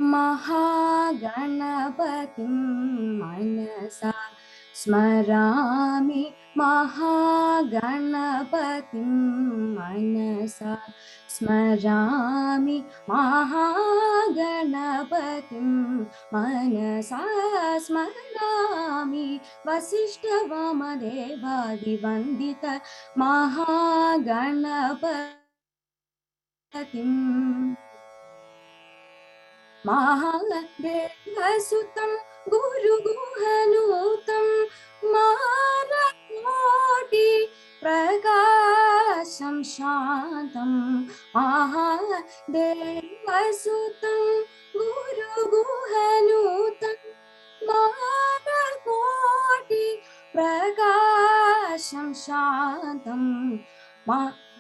Mahaganapatim manasa smarami Mahaganapatim manasa smarami Mahaganapatim manasa smarami Vasishtavamadevaadivandita Mahaganapatim Mahadevasutam Guruguhanutam Marakoti Prakasham Shantam Mahadevasutam Guruguhanutam Marakoti Prakasham Shantam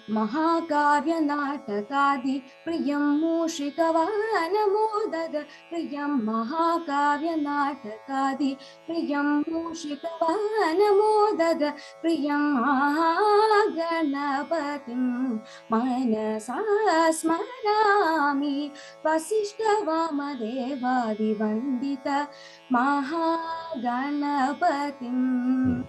Mahakavya Natakadi Priyam Mushikavaanamodada Priyam Mahakavya Natakadi Priyam Mushikavaanamodada Priyam Mahaganapatim Manasa Smarami Vasishtavamadevaadivandita Mahaganapatim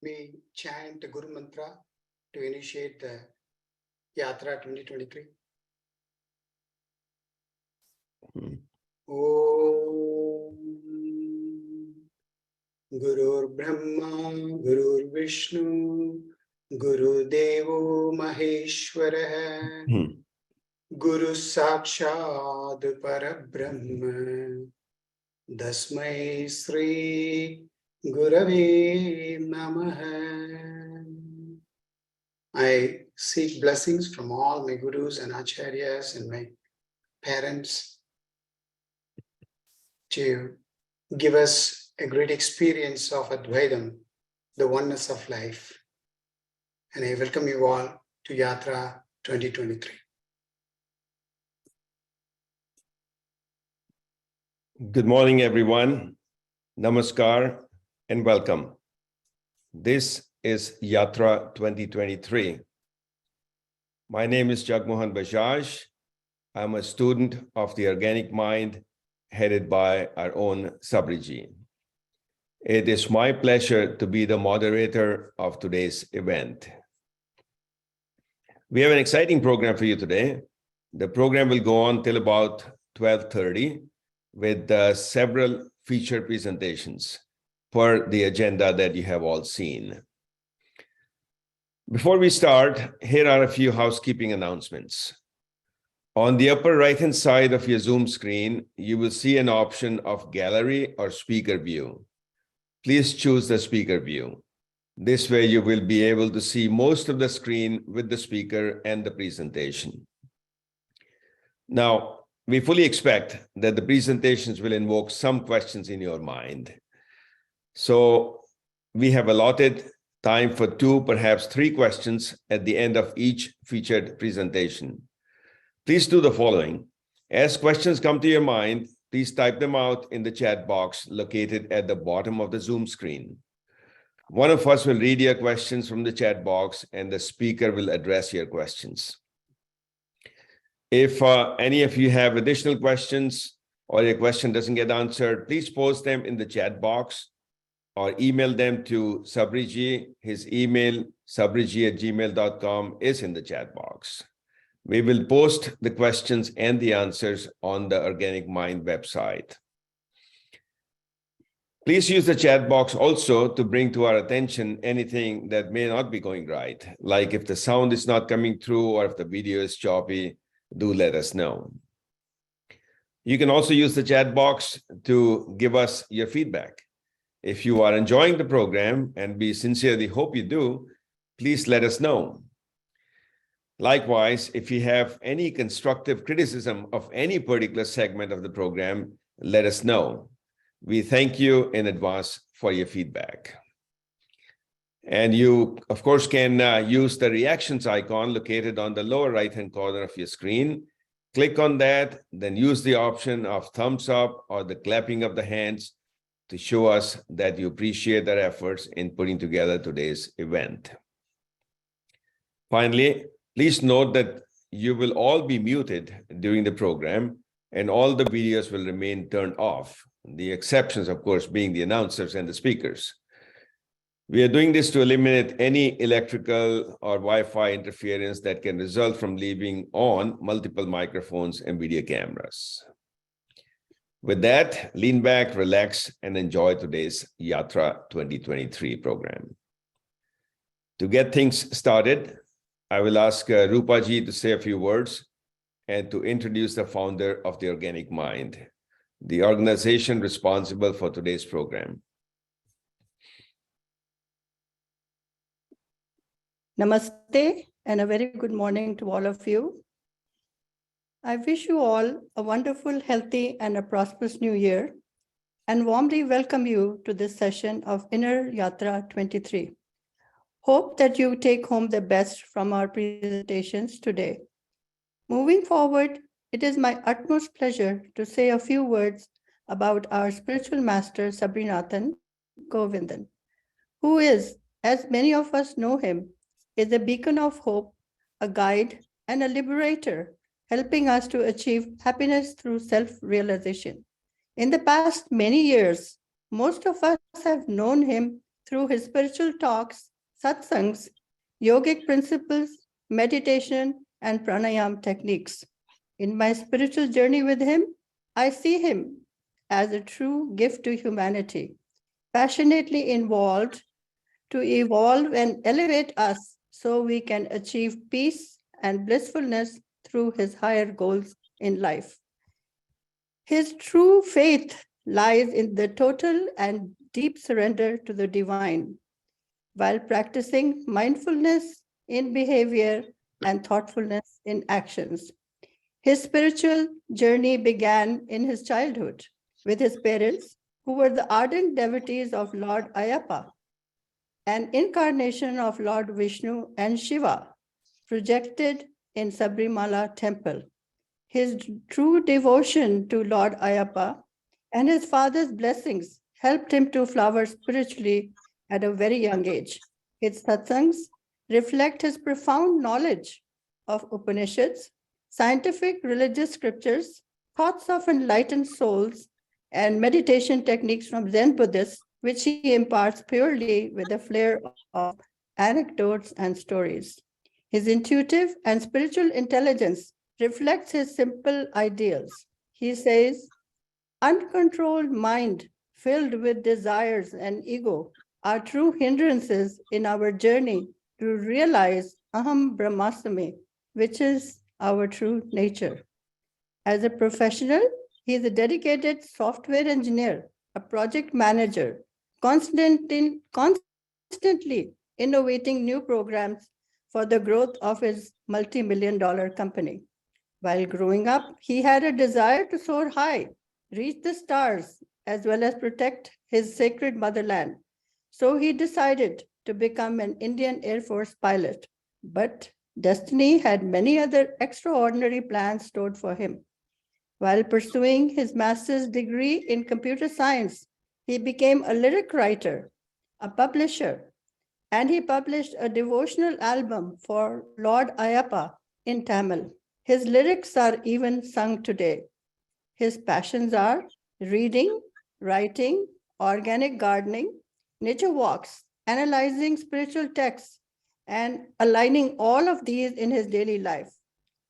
We chant the Guru Mantra to initiate the Yatra 2023. Om Gurur Brahma, Gurur Vishnu, Guru Devo Maheshwara, Guru Sakshat Parabrahma, Dasmai Sri Gurave Namaha. I seek blessings from all my gurus and acharyas and my parents to give us a great experience of Advaitam, the oneness of life. And I welcome you all to Yatra 2023. Good morning, everyone. Namaskar and welcome. This is Yatra 2023. My name is Jagmohan Bajaj. I'm a student of the Organic Mind headed by our own Sabari. It is my pleasure to be the moderator of today's event. We have an exciting program for you today. The program will go on till about 12:30 with several feature presentations per the agenda that you have all seen. Before we start, here are a few housekeeping announcements. On the upper right-hand side of your Zoom screen, you will see an option of gallery or speaker view. Please choose the speaker view. This way you will be able to see most of the screen with the speaker and the presentation. Now, we fully expect that the presentations will invoke some questions in your mind. So we have allotted time for 2, perhaps 3 questions at the end of each featured presentation. Please do the following. As questions come to your mind, please type them out in the chat box located at the bottom of the Zoom screen. One of us will read your questions from the chat box and the speaker will address your questions. If any of you have additional questions or your question doesn't get answered, please post them in the chat box or email them to Sabari. His email, sabriji@gmail.com, is in the chat box. We will post the questions and the answers on the Organic Mind website. Please use the chat box also to bring to our attention anything that may not be going right, like if the sound is not coming through or if the video is choppy, do let us know. You can also use the chat box to give us your feedback. If you are enjoying the program, and we sincerely hope you do, please let us know. Likewise, if you have any constructive criticism of any particular segment of the program, let us know. We thank you in advance for your feedback. And you, of course, can use the reactions icon located on the lower right-hand corner of your screen. Click on that, then use the option of thumbs up or the clapping of the hands to show us that you appreciate our efforts in putting together today's event. Finally, please note that you will all be muted during the program and all the videos will remain turned off. The exceptions, of course, being the announcers and the speakers. We are doing this to eliminate any electrical or Wi-Fi interference that can result from leaving on multiple microphones and video cameras. With that, lean back, relax, and enjoy today's Yatra 2023 program. To get things started, I will ask Rupaji to say a few words and to introduce the founder of the Organic Mind, the organization responsible for today's program. Namaste and a very good morning to all of you. I wish you all a wonderful, healthy, and a prosperous new year and warmly welcome you to this session of Inner Yatra 23. Hope that you take home the best from our presentations today. Moving forward, it is my utmost pleasure to say a few words about our spiritual master, Sabrinathan Govindan, who is, as many of us know him, is a beacon of hope, a guide, and a liberator, helping us to achieve happiness through self-realization. In the past many years, most of us have known him through his spiritual talks, satsangs, yogic principles, meditation, and pranayama techniques. In my spiritual journey with him, I see him as a true gift to humanity, passionately involved to evolve and elevate us so we can achieve peace and blissfulness through his higher goals in life. His true faith lies in the total and deep surrender to the divine, while practicing mindfulness in behavior and thoughtfulness in actions. His spiritual journey began in his childhood with his parents, who were the ardent devotees of Lord Ayappa, an incarnation of Lord Vishnu and Shiva, projected in Sabarimala temple. His true devotion to Lord Ayappa and his father's blessings helped him to flower spiritually at a very young age. His satsangs reflect his profound knowledge of Upanishads, scientific religious scriptures, thoughts of enlightened souls, and meditation techniques from Zen Buddhists, which he imparts purely with a flair of anecdotes and stories. His intuitive and spiritual intelligence reflects his simple ideals. He says, uncontrolled mind filled with desires and ego are true hindrances in our journey to realize Aham Brahmasmi, which is our true nature. As a professional, he is a dedicated software engineer, a project manager, constantly innovating new programs for the growth of his multi-million-dollar company. While growing up, he had a desire to soar high, reach the stars, as well as protect his sacred motherland. So he decided to become an Indian Air Force pilot. But destiny had many other extraordinary plans stored for him. While pursuing his master's degree in computer science, he became a lyric writer, a publisher, and he published a devotional album for Lord Ayappa in Tamil. His lyrics are even sung today. His passions are reading, writing, organic gardening, nature walks, analyzing spiritual texts, and aligning all of these in his daily life.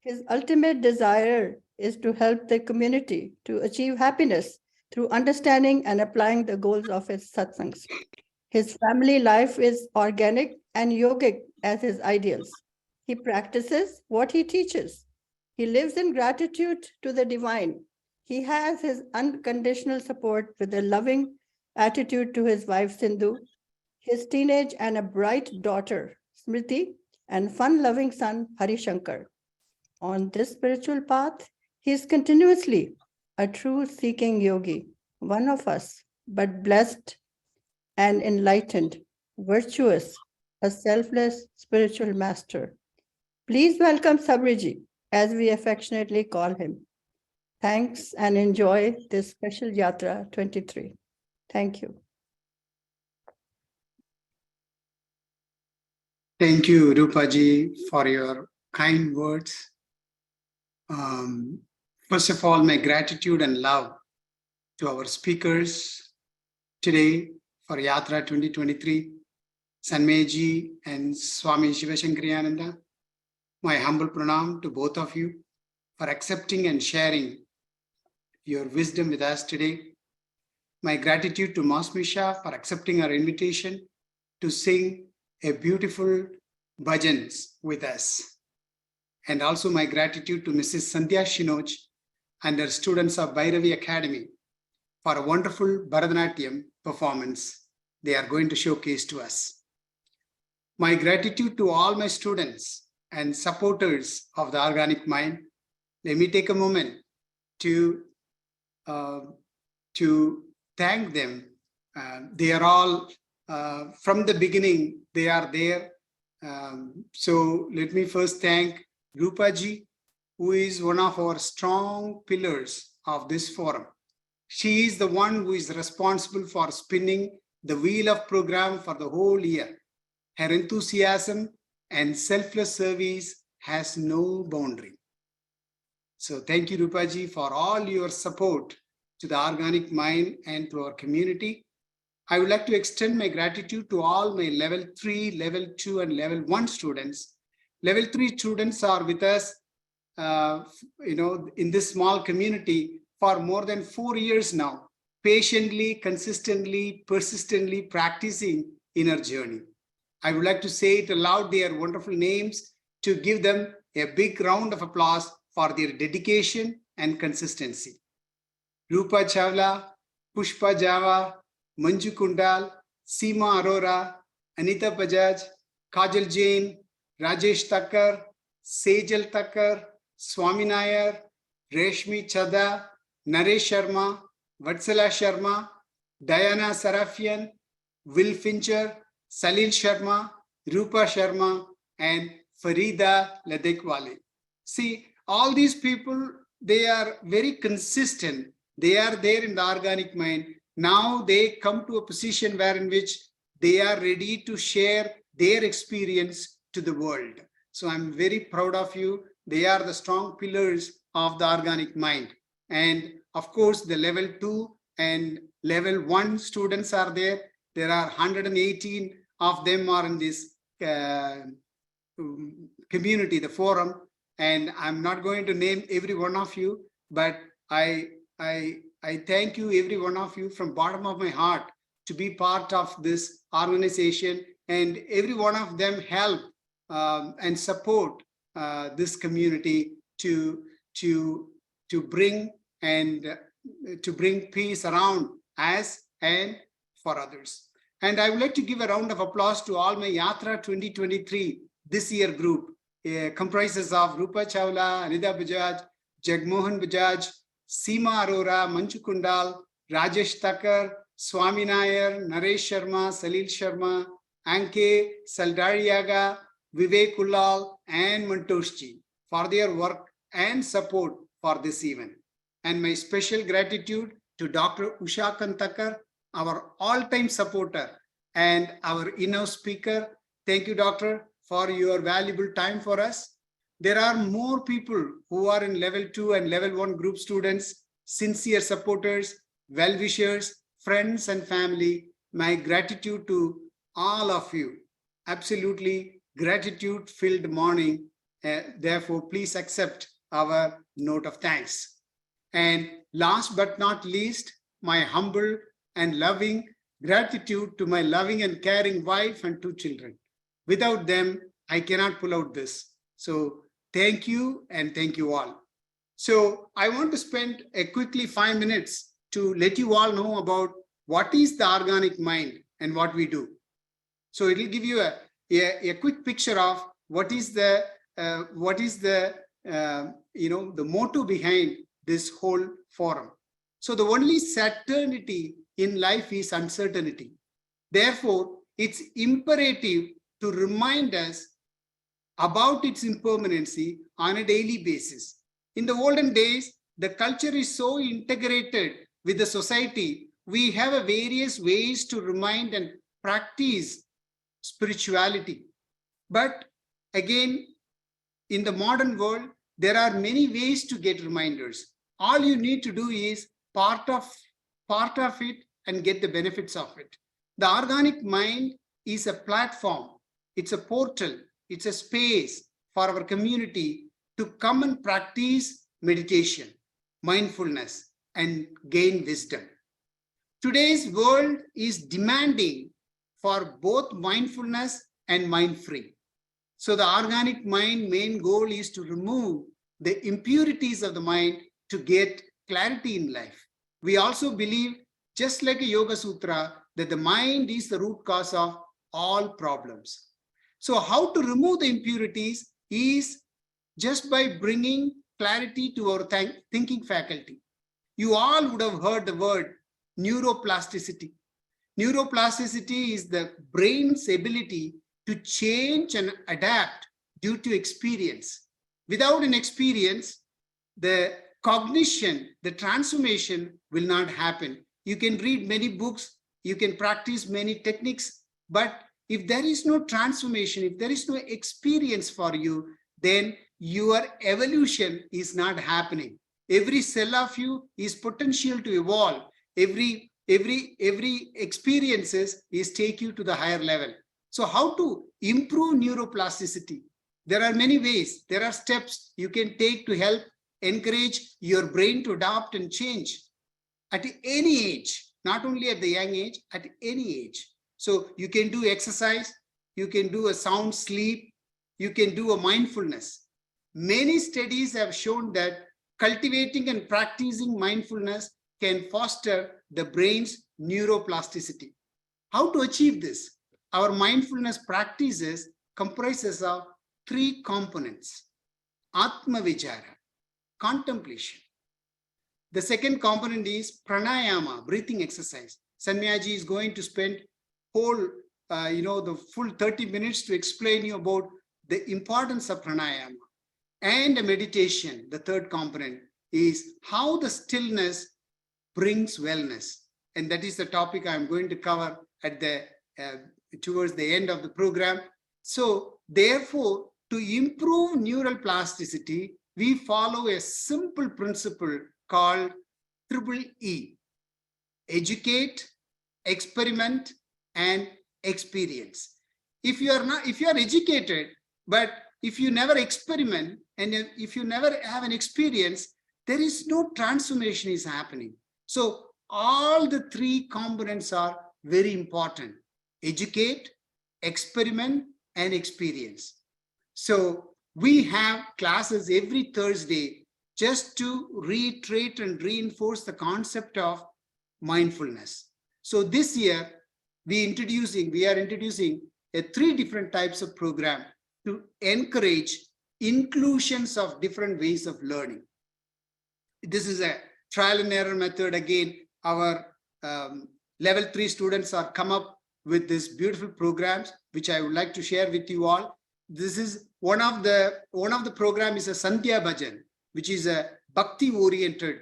His ultimate desire is to help the community to achieve happiness through understanding and applying the goals of his satsangs. His family life is organic and yogic as his ideals. He practices what he teaches. He lives in gratitude to the divine. He has his unconditional support with a loving attitude to his wife Sindhu, his teenage and a bright daughter, Smriti, and fun-loving son, Hari Shankar. On this spiritual path, he is continuously a true seeking yogi, one of us, but blessed and enlightened, virtuous, a selfless spiritual master. Please welcome Sabriji, as we affectionately call him. Thanks and enjoy this special Yatra 23. Thank you. Thank you, Rupaji, for your kind words. First of all, my gratitude and love to our speakers today for Yatra 2023, Sanmay ji and Swami Sivasankariananda. My humble pranam to both of you for accepting and sharing your wisdom with us today. My gratitude to Masmisha for accepting our invitation to sing a beautiful bhajans with us. And also my gratitude to Mrs. Sandhya Shinoj and her students of Bhairavi Academy for a wonderful Bharatha Natyam performance they are going to showcase to us. My gratitude to all my students and supporters of the organic mind. Let me take a moment to thank them. They are all, from the beginning, they are there. So let me first thank Rupaji, who is one of our strong pillars of this forum. She is the one who is responsible for spinning the wheel of program for the whole year. Her enthusiasm and selfless service has no boundary. So thank you, Rupaji, for all your support to the organic mind and to our community. I would like to extend my gratitude to all my level 3, level 2, and level 1 students. Level 3 students are with us, in this small community for more than 4 years now, patiently, consistently, persistently practicing inner journey. I would like to say it aloud, their wonderful names, to give them a big round of applause for their dedication and consistency. Rupa Chawla, Pushpa Java, Manju Kundal, Seema Arora, Anita Bajaj, Kajal Jain, Rajesh Thakkar, Sejal Thakkar, Swami Nair, Reshmi Chadha, Naresh Sharma, Vatsala Sharma, Diana Sarafian, Will Fincher, Salil Sharma, Rupa Sharma, and Farida Ladekwale. See, all these people, they are very consistent. They are there in the organic mind. Now they come to a position where in which they are ready to share their experience to the world. So I'm very proud of you. They are the strong pillars of the organic mind. And of course, the level 2 and level 1 students are there. There are 118 of them are in this community, the forum. And I'm not going to name every one of you, but I thank you, every one of you, from bottom of my heart to be part of this organization, and every one of them help and support this community to bring peace around us and for others. And I would like to give a round of applause to all my Yatra 2023 this year group. Comprises of Rupa Chawla, Anita Bajaj, Jagmohan Bajaj, Seema Arora, Manju Kundal, Rajesh Thakkar, Swami Nair, Naresh Sharma, Salil Sharma, Anke, Saldariaga, Vivek Ullal, and Mantoshji for their work and support for this event. And my special gratitude to Dr. Usha Kantakar, our all-time supporter and our in-house speaker. Thank you, Doctor, for your valuable time for us. There are more people who are in level 2 and level 1 group students, sincere supporters, well-wishers, friends and family. My gratitude to all of you. Absolutely gratitude-filled morning. Therefore, please accept our note of thanks. And last but not least, my humble and loving gratitude to my loving and caring wife and 2 children. Without them, I cannot pull out this. So thank you, and thank you all. So I want to spend a quickly 5 minutes to let you all know about what is the organic mind and what we do. So it will give you a quick picture of what is the the motto behind this whole forum. So the only certainty in life is uncertainty. Therefore, it's imperative to remind us about its impermanency on a daily basis. In the olden days, the culture is so integrated with the society, we have a various ways to remind and practice spirituality. But again, in the modern world, there are many ways to get reminders. All you need to do is part of it and get the benefits of it. The organic mind is a platform, it's a portal, it's a space for our community to come and practice meditation, mindfulness, and gain wisdom. Today's world is demanding for both mindfulness and mind-free. So the organic mind main goal is to remove the impurities of the mind to get clarity in life. We also believe, just like a Yoga Sutra, that the mind is the root cause of all problems. So how to remove the impurities is just by bringing clarity to our thinking faculty. You all would have heard the word neuroplasticity. Neuroplasticity is the brain's ability to change and adapt due to experience. Without an experience, the cognition, the transformation will not happen. You can read many books, you can practice many techniques, but if there is no transformation, if there is no experience for you, then your evolution is not happening. Every cell of you is potential to evolve. Every experiences is take you to the higher level. So how to improve neuroplasticity? There are many ways. There are steps you can take to help encourage your brain to adapt and change at any age, not only at the young age, at any age. So you can do exercise, you can do a sound sleep, you can do a mindfulness. Many studies have shown that cultivating and practicing mindfulness can foster the brain's neuroplasticity. How to achieve this? Our mindfulness practices comprises of 3 components: Atma Vichara, contemplation. The second component is Pranayama, breathing exercise. Sanmay ji is going to spend the full 30 minutes to explain you about the importance of Pranayama. And a meditation, the third component, is how the stillness brings wellness. And that is the topic I'm going to cover at towards the end of the program. So therefore, to improve neural plasticity, we follow a simple principle called EEE: educate, experiment, and experience. If you are educated, but if you never experiment and if you never have an experience, there is no transformation is happening. So all the 3 components are very important: educate, experiment, and experience. So we have classes every Thursday just to reiterate and reinforce the concept of mindfulness. So this year we are introducing 3 different types of program to encourage inclusions of different ways of learning. This is a trial and error method. Again, our level 3 students are come up with these beautiful programs, which I would like to share with you all. This is one of the program is a Sandhya Bhajan, which is a bhakti oriented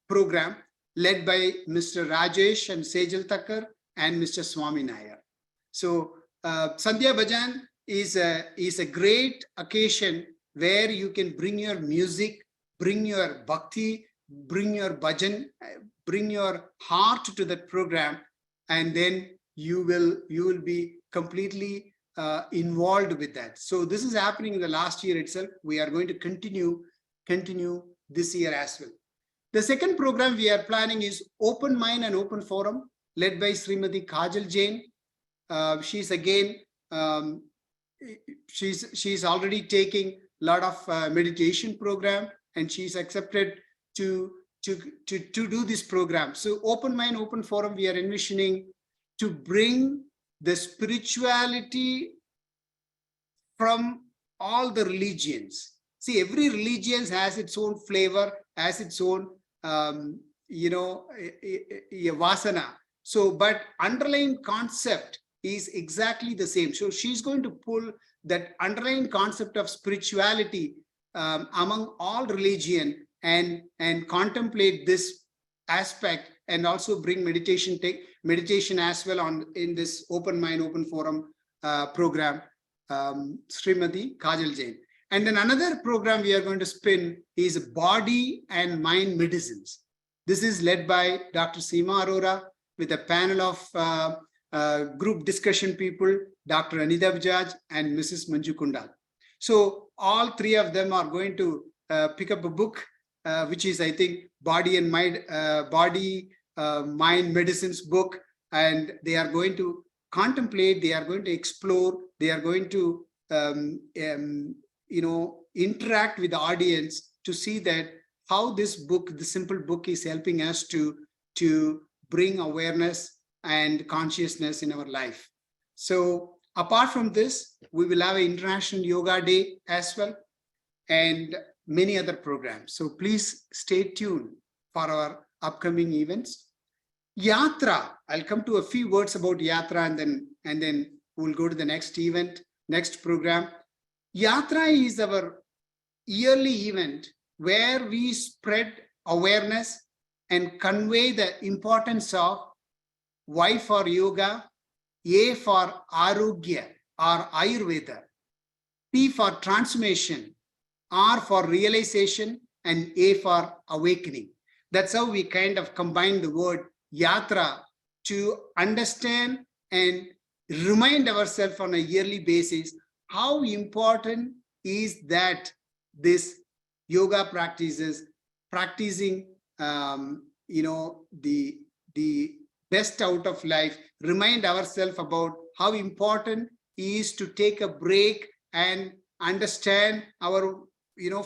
program led by Mr. Rajesh and Sejal Thakkar and Mr. Swami Nair. So Sandhya Bhajan is a great occasion where you can bring your music, bring your bhakti, bring your bhajan, bring your heart to that program, and then you will be completely involved with that. So this is happening in the last year itself. We are going to continue this year as well. The second program we are planning is Open Mind and Open Forum, led by Srimati Kajal Jain. She's again, she's already taking a lot of meditation program, and she's accepted to do this program. So Open Mind, Open Forum, we are envisioning to bring the spirituality from all the religions. See, every religion has its own flavor, has its own, vasana. So, but underlying concept is exactly the same. So she's going to pull that underlying concept of spirituality among all religion and contemplate this aspect, and also bring meditation as well on in this open mind, open forum program, Srimati Kajal Jain. And then another program we are going to spin is body and mind medicines. This is led by Dr. Seema Arora with a panel of group discussion people, Dr. Anita Bajaj and Mrs. Manju Kundal. So all three of them are going to pick up a book, which is, I think, Body and Mind, Mind Medicines book, and they are going to contemplate, they are going to explore, they are going to interact with the audience to see that how this book, the simple book, is helping us to bring awareness and consciousness in our life. So apart from this, we will have an International Yoga Day as well, and many other programs. So please stay tuned for our upcoming events. Yatra, I'll come to a few words about Yatra, and then we'll go to the next event, next program. Yatra is our yearly event where we spread awareness and convey the importance of Y for yoga, A for arogya or Ayurveda, T for transformation, R for realization, and A for awakening. That's how we kind of combine the word Yatra to understand and remind ourselves on a yearly basis how important is that this yoga practices, practicing the best out of life, remind ourselves about how important is to take a break and understand our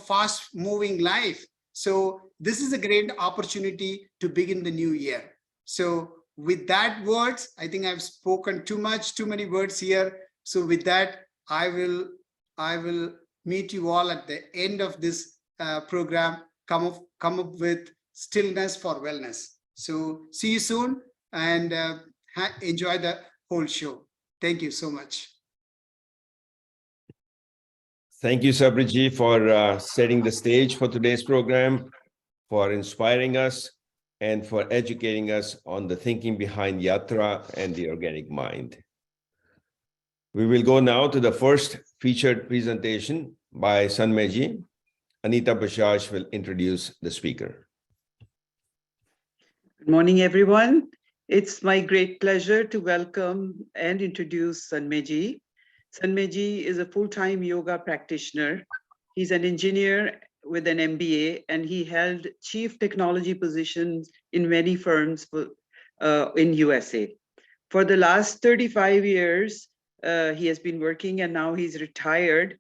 fast moving life. So this is a great opportunity to begin the new year. So with that words, I think I've spoken too many words here. So with that, I will meet you all at the end of this program. Come up with stillness for wellness. So see you soon, and enjoy the whole show. Thank you so much. Thank you, Sabriji, for setting the stage for today's program, for inspiring us, and for educating us on the thinking behind Yatra and the organic mind. We will go now to the first featured presentation by Sanmay ji. Anita Bajaj will introduce the speaker. Good morning, everyone. It's my great pleasure to welcome and introduce Sanmay ji. Sanmay ji is a full-time yoga practitioner. He's an engineer with an MBA, and he held chief technology positions in many firms in USA. For the last 35 years, he has been working, and now he's retired.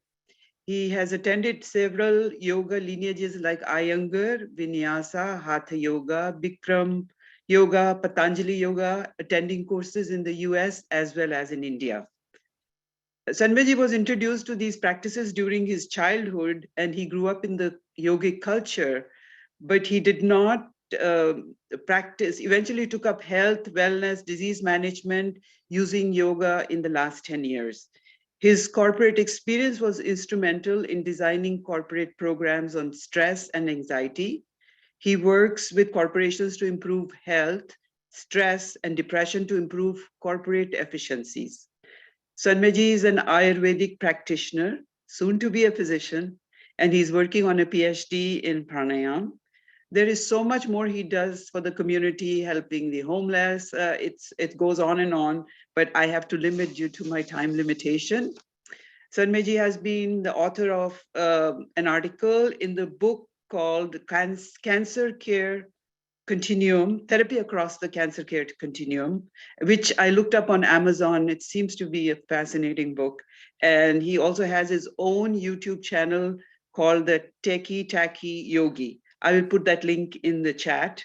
He has attended several yoga lineages like Iyengar, Vinyasa, Hatha Yoga, Bikram Yoga, Patanjali Yoga, attending courses in the US as well as in India. Sanmay ji was introduced to these practices during his childhood, and he grew up in the yogic culture, but he did not practice, eventually took up health, wellness, disease management using yoga in the last 10 years. His corporate experience was instrumental in designing corporate programs on stress and anxiety. He works with corporations to improve health, stress, and depression to improve corporate efficiencies. Sanmay ji is an Ayurvedic practitioner, soon to be a physician, and he's working on a PhD in Pranayama. There is so much more he does for the community, helping the homeless. It goes on and on, but I have to limit due to my time limitation. Sanmay ji has been the author of an article in the book called Cancer Care Continuum, Therapy Across the Cancer Care Continuum, which I looked up on Amazon. It seems to be a fascinating book. And he also has his own YouTube channel called the Teki Taki Yogi. I will put that link in the chat.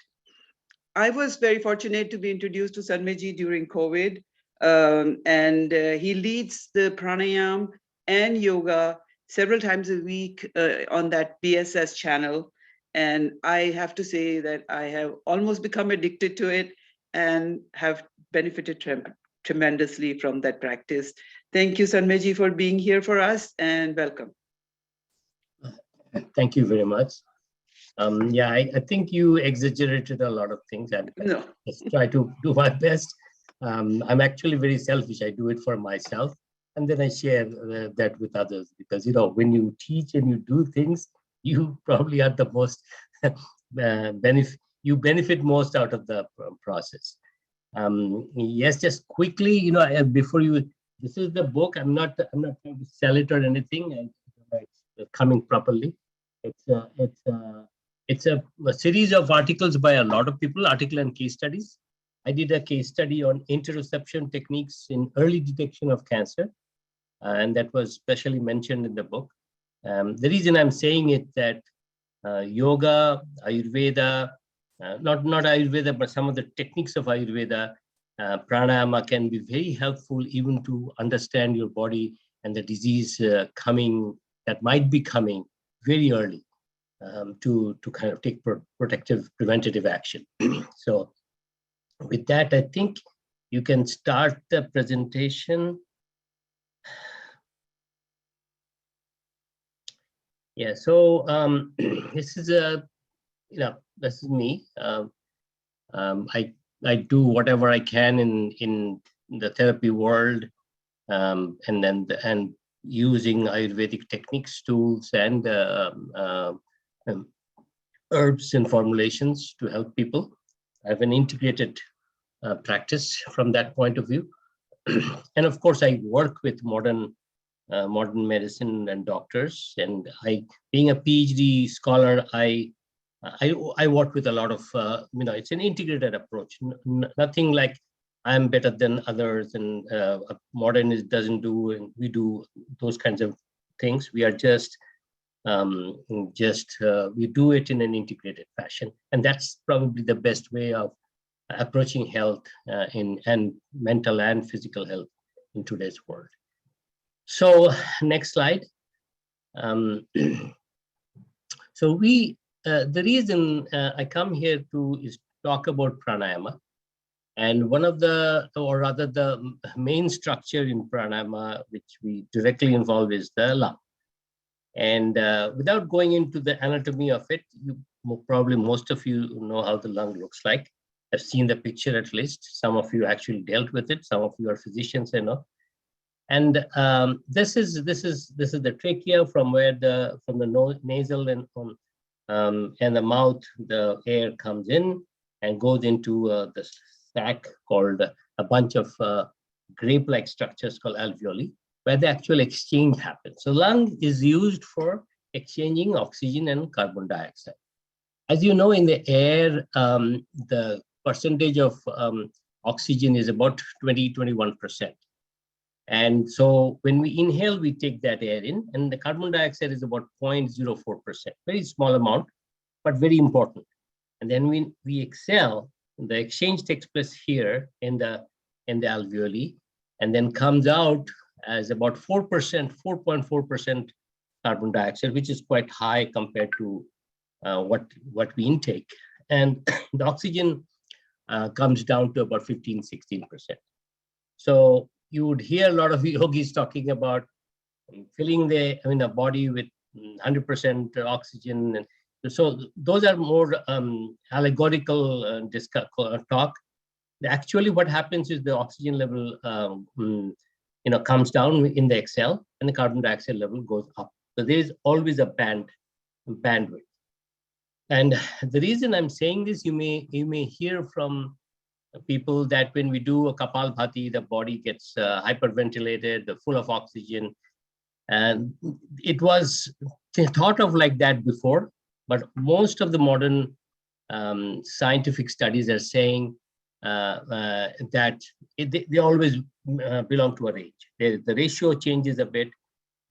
I was very fortunate to be introduced to Sanmay ji during COVID, and he leads the Pranayama and yoga several times a week on that BSS channel. And I have to say that I have almost become addicted to it and have benefited tremendously from that practice. Thank you, Sanmayji, for being here for us, and welcome. Thank you very much. Yeah, I think you exaggerated a lot of things, and No. just try to do my best. I'm actually very selfish. I do it for myself, and then I share that with others, because when you teach and you do things, you probably are the most benefit most out of the process. Yes, just quickly, before you, this is the book. I'm not trying to sell it or anything. It's coming properly. It's a series of articles by a lot of people, article and case studies. I did a case study on interoception techniques in early detection of cancer, and that was specially mentioned in the book. The reason I'm saying it that yoga, Ayurveda, not Ayurveda, but some of the techniques of Ayurveda, Pranayama can be very helpful even to understand your body and the disease that might be coming very early, to kind of take preventative action. So with that, I think you can start the presentation. Yeah, so this is this is me. I do whatever I can in the therapy world, and using Ayurvedic techniques, tools, and herbs and formulations to help people. I have an integrated practice from that point of view. And of course, I work with modern medicine and doctors. And being a PhD scholar, I work with a lot of, it's an integrated approach. Nothing like I'm better than others and modernist doesn't do, and we do those kinds of things. We are just we do it in an integrated fashion. And that's probably the best way of approaching health and mental and physical health in today's world. So next slide. So the reason I come here is talk about pranayama. And one of the main structure in pranayama, which we directly involve, is the lung. And without going into the anatomy of it, probably most of you know how the lung looks like. I've seen the picture at least. Some of you actually dealt with it. Some of you are physicians, I know. And this is the trachea from the nasal and the mouth. The air comes in and goes into the sac called a bunch of grape-like structures called alveoli, where the actual exchange happens. So lung is used for exchanging oxygen and carbon dioxide. As you know, in the air, the percentage of oxygen is about 21%. And so when we inhale, we take that air in, and the carbon dioxide is about 0.04%, very small amount, but very important. And then we exhale, the exchange takes place here in the alveoli, and then comes out as about 4.4% carbon dioxide, which is quite high compared to what we intake. And the oxygen comes down to about 15-16%. So you would hear a lot of yogis talking about filling the body with 100% oxygen. And so those are more allegorical talk. Actually, what happens is the oxygen level comes down in the exhale, and the carbon dioxide level goes up. So there is always a bandwidth. And the reason I'm saying this, you may hear from people that when we do a Kapalbhati, the body gets hyperventilated, full of oxygen. And it was thought of like that before, but most of the modern scientific studies are saying that they always belong to a range. The ratio changes a bit,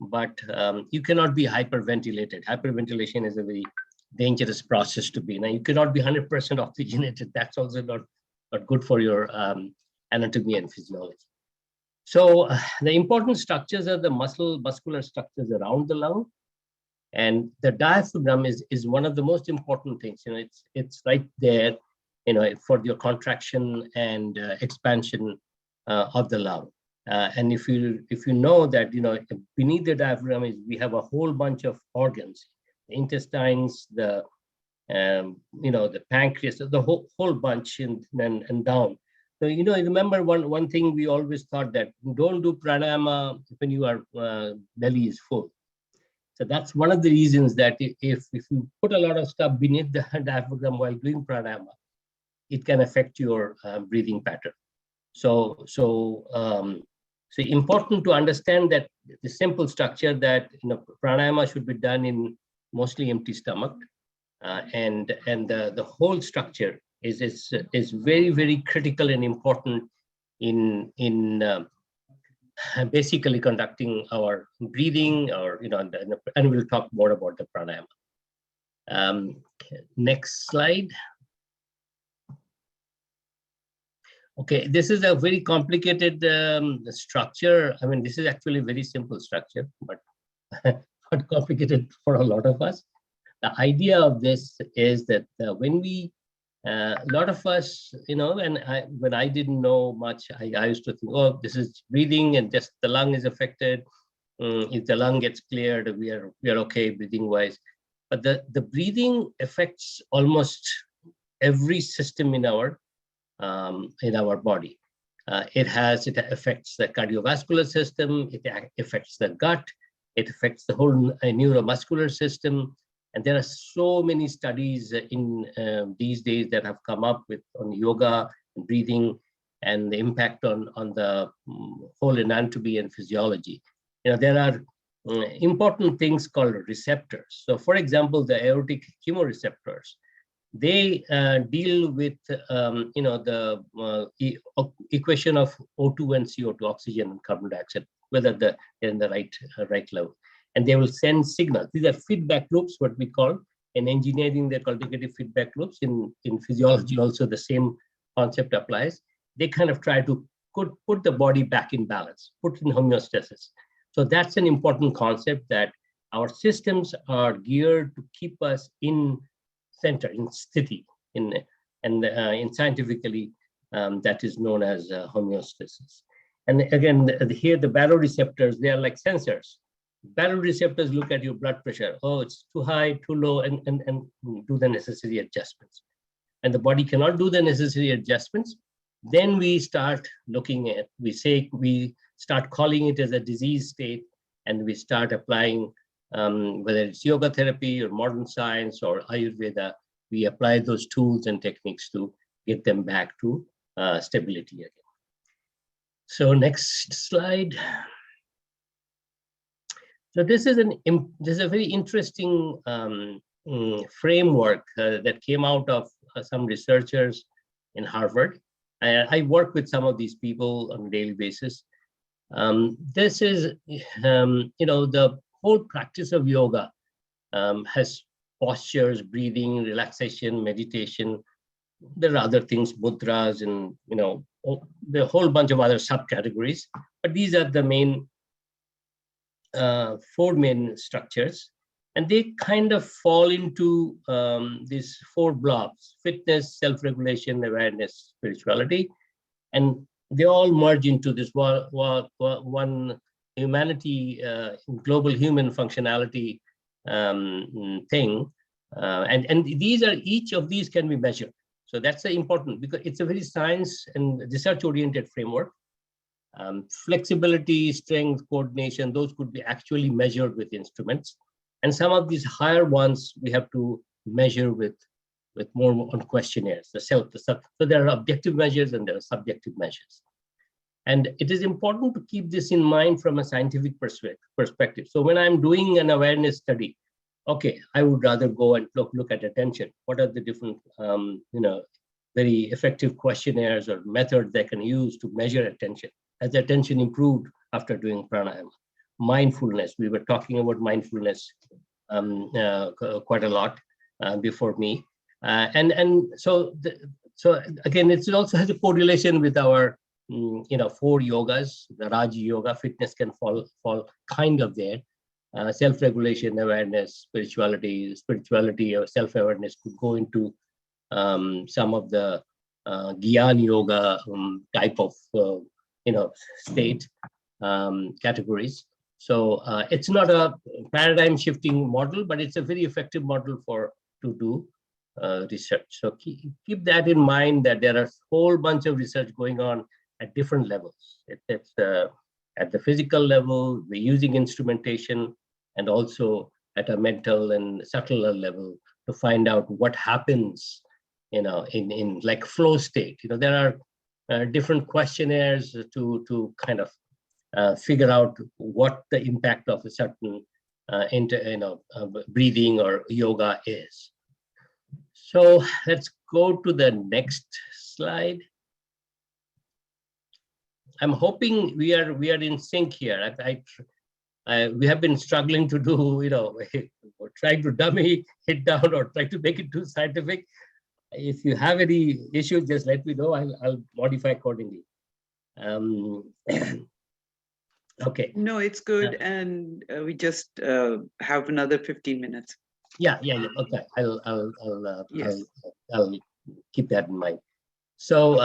but you cannot be hyperventilated. Hyperventilation is a very dangerous process to be. Now, you cannot be 100% oxygenated. That's also not good for your anatomy and physiology. So the important structures are the muscular structures around the lung. And the diaphragm is one of the most important things. It's right there, for your contraction and expansion of the lung. And if you know that, beneath the diaphragm we have a whole bunch of organs, the intestines, the pancreas, the whole bunch, and down. So, remember one thing we always thought, that don't do pranayama when your belly is full. So that's one of the reasons that if you put a lot of stuff beneath the diaphragm while doing pranayama, it can affect your breathing pattern. So important to understand that the simple structure that pranayama should be done in mostly empty stomach, and the whole structure is very, very critical and important in basically conducting our breathing, or and we'll talk more about the pranayama. Next slide. Okay, this is a very complicated structure. I mean, this is actually a very simple structure, but not complicated for a lot of us. The idea of this is that when we, a lot of us, when I didn't know much, I used to think, oh, this is breathing and just the lung is affected. If the lung gets cleared, we are okay breathing wise. But the breathing affects almost every system in our body. It affects the cardiovascular system, it affects the gut, it affects the whole neuromuscular system. And there are so many studies in these days that have come up on yoga and breathing and the impact on the whole anatomy and physiology. There are important things called receptors. So for example, the aortic chemoreceptors, they deal with the equation of O2 and CO2, oxygen and carbon dioxide, whether they're in the right level. And they will send signals. These are feedback loops, what we call. In engineering, they're called negative feedback loops. In physiology also the same concept applies. They kind of try to put the body back in balance, put in homeostasis. So that's an important concept, that our systems are geared to keep us in center, in sthiti, in scientifically that is known as homeostasis. And again, here the baroreceptors, they are like sensors. Baroreceptors look at your blood pressure. Oh, it's too high, too low, and do the necessary adjustments. And the body cannot do the necessary adjustments, then we start looking at, we start calling it as a disease state, and we start applying, whether it's yoga therapy or modern science or Ayurveda, we apply those tools and techniques to get them back to stability again. So next slide. So this is a very interesting framework that came out of some researchers in Harvard. I work with some of these people on a daily basis. This is, the whole practice of yoga has postures, breathing, relaxation, meditation. There are other things, mudras, and the whole bunch of other subcategories. But these are the main four main structures, and they kind of fall into these four blocks: fitness, self-regulation, awareness, spirituality, and they all merge into this one humanity, global human functionality thing. And these are, each of these can be measured. So that's important, because it's a very science and research-oriented framework. Flexibility, strength, coordination, those could be actually measured with instruments. And some of these higher ones we have to measure with more on questionnaires, so there are objective measures and there are subjective measures. And it is important to keep this in mind from a scientific perspective. So when I'm doing an awareness study, okay, I would rather go and look at attention. What are the different, very effective questionnaires or methods they can use to measure attention? Has attention improved after doing pranayama? Mindfulness, we were talking about mindfulness quite a lot before me. So again, it also has a correlation with our 4 yogas. The Raj Yoga, fitness can fall kind of there. Self-regulation, awareness, spirituality or self-awareness could go into some of the Gyan Yoga type of state categories. So it's not a paradigm shifting model, but it's a very effective model to do research. So keep that in mind, that there are a whole bunch of research going on at different levels. It's at the physical level, we're using instrumentation, and also at a mental and subtler level to find out what happens, in like flow state. There are different questionnaires to kind of figure out what the impact of a certain breathing or yoga is. So let's go to the next slide. I'm hoping we are in sync here. We have been struggling to do, trying to dummy it down or try to make it too scientific. If you have any issues, just let me know. I'll modify accordingly. Okay. No, it's good, and we just have another 15 minutes. Yeah. Okay, Yes. I'll keep that in mind. So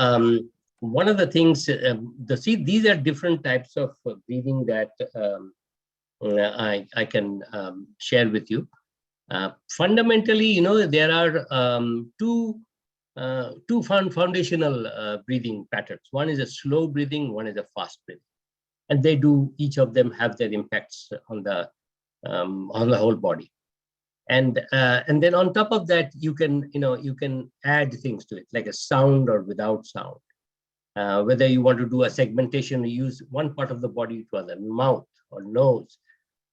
one of the things, these are different types of breathing that I can share with you. Fundamentally, there are two foundational breathing patterns. One is a slow breathing, one is a fast breathing, and each of them have their impacts on the whole body. And then on top of that, you can add things to it, like a sound or without sound. Whether you want to do a segmentation, you use one part of the body to other, mouth or nose.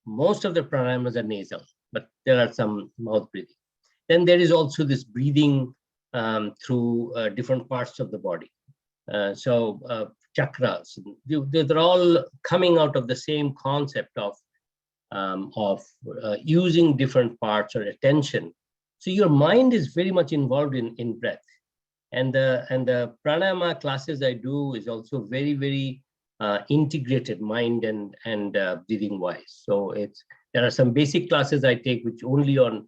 Most of the pranayamas are nasal, but there are some mouth breathing. Then there is also this breathing through different parts of the body. So chakras, they're all coming out of the same concept of using different parts or attention. So your mind is very much involved in breath. And the pranayama classes I do is also very, very integrated mind and breathing wise. So there are some basic classes I take which only on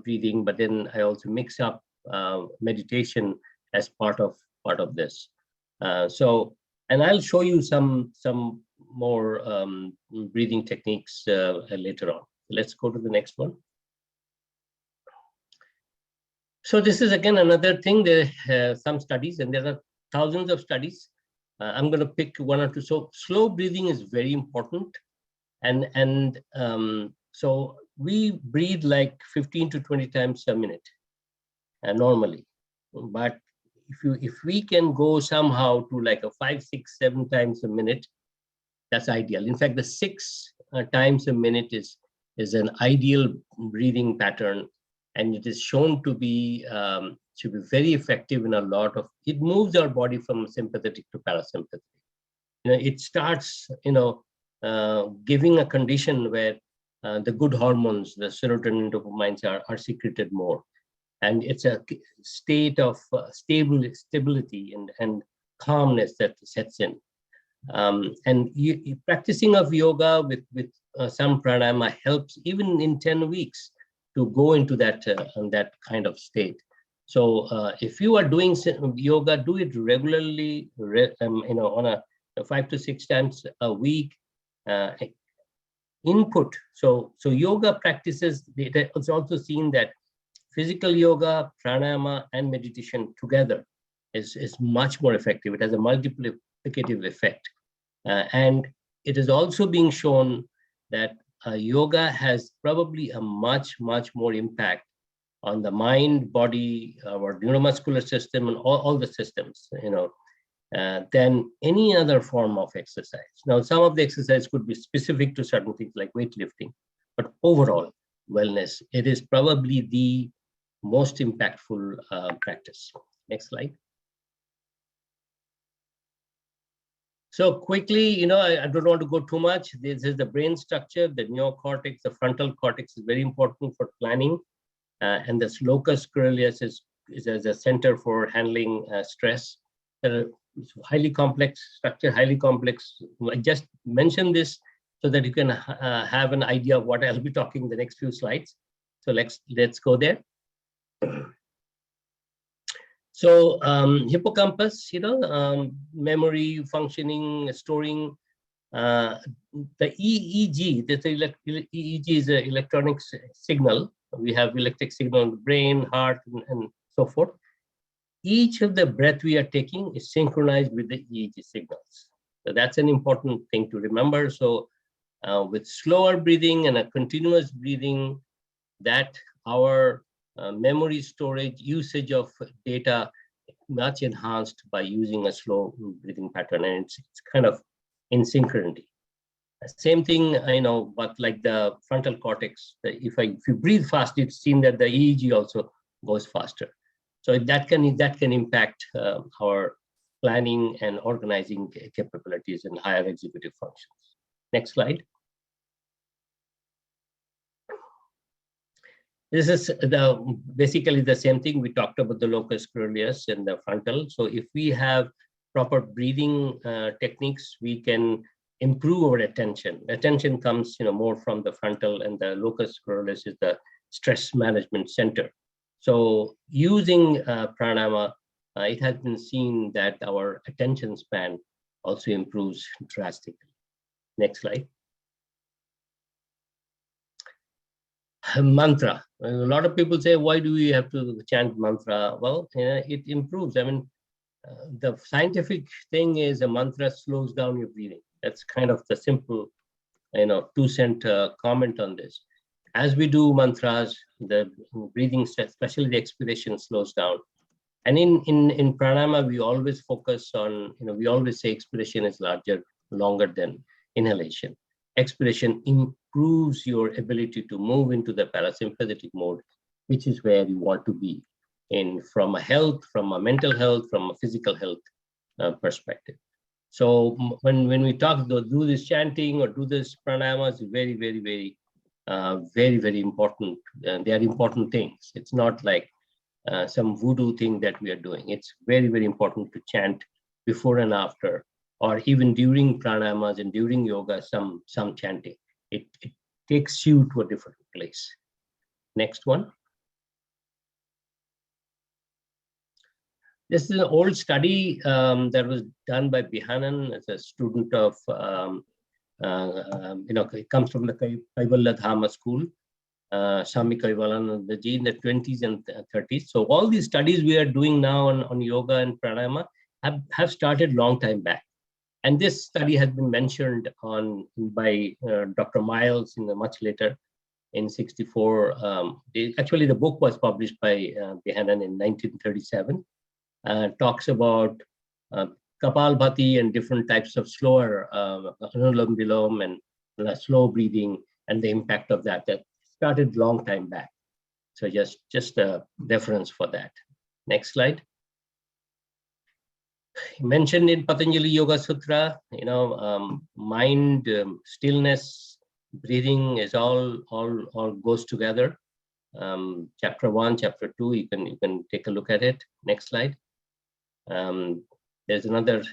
breathing, but then I also mix up meditation as part of this. And I'll show you some more breathing techniques later on. Let's go to the next one. So this is again another thing. There are some studies, and there are thousands of studies. I'm going to pick one or two. So slow breathing is very important, and so we breathe like 15 to 20 times a minute normally, but if we can go somehow to like a 5, 6, 7 times a minute, that's ideal. In fact, the 6 times a minute is an ideal breathing pattern, and it is shown to be very effective in a lot of. It moves our body from sympathetic to parasympathetic. It starts, giving a condition where the good hormones, the serotonin, dopamines are secreted more, and it's a state of stability and calmness that sets in. And practicing of yoga with some pranayama helps even in 10 weeks to go into that kind of state. So if you are doing yoga, do it regularly, on a 5 to 6 times a week. Input. So yoga practices, it's also seen that physical yoga, pranayama, and meditation together is much more effective. It has a multiplicative effect. And it is also being shown that yoga has probably a much, much more impact on the mind, body, our neuromuscular system, and all the systems, than any other form of exercise. Now, some of the exercise could be specific to certain things like weightlifting, but overall wellness, it is probably the most impactful practice. Next slide. So quickly, I don't want to go too much. This is the brain structure. The neocortex, the frontal cortex is very important for planning. And the locus coeruleus is as a center for handling stress. There are it's highly complex structure, highly complex. I just mentioned this so that you can have an idea of what I'll be talking the next few slides. So let's go there. So hippocampus, memory, functioning, storing. The EEG, EEG is an electronic signal. We have electric signal in the brain, heart, and so forth. Each of the breath we are taking is synchronized with the EEG signals. So that's an important thing to remember. So with slower breathing and a continuous breathing, that our memory storage usage of data much enhanced by using a slow breathing pattern, and it's kind of in synchrony. Same thing, but like the frontal cortex, if you breathe fast, it's seen that the EEG also goes faster. So that can impact our planning and organizing capabilities and higher executive functions. Next slide. This is basically the same thing. We talked about the locus coeruleus and the frontal. So if we have proper breathing techniques, we can improve our attention. Attention comes, more from the frontal, and the locus coeruleus is the stress management center. So using pranayama, it has been seen that our attention span also improves drastically. Next slide. Mantra. A lot of people say, why do we have to chant mantra? Well, it improves. I mean, the scientific thing is a mantra slows down your breathing. That's kind of the simple, 2-cent comment on this. As we do mantras, the breathing, especially the expiration, slows down. And in pranayama, we always focus on, we always say expiration is longer than inhalation. Expiration improves your ability to move into the parasympathetic mode, which is where you want to be from a mental health, from a physical health perspective. So when we do this chanting or do this pranayama, it's very, very, very, very, very important. They are important things. It's not like some voodoo thing that we are doing. It's very, very important to chant before and after, or even during pranayamas and during yoga, some chanting. It takes you to a different place. Next one. This is an old study that was done by Bihanan as a student of, it comes from the Kaivalya Dhamma school, Swami Kaivalyananda in the 20s and 30s. So all these studies we are doing now on yoga and pranayama have started long time back. And this study has been mentioned by Dr. Miles much later in 1964. Actually, the book was published by Bihanan in 1937. Talks about Kapalbhati and different types of slower Anulom Vilom and slow breathing and the impact of that. That started long time back. So just a reference for that. Next slide. Mentioned in Patanjali Yoga Sutra, mind, stillness, breathing is all goes together. Chapter 1, chapter 2, you can take a look at it. Next slide. There's another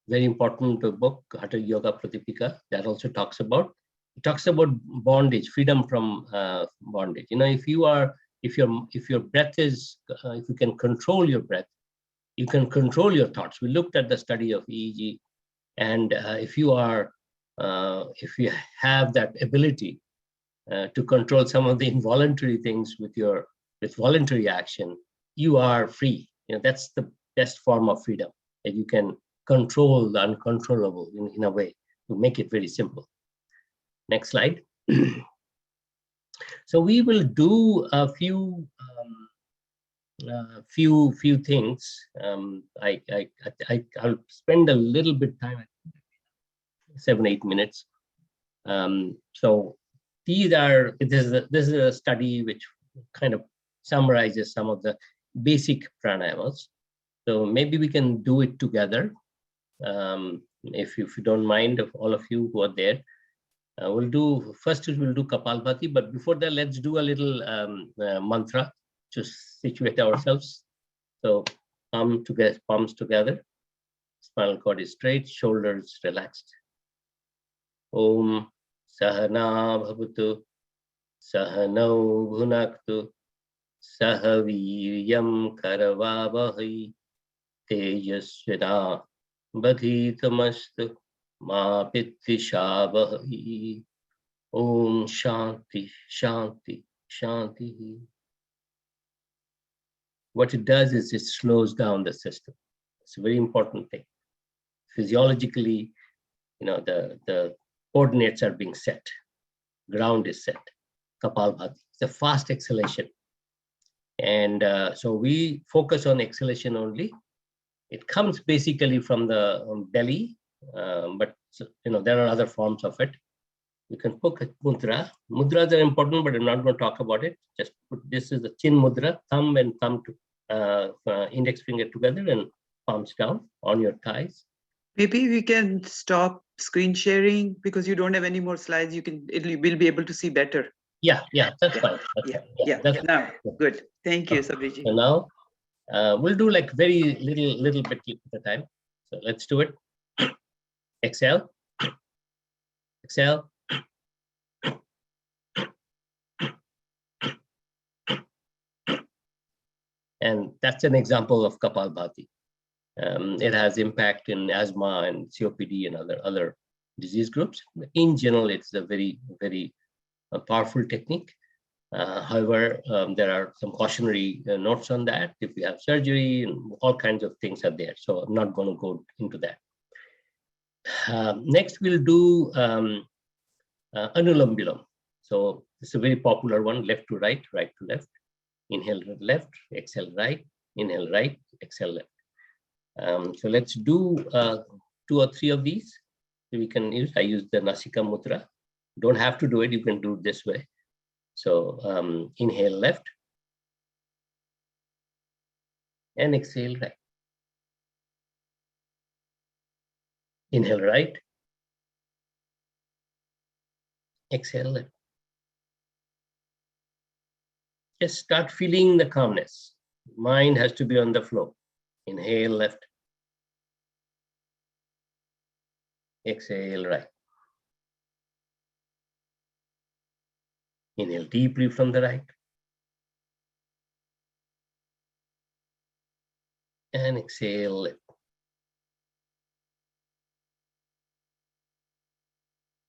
very important book, Hatha Yoga Pratipika, that also talks about bondage, freedom from bondage. If your breath is, if you can control your breath, you can control your thoughts. We looked at the study of EEG, and if you have that ability to control some of the involuntary things with voluntary action, you are free. That's the best form of freedom, that you can control the uncontrollable in a way, to make it very simple. Next slide. So we will do a few things. I'll spend a little bit time, 7-8 minutes. So this is a study which kind of summarizes some of the basic pranayamas. So maybe we can do it together. If you don't mind, of all of you who are there. We'll do Kapalbhati, but before that, let's do a little mantra to situate ourselves. So palms together. spinal cord is straight, shoulders relaxed. Om Sahana Bhavatu Sahanau Bhunaktu Sahaviryam Karavavahi Tejasvina Badhitamastu Ma Pittishabhahi. Om Shanti, Shanti, Shanti. What it does is it slows down the system. It's a very important thing. Physiologically, the coordinates are being set. Ground is set. Kapalbhati. It's a fast exhalation. And so we focus on exhalation only. It comes basically from the belly, but there are other forms of it. You can put a mudra. Mudras are important, but I'm not going to talk about it. Just put this is the chin mudra, thumb and thumb to index finger together and palms down on your thighs. Maybe we can stop screen sharing because you don't have any more slides. We'll be able to see better. Yeah, that's fine. That's now, good. Thank you, Sabri. So now we'll do like very little bit at a time. So let's do it. Exhale. Exhale. And that's an example of Kapalbhati. It has impact in asthma and COPD and other disease groups. In general, it's a very, very powerful technique. However, there are some cautionary notes on that. If you have surgery and all kinds of things are there. So I'm not going to go into that. Next, we'll do Anulam Vilam. So it's a very popular one, left to right, right to left. Inhale left, exhale right, inhale right, exhale left. So let's do 2 or 3 of these. We can use, I use the Nasika Mudra. Don't have to do it, you can do it this way. So inhale left and exhale right. Inhale right, exhale left. Just start feeling the calmness. Mind has to be on the flow. Inhale left. Exhale right. Inhale deeply from the right. And exhale left.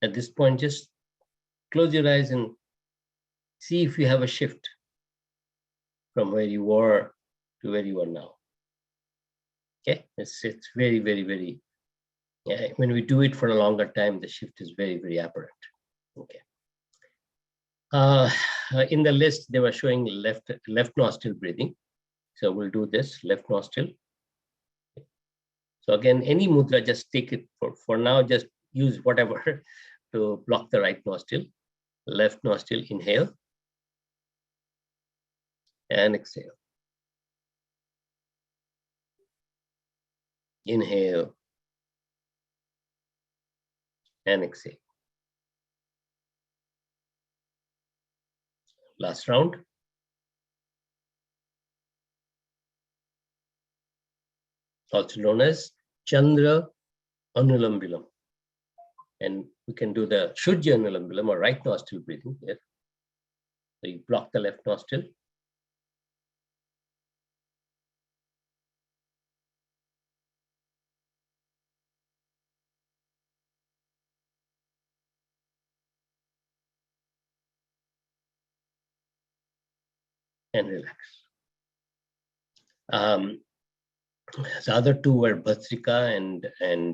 At this point, just close your eyes and see if you have a shift from where you were to where you are now. Okay, it's very, very, very, when we do it for a longer time, the shift is very, very apparent. Okay. In the list, they were showing left nostril breathing. So we'll do this, left nostril. So again, any mudra, just take it for now, just use whatever to block the right nostril. Left nostril, inhale. And exhale. Inhale. And exhale. Last round. Also known as Chandra Anulam Vilam. And we can do the Shuddha Anulam Vilam or right nostril breathing here. So you block the left nostril. And relax. The other two were Bhastrika and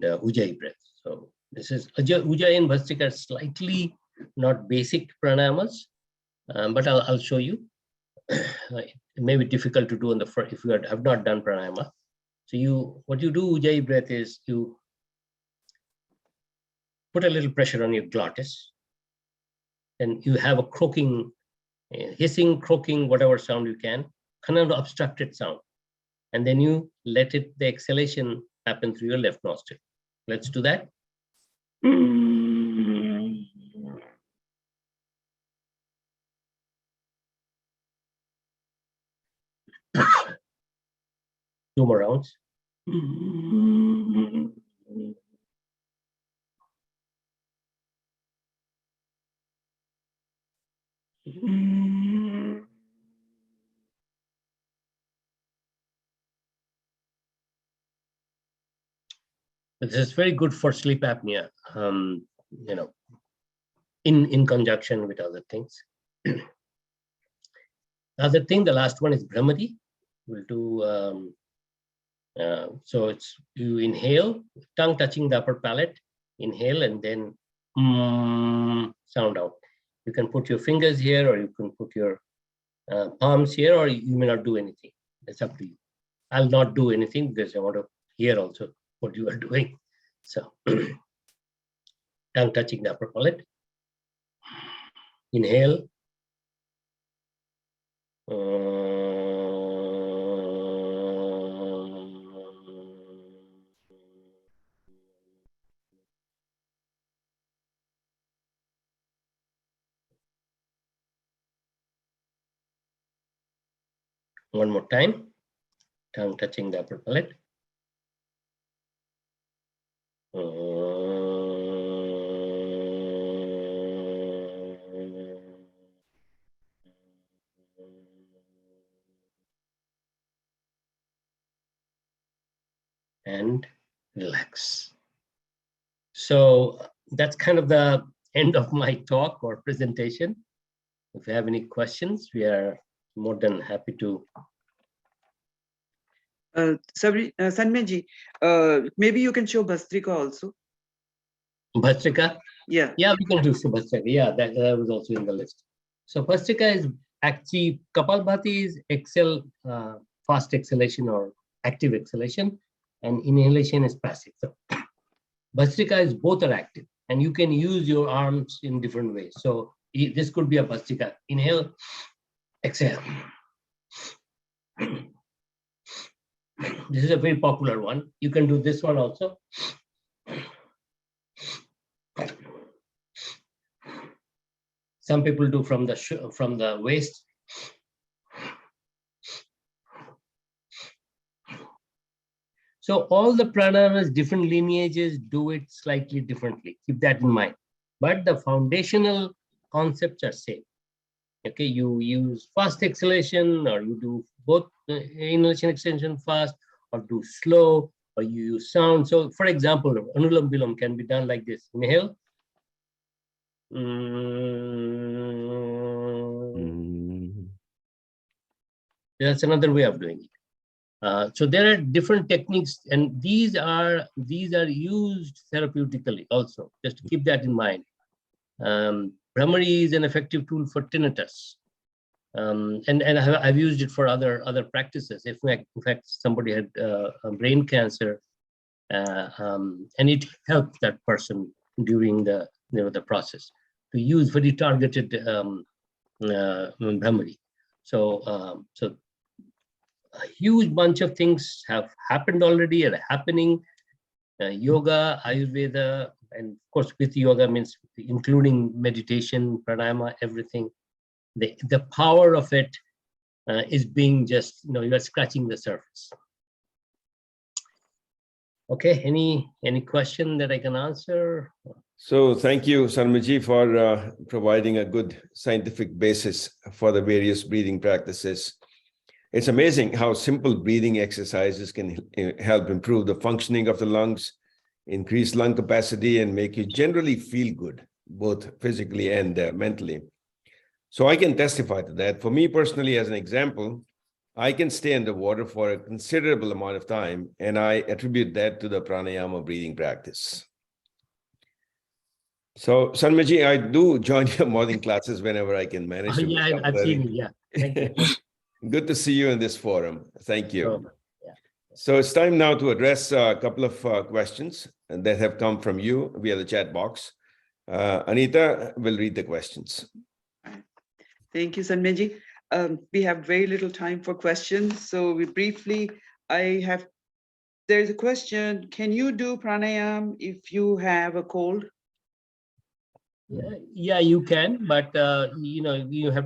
Ujjayi breath. So this is Ujjayi and Bhastrika are slightly not basic pranayamas, but I'll show you. It may be difficult to do on the front if you have not done pranayama. So what you do Ujjayi breath is you put a little pressure on your glottis, and you have a croaking, hissing, croaking, whatever sound you can, kind of obstructed sound. And then you let the exhalation happen through your left nostril. Let's do that. 2 more rounds. This is very good for sleep apnea, in conjunction with other things. Other thing, the last one is Brahmari. We'll do, so it's you inhale, tongue touching the upper palate, inhale, and then sound out. You can put your fingers here, or you can put your palms here, or you may not do anything. It's up to you. I'll not do anything because I want to hear also what you are doing. So, tongue touching the upper palate. Inhale. One more time. Tongue touching the upper palate. And relax. So that's kind of the end of my talk or presentation. If you have any questions, we are more than happy to. Sabari, Sanmayji, maybe you can show Bhastrika also. Bhastrika? Yeah. Yeah, we can do Bhastrika. Yeah, that was also in the list. So Bhastrika is actually, Kapalbhati is fast exhalation or active exhalation, and inhalation is passive. So Bhastrika is both are active, and you can use your arms in different ways. So this could be a Bhastrika. Inhale, exhale. This is a very popular one. You can do this one also. Some people do from the waist. So all the pranayamas, different lineages do it slightly differently. Keep that in mind. But the foundational concepts are same. Okay, you use fast exhalation, or you do both inhalation extension fast, or do slow, or you use sound. So for example, Anulam Vilam can be done like this. Inhale. That's another way of doing it. So there are different techniques, and these are used therapeutically also. Just to keep that in mind. Brahmari is an effective tool for tinnitus, and I've used it for other practices. In fact, somebody had brain cancer, and it helped that person during the process to use very targeted Brahmari. So a huge bunch of things have happened already and are happening. Yoga, Ayurveda, and of course with yoga means including meditation, pranayama, everything. The power of it is being just, you are scratching the surface. Okay, any question that I can answer? So thank you, Sanmayji, for providing a good scientific basis for the various breathing practices. It's amazing how simple breathing exercises can help improve the functioning of the lungs, increase lung capacity, and make you generally feel good, both physically and mentally. So I can testify to that. For me personally, as an example, I can stay underwater for a considerable amount of time, and I attribute that to the pranayama breathing practice. So, Sanmayji, I do join your morning classes whenever I can manage to. Yeah, I've seen it, yeah. Thank you. Good to see you in this forum. Thank you. Oh, yeah. So it's time now to address a couple of questions that have come from you via the chat box. Anita will read the questions. Thank you, Sanmayji. We have very little time for questions. So there's a question. Can you do pranayam if you have a cold? Yeah, you can, but you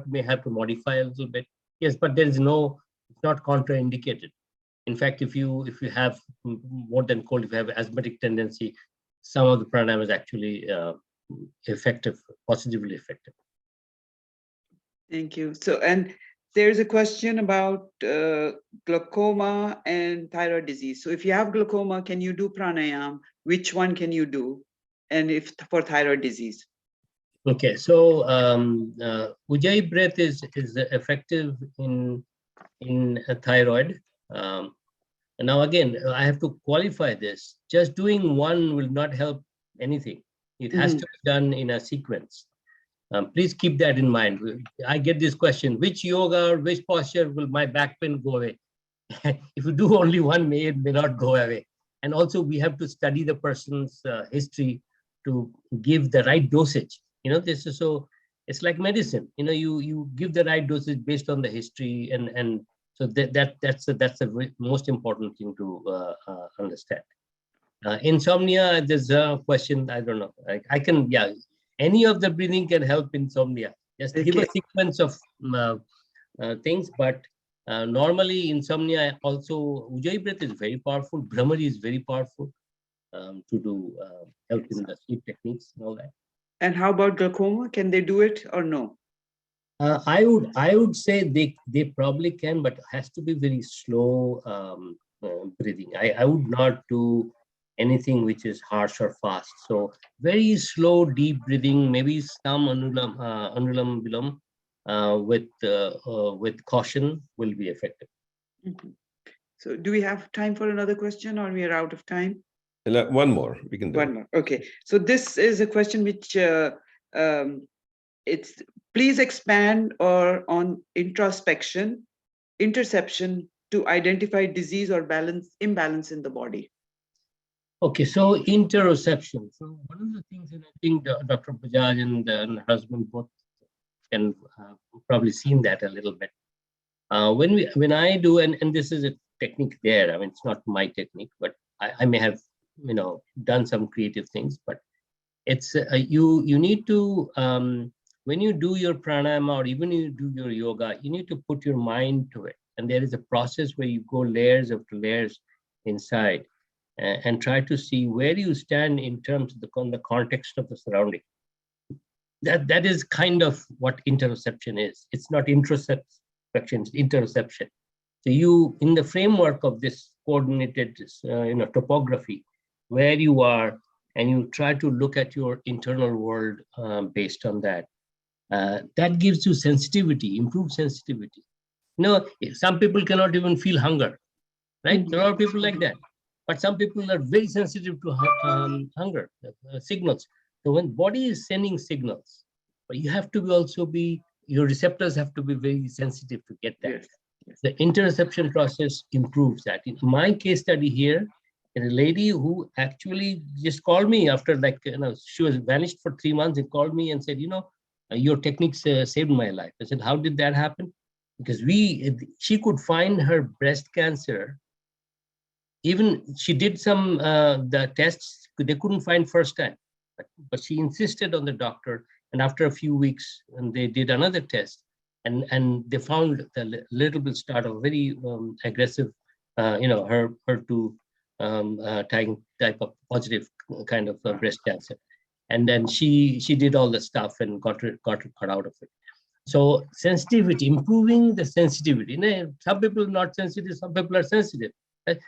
may have to modify a little bit. Yes, but there is it's not contraindicated. In fact, if you have more than cold, if you have asthmatic tendency, some of the pranayama is actually effective, positively effective. Thank you. So, and there's a question about glaucoma and thyroid disease. So if you have glaucoma, can you do pranayama? Which one can you do? And if for thyroid disease? Okay, so Ujjayi breath is effective in thyroid. And now again, I have to qualify this. Just doing one will not help anything. It has to be done in a sequence. Please keep that in mind. I get this question: which yoga or which posture will my back pain go away? If you do only one, it may not go away. And also, we have to study the person's history to give the right dosage. This is so. It's like medicine. You give the right dosage based on the history, and so that's the most important thing to understand. Insomnia, there's a question. I don't know. I can, yeah. Any of the breathing can help insomnia. Just give a sequence of things, but normally insomnia also, Ujjayi breath is very powerful. Bhramari is very powerful to do help in the sleep techniques and all that. And how about glaucoma? Can they do it or no? I would say they probably can, but it has to be very slow breathing. I would not do anything which is harsh or fast. So very slow, deep breathing, maybe some anulam vilom with caution will be effective. So do we have time for another question, or we are out of time? One more, we can do one more. Okay, so this is a question which it's please expand on introspection, interception to identify disease or imbalance in the body. Okay, so interoception. So one of the things, and I think Dr. Bajaj and her husband both can probably seen that a little bit. When I do, and this is a technique there. I mean, it's not my technique, but I may have done some creative things. But it's you need to when you do your pranayama or even you do your yoga, you need to put your mind to it, and there is a process where you go layers after layers inside. And try to see where you stand in terms of the context of the surrounding. That is kind of what interoception is. It's not introception, it's interoception. So you, in the framework of this coordinated topography, where you are, and you try to look at your internal world based on that. That gives you sensitivity, improved sensitivity. Some people cannot even feel hunger, right? There are people like that. But some people are very sensitive to hunger signals. So when body is sending signals, but you have to your receptors have to be very sensitive to get that. Yes. Yes. The interoception process improves that. In my case study here, a lady who actually just called me after she was vanished for 3 months and called me and said, your techniques saved my life. I said, how did that happen? Because she could find her breast cancer. Even she did some the tests, they couldn't find first time, but she insisted on the doctor. And after a few weeks, and they did another test, and they found the little bit start of very aggressive, HER2 type of positive kind of breast cancer. And then she did all the stuff and got it out of it. So sensitivity, improving the sensitivity. Some people are not sensitive, some people are sensitive.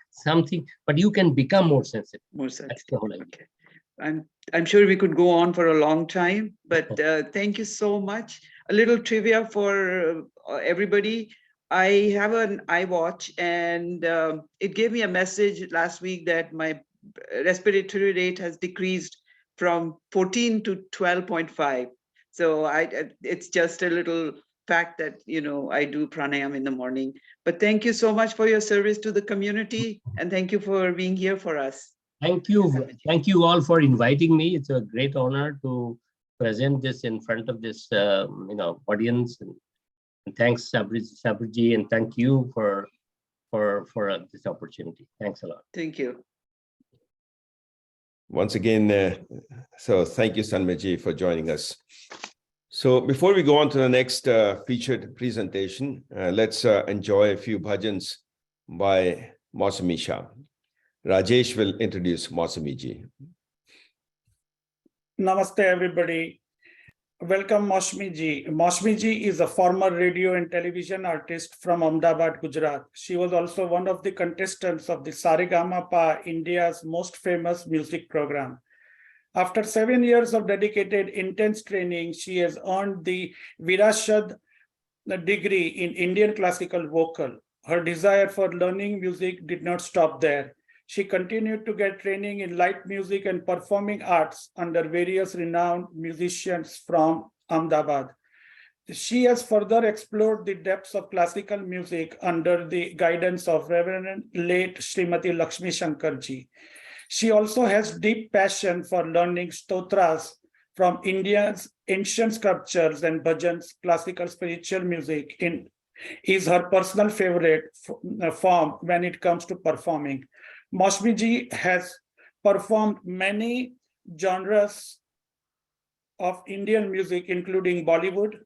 Something, but you can become more sensitive. More sensitive. That's the whole idea. Okay. I'm sure we could go on for a long time, but thank you so much. A little trivia for everybody. I have an iWatch, and it gave me a message last week that my respiratory rate has decreased from 14 to 12.5. So it's just a little fact that I do pranayama in the morning. But thank you so much for your service to the community, and thank you for being here for us. Thank you all for inviting me. It's a great honor to present this in front of this audience. And thanks, Sabriji, and thank you for this opportunity. Thanks a lot. Thank you. Once again, so thank you, Sanmay, for joining us. So before we go on to the next featured presentation, let's enjoy a few bhajans by Mausami Shah. Rajesh will introduce Mausami ji. Namaste, everybody. Welcome, Mausami ji. Mausami ji is a former radio and television artist from Ahmedabad, Gujarat. She was also one of the contestants of the Saregama, India's most famous music program. After 7 years of dedicated, intense training, she has earned the Virashad degree in Indian classical vocal. Her desire for learning music did not stop there. She continued to get training in light music and performing arts under various renowned musicians from Ahmedabad. She has further explored the depths of classical music under the guidance of Reverend late Srimati Lakshmi Shankarji. She also has deep passion for learning stotras from India's ancient sculptures and bhajans. Classical spiritual music is her personal favorite form when it comes to performing. Mausami ji has performed many genres of Indian music, including Bollywood,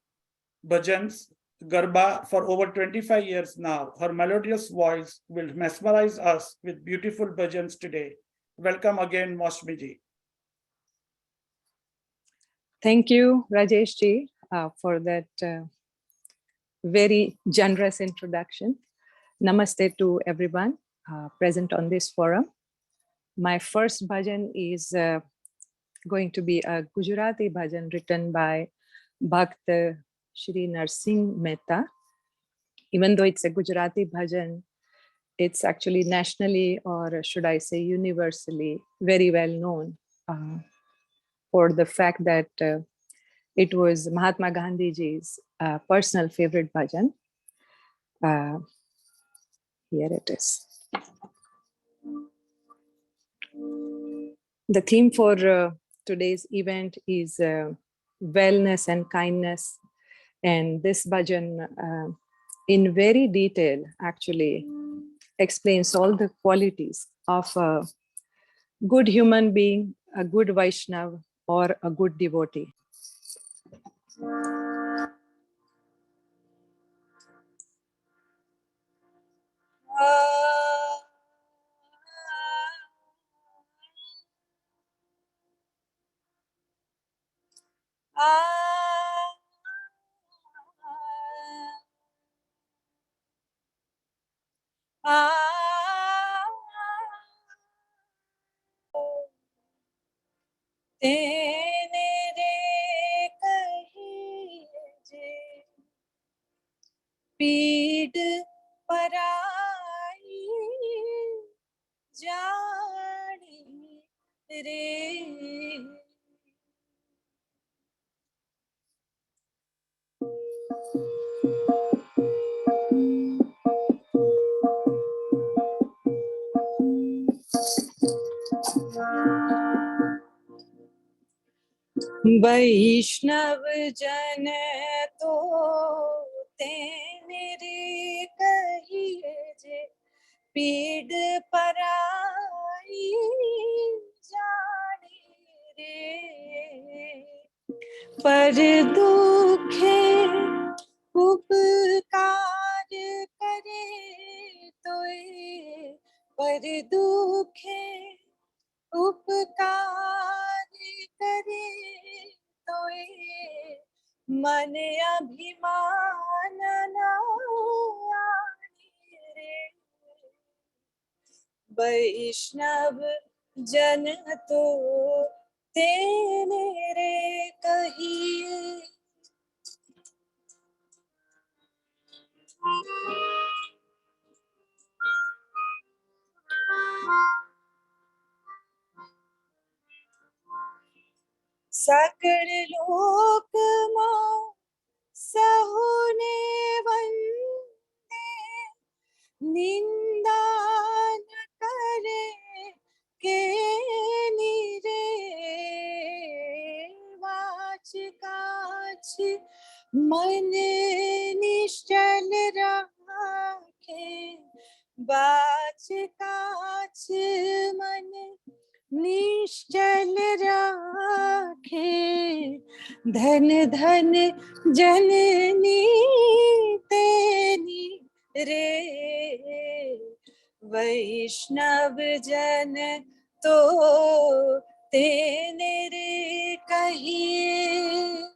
bhajans, Garba for over 25 years now. Her melodious voice will mesmerize us with beautiful bhajans today. Welcome again, Mausami ji. Thank you, Rajesh ji, for that very generous introduction. Namaste to everyone present on this forum. My first bhajan is going to be a Gujarati bhajan written by Bhakt Shri Narsingh Mehta. Even though it's a Gujarati bhajan, it's actually nationally, or should I say universally, very well known for the fact that it was Mahatma Gandhi ji's personal favorite bhajan. Here it is. The theme for today's event is wellness and kindness. And this bhajan in very detail actually explains all the qualities of a good human being, a good Vaishnav, or a good devotee. पीड़ पराई जानी रे वैष्णव जन तो तेरे कहिए जे पीड़ पराई जानी रे पर दुखे उपकार करे तोए पर दुखे उपकार करे तोए मन अभिमान ना आनी रे वैष्णव जन तो तेने रे कहिए सकल लोक मां सहुने वंदे निंदा न करे के निरे वाच काछ मन निश्चल राखे वाच काछ मन निश्चल राखे धन धन जननी तेनी रे वैष्णव जन तो तेने रे कहिए।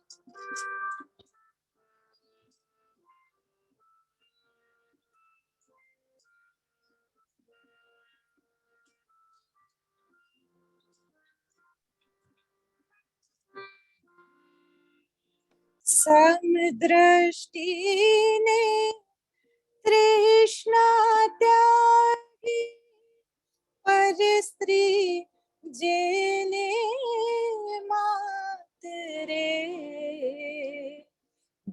समदृष्टि ने तृष्णा त्यागी, पर स्त्री जेने मात रे।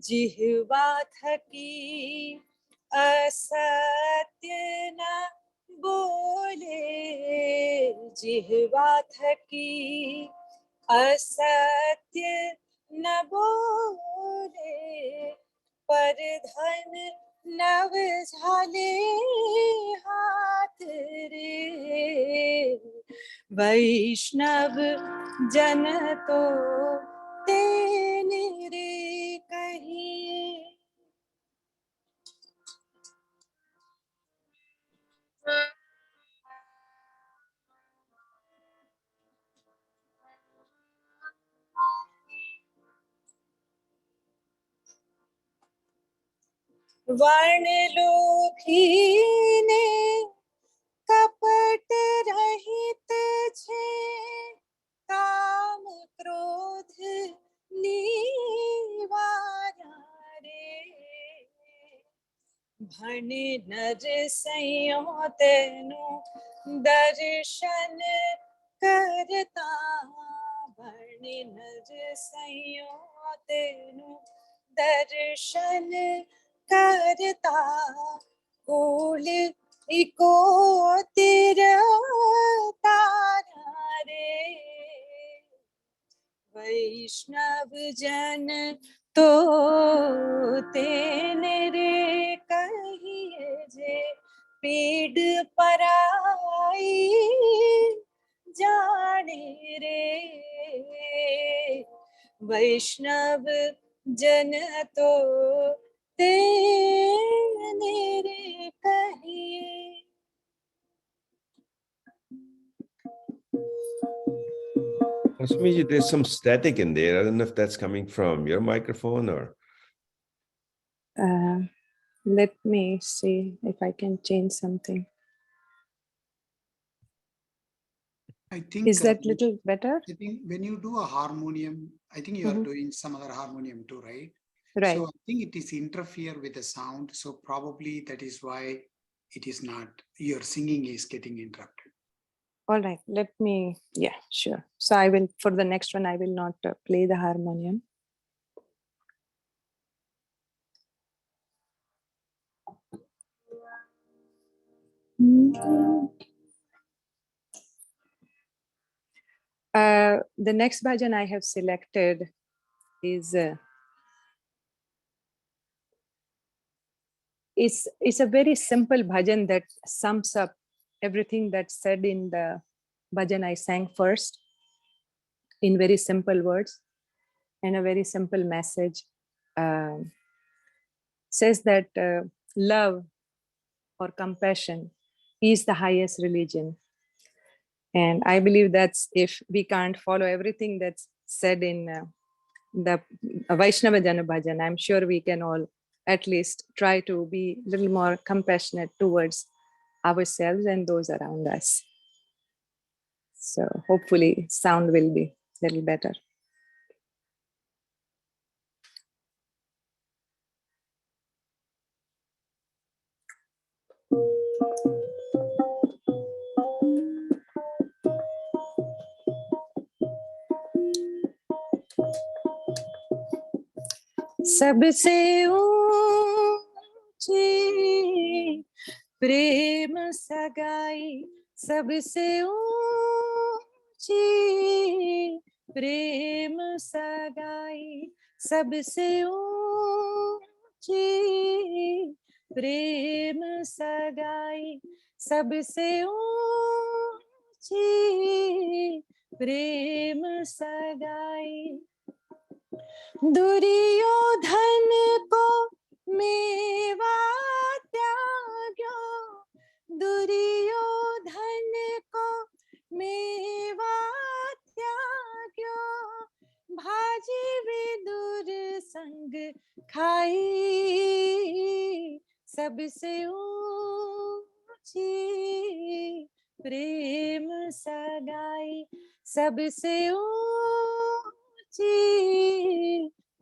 जिह्वा थकी असत्य न बोले, जिह्वा थकी असत्य न बोले, पर धन नव झाले हाथ रे। वैष्णव जन तो तेने रे कहिए। वर्ण लोखीने कपट रहित छे, काम क्रोध निवारा रे। भणे नर सैयो तेनु दर्शन करता, भणे नर सैयो तेनु दर्शन करता। कुल इको तिर तारा रे। वैष्णव जन तो तेने रे कहिए जे, पीड़ पराई जाने रे। वैष्णव जन तो तेने रे कहिए। Swami, there's some static in there. I don't know if that's coming from your microphone or. Let me see if I can change something. I think Is that little better? I think when you do a harmonium, I think you are doing some other harmonium too, right? Right. So I think it is interfere with the sound. So probably that is why it is not, your singing is getting interrupted. All right, let me, yeah, sure. So I will, for the next one, I will not play the harmonium. The next bhajan I have selected is it's a very simple bhajan that sums up everything that's said in the bhajan I sang first, in very simple words and a very simple message. Says that love or compassion is the highest religion. And I believe that's, if we can't follow everything that's said in the Vaishnava Jana Bhajan, I'm sure we can all at least try to be a little more compassionate towards ourselves and those around us. So hopefully sound will be a little better. सबसे ऊंची प्रेम सगाई, सबसे ऊंची प्रेम सगाई, सबसे ऊंची प्रेम सगाई, सबसे ऊंची प्रेम सगाई। दुर्योधन को मेवा त्याग्यो, दुर्योधन को मेवा त्याग्यो, भाजी विदुर संग खाई, सबसे ऊंची प्रेम सगाई, सबसे ऊंची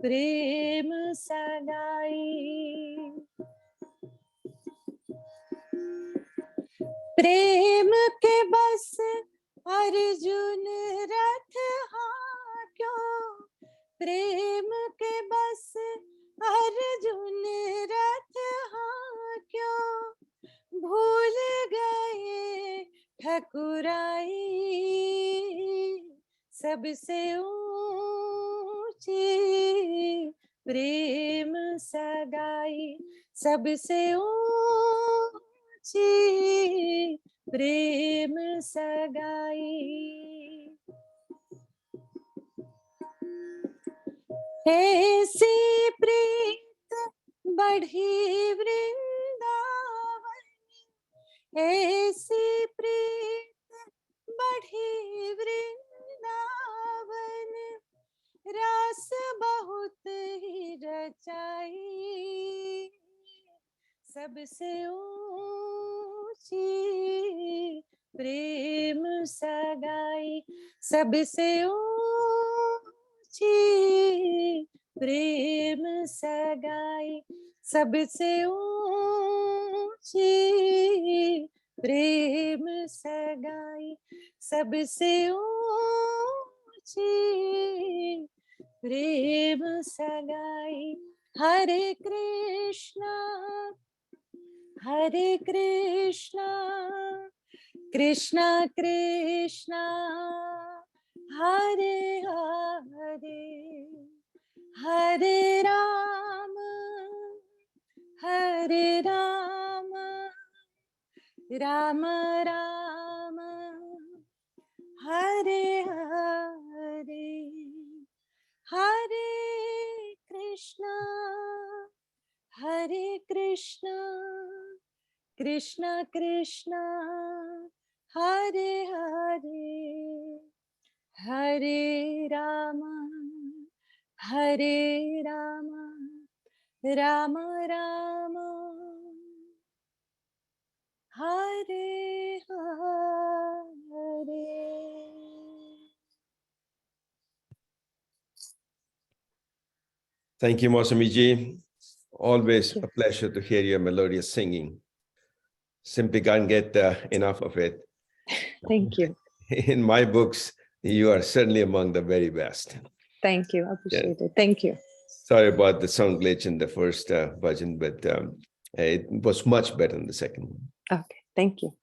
प्रेम सगाई। प्रेम के बस अर्जुन रथ हाक्यो, प्रेम के बस अर्जुन रथ हाक्यो, भूल गए ठकुराई, सबसे ऊंची प्रेम सगाई, सबसे ऊंची प्रेम सगाई। ऐसी प्रीत बढ़ी वृंदावन, ऐसी प्रीत बढ़ी वृंदावन, रास बहुत ही रचाई, सबसे ऊंची प्रेम सगाई, सबसे ऊंची प्रेम सगाई, सबसे ऊंची प्रेम सगाई, सबसे ऊंची प्रेम सगाई। हरे कृष्णा कृष्णा कृष्णा हरे हरे, हरे राम राम राम हरे हरे, हरे कृष्णा कृष्णा कृष्णा हरे हरे, हरे Ram Ram Ram Hare Hare. Thank you, Mosami-ji. Always a pleasure to hear your melodious singing. Simply can't get enough of it. Thank you. In my books, you are certainly among the very best. Thank you. Appreciate it. Thank you. Sorry about the sound glitch in the first bhajan, but it was much better in the second one. Okay. Thank you.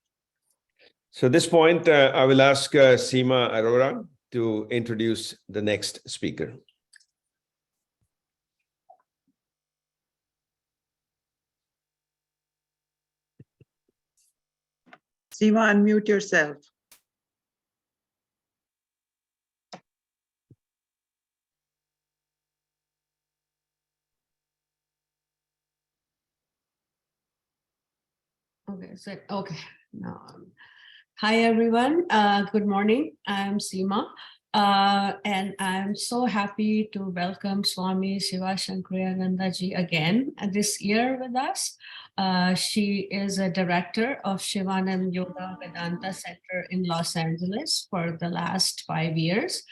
So at this point, I will ask Seema Arora to introduce the next speaker. Seema, unmute yourself. Okay, so okay. Now, hi everyone. Good morning. I'm Seema, and I'm so happy to welcome Swami Sivasankariananda ji again this year with us. She is a director of Sivananda Yoga Vedanta Center in Los Angeles for the last 5 years,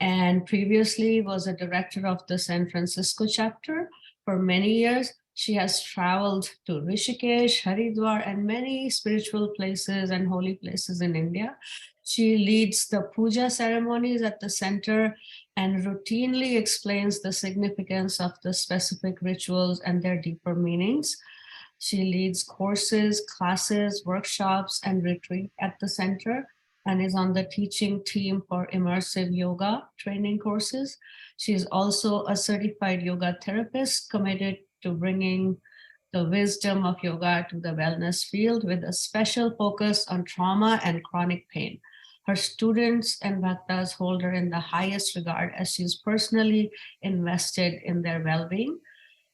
and previously was a director of the San Francisco chapter for many years. She has traveled to Rishikesh, Haridwar, and many spiritual places and holy places in India. She leads the puja ceremonies at the center and routinely explains the significance of the specific rituals and their deeper meanings. She leads courses, classes, workshops, and retreat at the center, and is on the teaching team for immersive yoga training courses. She is also a certified yoga therapist committed to bringing the wisdom of yoga to the wellness field with a special focus on trauma and chronic pain. Her students and bhaktas hold her in the highest regard as she is personally invested in their well-being.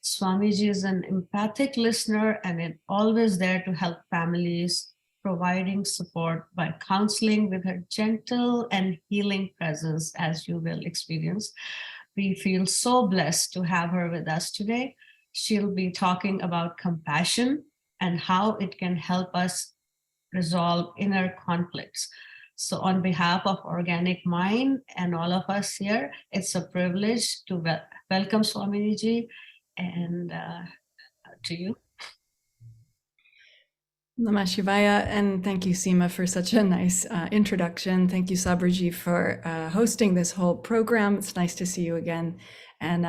Swamiji is an empathic listener and is always there to help families providing support by counseling with her gentle and healing presence, as you will experience. We feel so blessed to have her with us today. She'll be talking about compassion and how it can help us resolve inner conflicts. So on behalf of Organic Mind and all of us here, it's a privilege to welcome Swamiji and to you. Namah Shivaya, and thank you, Seema, for such a nice introduction. Thank you, Sabari, for hosting this whole program. It's nice to see you again. And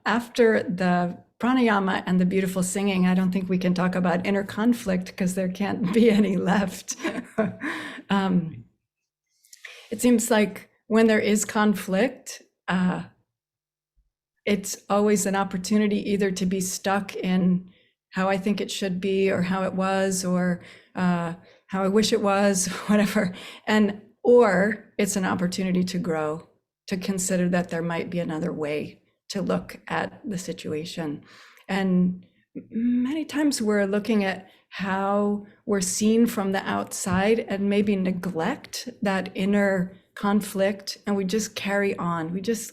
after the pranayama and the beautiful singing, I don't think we can talk about inner conflict because there can't be any left. It seems like when there is conflict, it's always an opportunity either to be stuck in how I think it should be, or how it was, or how I wish it was, whatever. Or it's an opportunity to grow, to consider that there might be another way to look at the situation. And many times we're looking at how we're seen from the outside and maybe neglect that inner conflict, and we just carry on. We just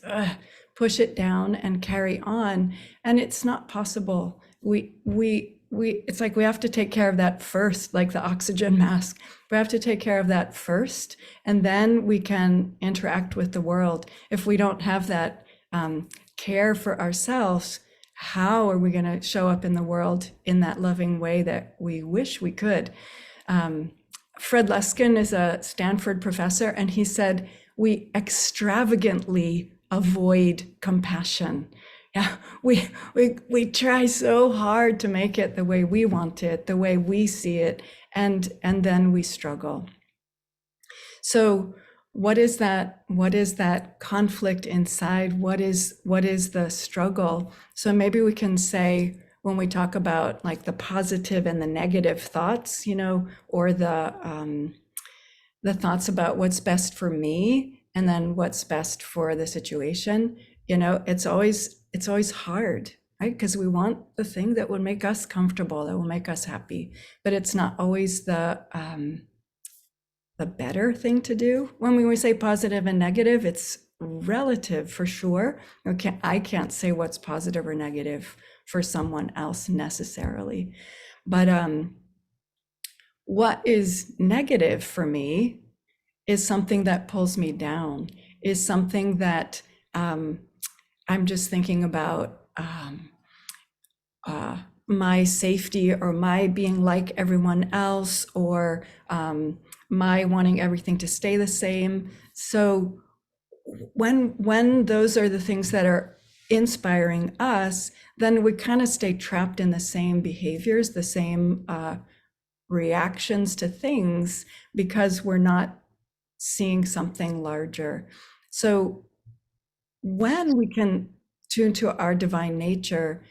push it down and carry on, and it's not possible. It's like we have to take care of that first, like the oxygen mask. We have to take care of that first, and then we can interact with the world. If we don't have that care for ourselves, how are we going to show up in the world in that loving way that we wish we could? Fred Luskin is a Stanford professor, and he said, we extravagantly avoid compassion. Yeah, we try so hard to make it the way we want it, the way we see it, and then we struggle. So what is that conflict inside? What is the struggle? So maybe we can say, when we talk about like the positive and the negative thoughts, or the thoughts about what's best for me and then what's best for the situation, it's always hard, right? Because we want the thing that would make us comfortable, that will make us happy, but it's not always the better thing to do. When we say positive and negative, it's relative for sure. Okay, I can't say what's positive or negative for someone else necessarily, but what is negative for me is something that pulls me down, is something that I'm just thinking about my safety, or my being like everyone else, or my wanting everything to stay the same. So when those are the things that are inspiring us, then we kind of stay trapped in the same behaviors, the same reactions to things, because we're not seeing something larger. So when we can tune to our divine nature,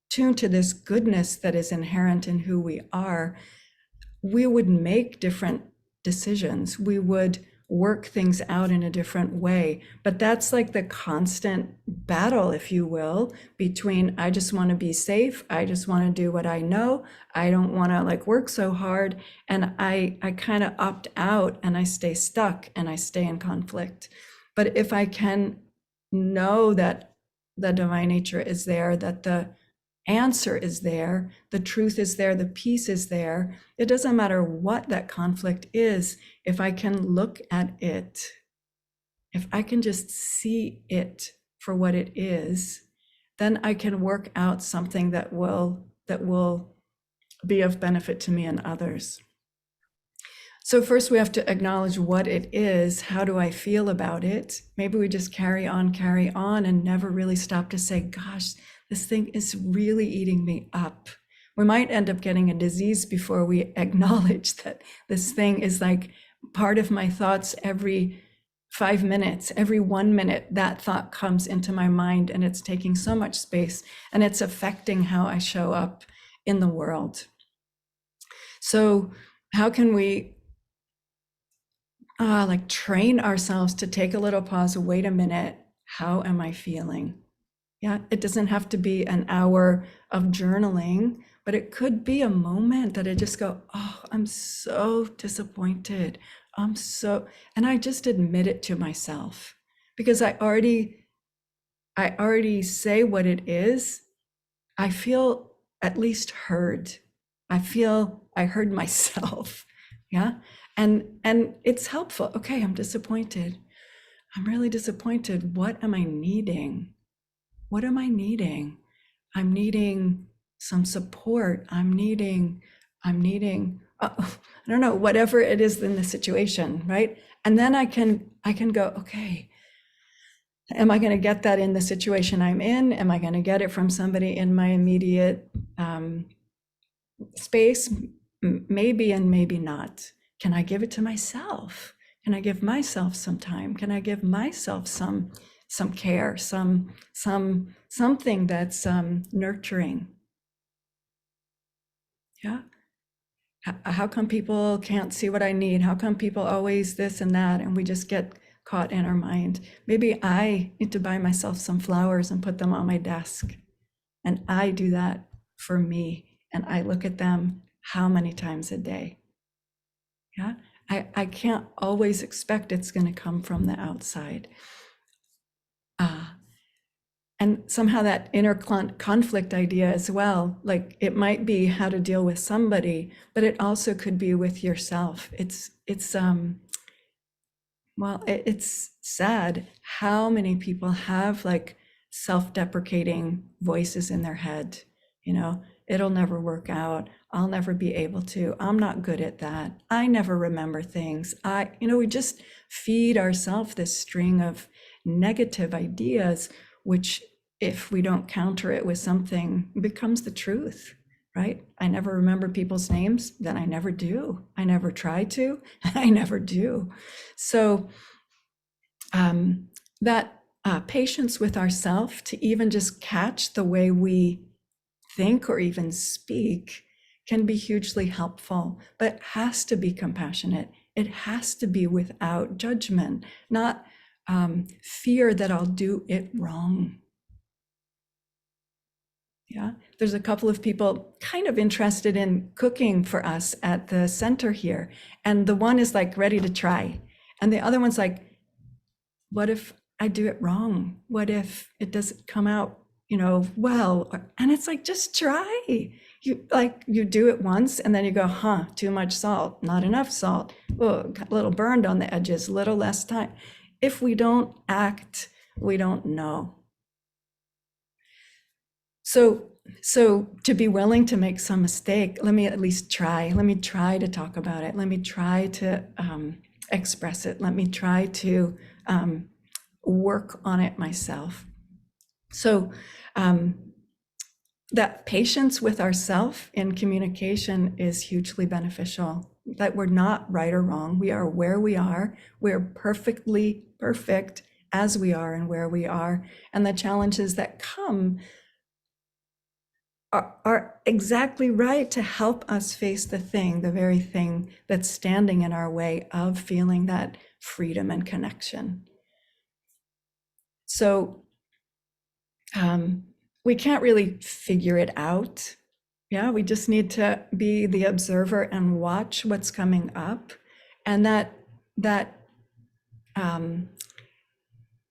tune to this goodness that is inherent in who we are, we would make different decisions. We would work things out in a different way. But that's like the constant battle, if you will, between I just want to be safe, I just want to do what I know, I don't want to like work so hard, and I kind of opt out and I stay stuck and I stay in conflict. But if I can know that the divine nature is there, that the answer is there, the truth is there, the peace is there, it doesn't matter what that conflict is. If I can look at it, if I can just see it for what it is, then I can work out something that will be of benefit to me and others. So first we have to acknowledge what it is. How do I feel about it? Maybe we just carry on and never really stop to say, gosh, this thing is really eating me up. We might end up getting a disease before we acknowledge that this thing is like part of my thoughts. Every 5 minutes, every 1 minute, that thought comes into my mind, and it's taking so much space, and it's affecting how I show up in the world. So how can we like train ourselves to take a little pause, wait a minute, how am I feeling? Yeah, it doesn't have to be an hour of journaling, but it could be a moment that I just go, oh, I'm so disappointed. And I just admit it to myself, because I already say what it is. I feel at least heard. I feel I heard myself. Yeah. And it's helpful. Okay, I'm disappointed. I'm really disappointed. What am I needing? What am I needing? I'm needing some support. I'm needing, I don't know, whatever it is in the situation, right? And then I can go, okay, am I going to get that in the situation I'm in? Am I going to get it from somebody in my immediate space? Maybe and maybe not. Can I give it to myself? Can I give myself some time? Can I give myself some care, something that's nurturing? Yeah. How come people can't see what I need? How come people always this and that? And we just get caught in our mind. Maybe I need to buy myself some flowers and put them on my desk. And I do that for me. And I look at them how many times a day? Yeah. I can't always expect it's going to come from the outside. And somehow that inner conflict idea as well, like it might be how to deal with somebody, but it also could be with yourself. It's sad how many people have like self-deprecating voices in their head. You know, it'll never work out. I'll never be able to. I'm not good at that. I never remember things. We just feed ourselves this string of negative ideas, which if we don't counter it with something, becomes the truth, right? I never remember people's names, then I never do. I never try to, and I never do. So that patience with ourselves to even just catch the way we think or even speak can be hugely helpful, but it has to be compassionate. It has to be without judgment, not fear that I'll do it wrong. Yeah, there's a couple of people kind of interested in cooking for us at the center here. And the one is like ready to try. And the other one's like, what if I do it wrong? What if it doesn't come out, well? And it's like, just try. You do it once and then you go, too much salt, not enough salt. Oh, got a little burned on the edges, a little less time. If we don't act, we don't know. So to be willing to make some mistake, let me at least try. Let me try to talk about it. Let me try to express it. Let me try to work on it myself. So that patience with ourself in communication is hugely beneficial. That we're not right or wrong. We are where we are. We're perfectly perfect as we are and where we are. And the challenges that come are exactly right to help us face the very thing that's standing in our way of feeling that freedom and connection. So we can't really figure it out. Yeah, we just need to be the observer and watch what's coming up. And that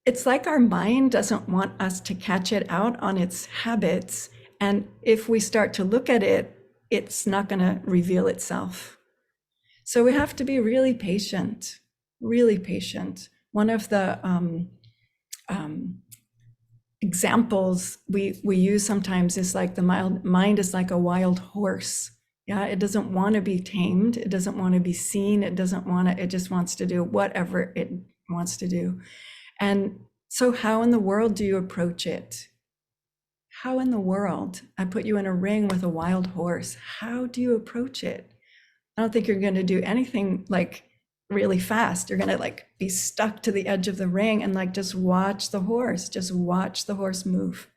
it's like our mind doesn't want us to catch it out on its habits. And if we start to look at it, it's not going to reveal itself. So we have to be really patient, really patient. One of the examples we use sometimes is like the mind is like a wild horse. Yeah, it doesn't want to be tamed. It doesn't want to be seen. It just wants to do whatever it wants to do. And so how in the world do you approach it? How in the world? I put you in a ring with a wild horse. How do you approach it? I don't think you're going to do anything like really fast. You're going to like be stuck to the edge of the ring and like just watch the horse move.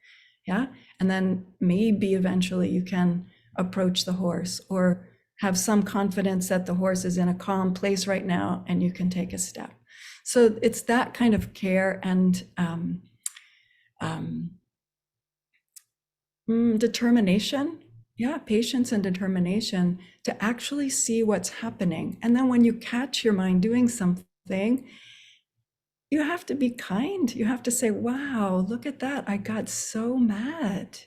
Yeah. And then maybe eventually you can approach the horse or have some confidence that the horse is in a calm place right now and you can take a step. So it's that kind of care and determination Yeah, patience and determination to actually see what's happening. And then when you catch your mind doing something, you have to be kind. You have to say, wow, look at that. I got so mad.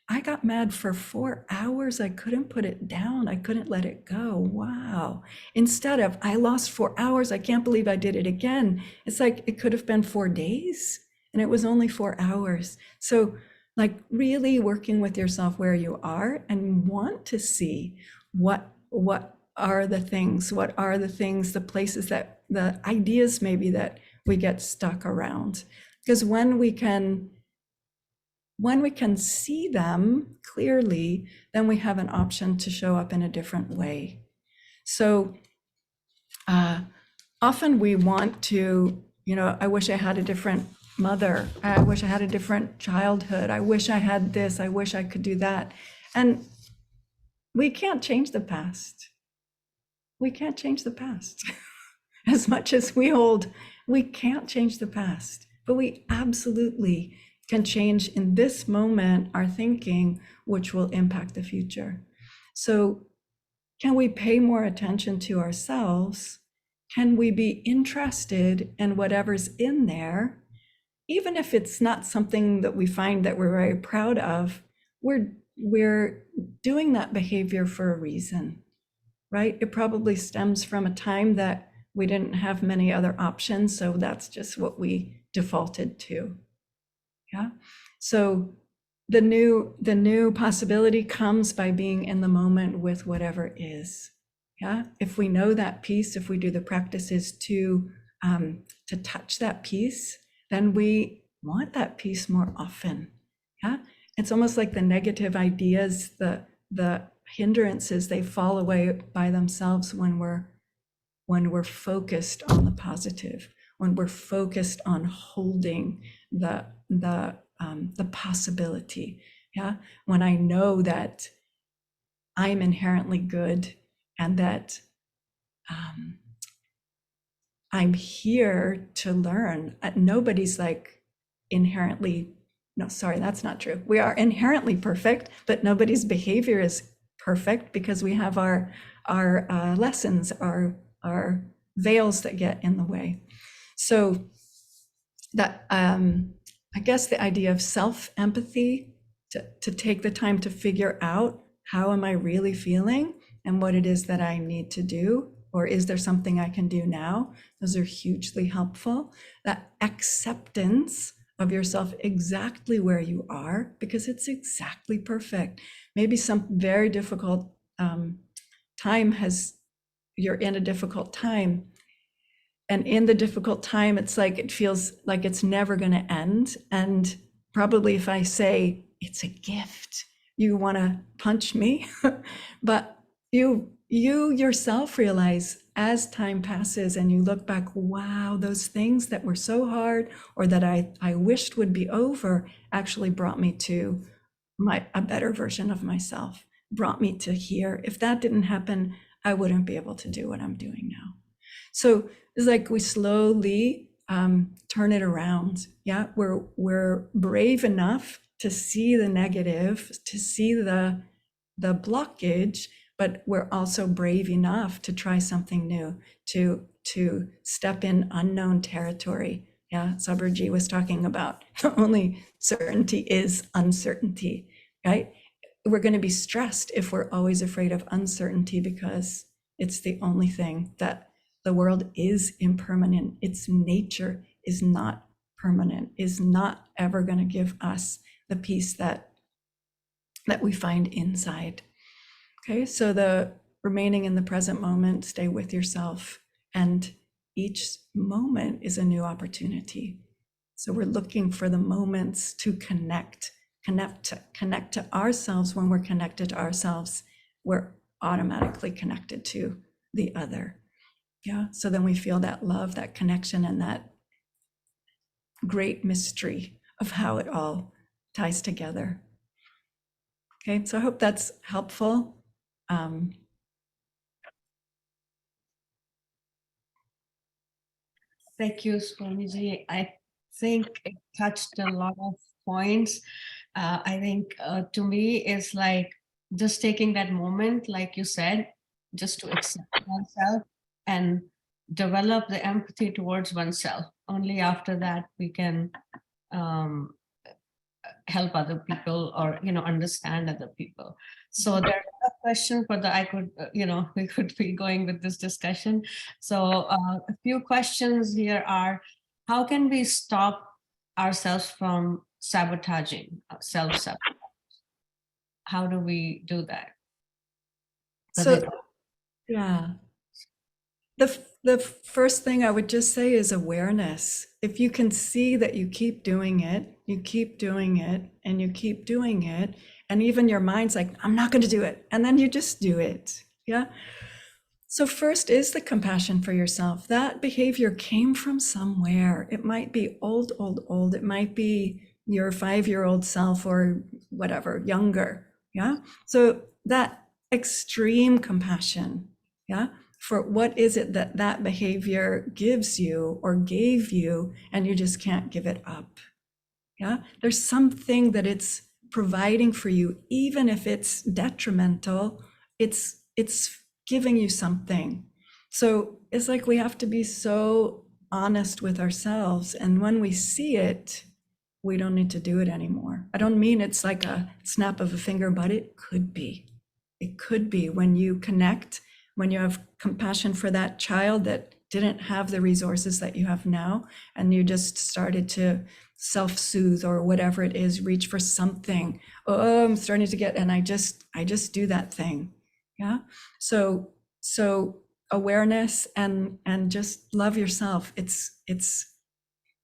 I got mad for 4 hours. I couldn't put it down. I couldn't let it go. Wow. Instead of, I lost 4 hours. I can't believe I did it again. It's like it could have been 4 days and it was only 4 hours. So like really working with yourself where you are and want to see what are the things, the places that the ideas maybe that we get stuck around. Because when we can see them clearly, then we have an option to show up in a different way. So often we want to, I wish I had a different mother. I wish I had a different childhood. I wish I had this. I wish I could do that. And we can't change the past. We can't change the past. As much as we can't change the past, but we absolutely can change in this moment our thinking, which will impact the future. So can we pay more attention to ourselves? Can we be interested in whatever's in there? Even if it's not something that we find that we're very proud of, we're doing that behavior for a reason, right? It probably stems from a time that we didn't have many other options, so that's just what we defaulted to. Yeah. So the new possibility comes by being in the moment with whatever is. Yeah. If we know that piece, if we do the practices to touch that piece, then we want that piece more often. Yeah. It's almost like the negative ideas, the hindrances, they fall away by themselves when we're focused on the positive, when we're focused on holding the possibility. Yeah. When I know that I'm inherently good and that I'm here to learn. Nobody's like inherently, no, sorry, that's not true. We are inherently perfect, but nobody's behavior is perfect because we have our lessons, our veils that get in the way. So that I guess the idea of self-empathy, to take the time to figure out how am I really feeling and what it is that I need to do, or is there something I can do now? Those are hugely helpful. That acceptance of yourself exactly where you are, because it's exactly perfect. Maybe some very difficult time you're in a difficult time. And in the difficult time, it's like, it feels like it's never going to end. And probably if I say it's a gift, you want to punch me, but you yourself realize as time passes and you look back, wow, those things that were so hard or that I wished would be over actually brought me to a better version of myself, brought me to here. If that didn't happen, I wouldn't be able to do what I'm doing now. So it's like we slowly turn it around. Yeah, we're brave enough to see the negative, to see the blockage, but we're also brave enough to try something new, to step in unknown territory. Yeah, Sabari was talking about the only certainty is uncertainty, right? We're going to be stressed if we're always afraid of uncertainty because it's the only thing that the world is impermanent. Its nature is not permanent, is not ever going to give us the peace that we find inside. Okay, so the remaining in the present moment, stay with yourself, and each moment is a new opportunity. So we're looking for the moments to connect to ourselves. When we're connected to ourselves, we're automatically connected to the other. Yeah, so then we feel that love, that connection, and that great mystery of how it all ties together. Okay, so I hope that's helpful. Thank you, Swamiji. I think it touched a lot of points. I think to me, it's like just taking that moment, like you said, just to accept oneself and develop the empathy towards oneself. Only after that we can help other people, or understand other people. So there are a question for the I could we could be going with this discussion. So a few questions here are: how can we stop ourselves from sabotaging, self-sabotage? How do we do that? So, yeah. The first thing I would just say is awareness. If you can see that you keep doing it, you keep doing it, and you keep doing it, and even your mind's like, I'm not going to do it. And then you just do it. Yeah. So first is the compassion for yourself. That behavior came from somewhere. It might be old. It might be your 5-year-old self or whatever, younger. Yeah. So that extreme compassion. Yeah. For what is it that that behavior gives you or gave you, and you just can't give it up. Yeah. There's something that it's providing for you, even if it's detrimental, it's giving you something. So it's like we have to be so honest with ourselves. And when we see it, we don't need to do it anymore. I don't mean it's like a snap of a finger, but it could be. It could be when you connect, when you have compassion for that child that didn't have the resources that you have now, and you just started to self-soothe or whatever it is, reach for something. Oh, I'm starting to get, and I just do that thing. Yeah. So awareness and just love yourself. It's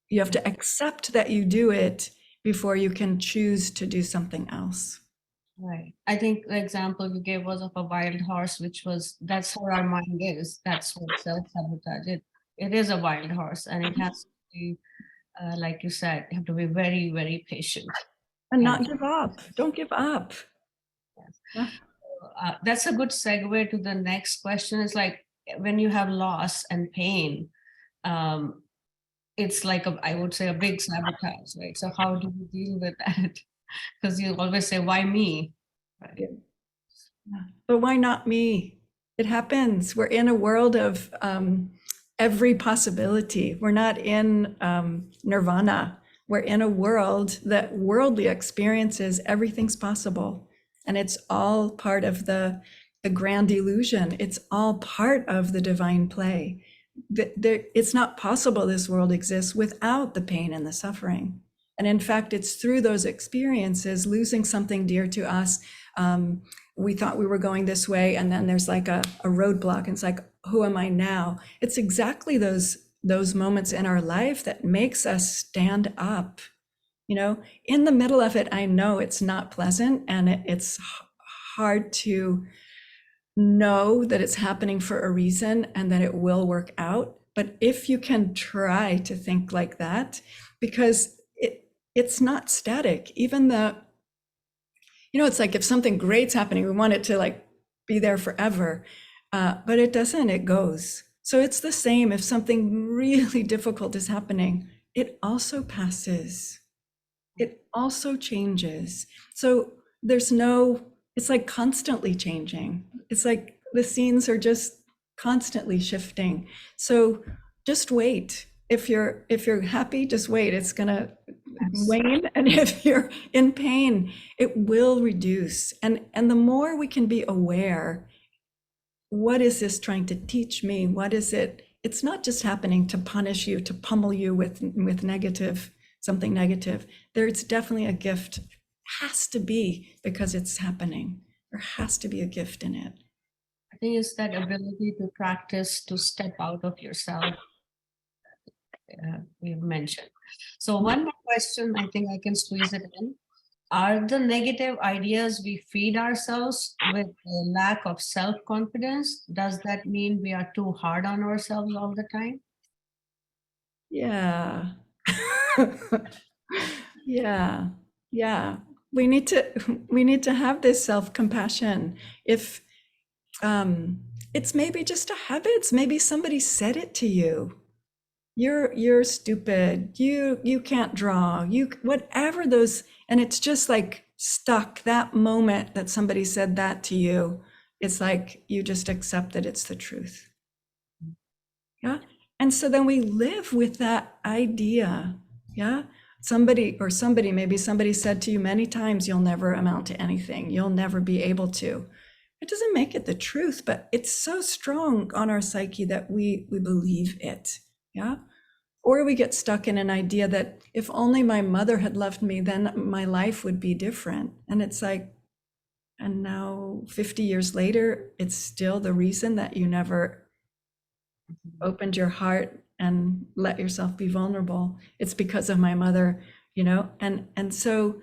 you have to accept that you do it before you can choose to do something else. Right. I think the example you gave was of a wild horse, that's how our mind is. That's what self-sabotage. It is a wild horse, and it has to be, like you said, you have to be very, very patient. And not give up. Don't give up. Yeah. That's a good segue to the next question. It's like when you have loss and pain, it's like I would say a big sabotage, right? So how do you deal with that? Because you always say, why me? Right. Yeah. But why not me? It happens. We're in a world of every possibility. We're not in nirvana. We're in a world that worldly experiences everything's possible. And it's all part of the grand illusion. It's all part of the divine play. It's not possible this world exists without the pain and the suffering. And in fact, it's through those experiences, losing something dear to us. We thought we were going this way, and then there's like a roadblock, and it's like, who am I now? It's exactly those moments in our life that makes us stand up. In the middle of it, I know it's not pleasant, and it's hard to know that it's happening for a reason and that it will work out. But if you can try to think like that, because it's not static. Even it's like if something great's happening, we want it to like be there forever, but it doesn't, it goes. So it's the same. If something really difficult is happening, it also passes. It also changes. So it's like constantly changing. It's like the scenes are just constantly shifting. So just wait. If you're happy, just wait. It's gonna wane. And if you're in pain, it will reduce. And the more we can be aware, what is this trying to teach me? What is it? It's not just happening to punish you, to pummel you with something negative. There's definitely a gift. Has to be, because it's happening. There has to be a gift in it. I think it's that ability to practice, to step out of yourself. We've mentioned. So one more question, I think I can squeeze it in. Are the negative ideas we feed ourselves with a lack of self-confidence? Does that mean we are too hard on ourselves all the time? Yeah. Yeah. We need to have this self-compassion. If it's maybe just a habit, maybe somebody said it to you. You're stupid. You can't draw. Whatever those, and it's just like stuck, that moment that somebody said that to you, it's like you just accept that it's the truth. Yeah. And so then we live with that idea. Yeah. Maybe somebody said to you many times, you'll never amount to anything. You'll never be able to. It doesn't make it the truth, but it's so strong on our psyche that we believe it. Yeah. Or we get stuck in an idea that if only my mother had loved me, then my life would be different. And it's like, and now 50 years later, it's still the reason that you never opened your heart and let yourself be vulnerable. It's because of my mother, and so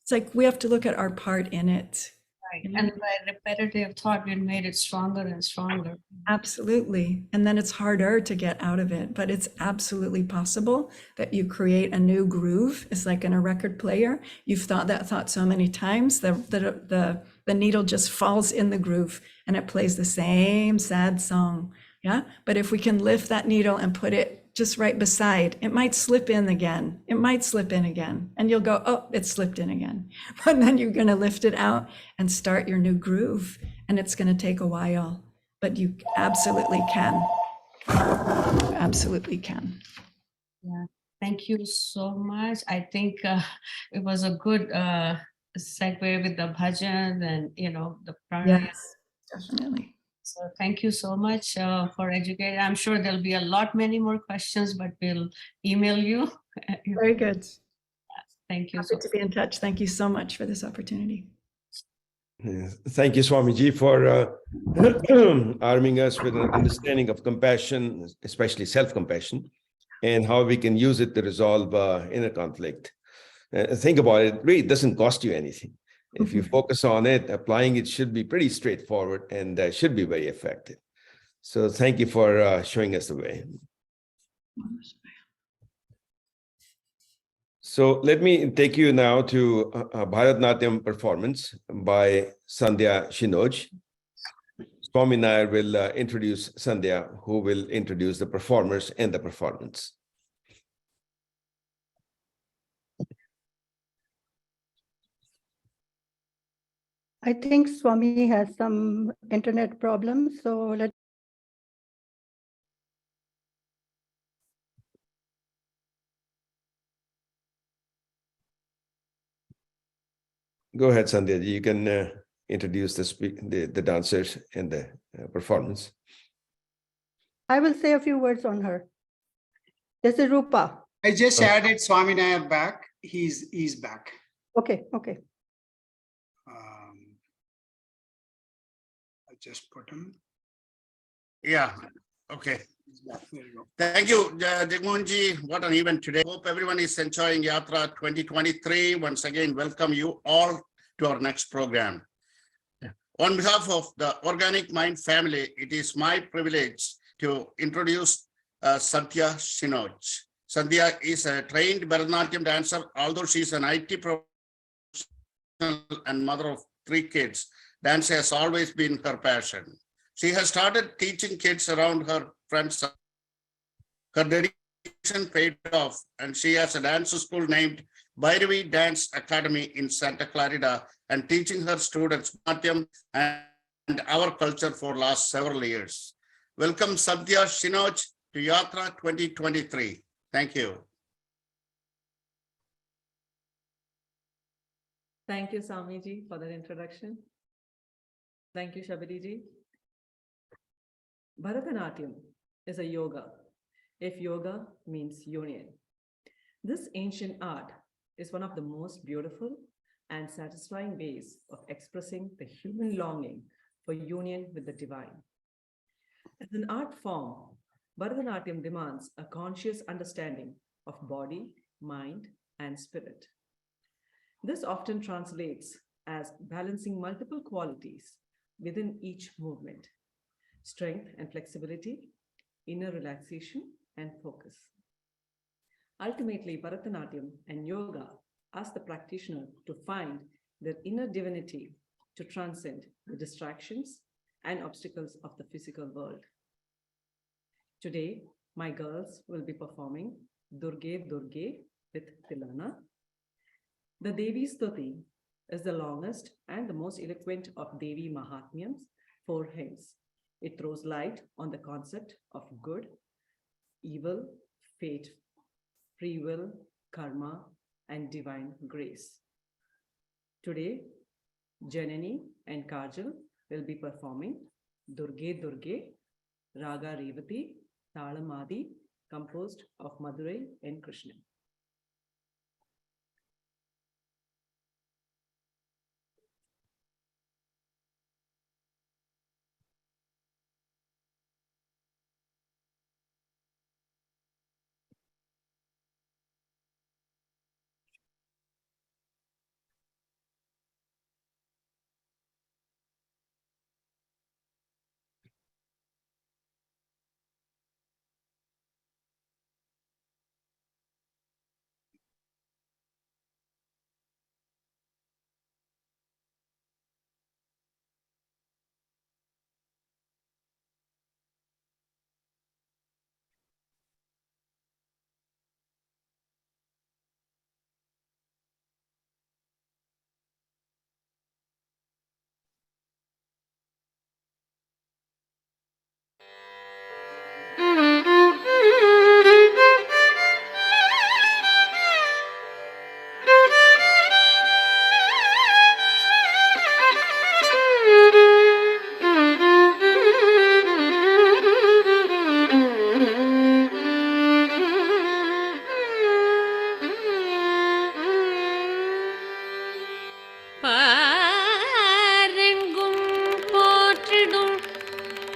it's like we have to look at our part in it. Right. And by repetitive thought, it made it stronger and stronger. Absolutely. And then it's harder to get out of it, but it's absolutely possible that you create a new groove. It's like in a record player. You've thought that thought so many times, the needle just falls in the groove and it plays the same sad song. Yeah. But if we can lift that needle and put it just right beside, it might slip in again. It might slip in again. And you'll go, oh, it slipped in again. But then you're going to lift it out and start your new groove. And it's going to take a while, but you absolutely can. You absolutely can. Yeah. Thank you so much. I think it was a good segue with the bhajan and, the pranayama. Yes, definitely. So thank you so much for educating. I'm sure there'll be many more questions, but we'll email you. Very good. Thank you. Happy to be in touch. Thank you so much for this opportunity. Yes. Thank you, Swamiji, for arming us with an understanding of compassion, especially self-compassion, and how we can use it to resolve inner conflict. Think about it. It really doesn't cost you anything. If you focus on it, applying it should be pretty straightforward and should be very effective. So thank you for showing us the way. So let me take you now to a Bharatha Natyam performance by Sandhya Shinoj. Swami and I will introduce Sandhya, who will introduce the performers and the performance. I think Swami has some internet problems, so let's. Go ahead, Sandhya. You can introduce the dancers and the performance. I will say a few words on her. This is Rupa. I just added Swaminaya back. He's back. Okay. I just put him. Yeah, okay. Thank you, Jagmohanji. What an event today. Hope everyone is enjoying Yatra 2023. Once again, welcome you all to our next program. On behalf of the Organic Mind family, it is my privilege to introduce Sandhya Shinoj. Sandhya is a trained Bharatanatyam dancer, although she is an IT professional and mother of 3 kids. Dance has always been her passion. She has started teaching kids around her friends. Her dedication paid off, and she has a dance school named Bhairavi Dance Academy in Santa Clarita, and teaching her students Natyam and our culture for last several years. Welcome Sandhya Shinoj to Yatra 2023. Thank you. Thank you, Swamiji, for that introduction. Thank you, Sabari. Bharatha Natyam is a yoga, if yoga means union. This ancient art is one of the most beautiful and satisfying ways of expressing the human longing for union with the divine. As an art form, Bharatha Natyam demands a conscious understanding of body, mind, and spirit. This often translates as balancing multiple qualities within each movement: strength and flexibility, inner relaxation, and focus. Ultimately, Bharatha Natyam and yoga ask the practitioner to find their inner divinity to transcend the distractions and obstacles of the physical world. Today, my girls will be performing Durge Durge with Tilana, the Devi Stuti is the longest and the most eloquent of Devi Mahatmyams, 4 hymns. It throws light on the concept of good, evil, fate, free will, karma, and divine grace. Today, Janani and Kajal will be performing Durge Durge, Raga Revati, Talamadi, composed of Madurai and Krishna.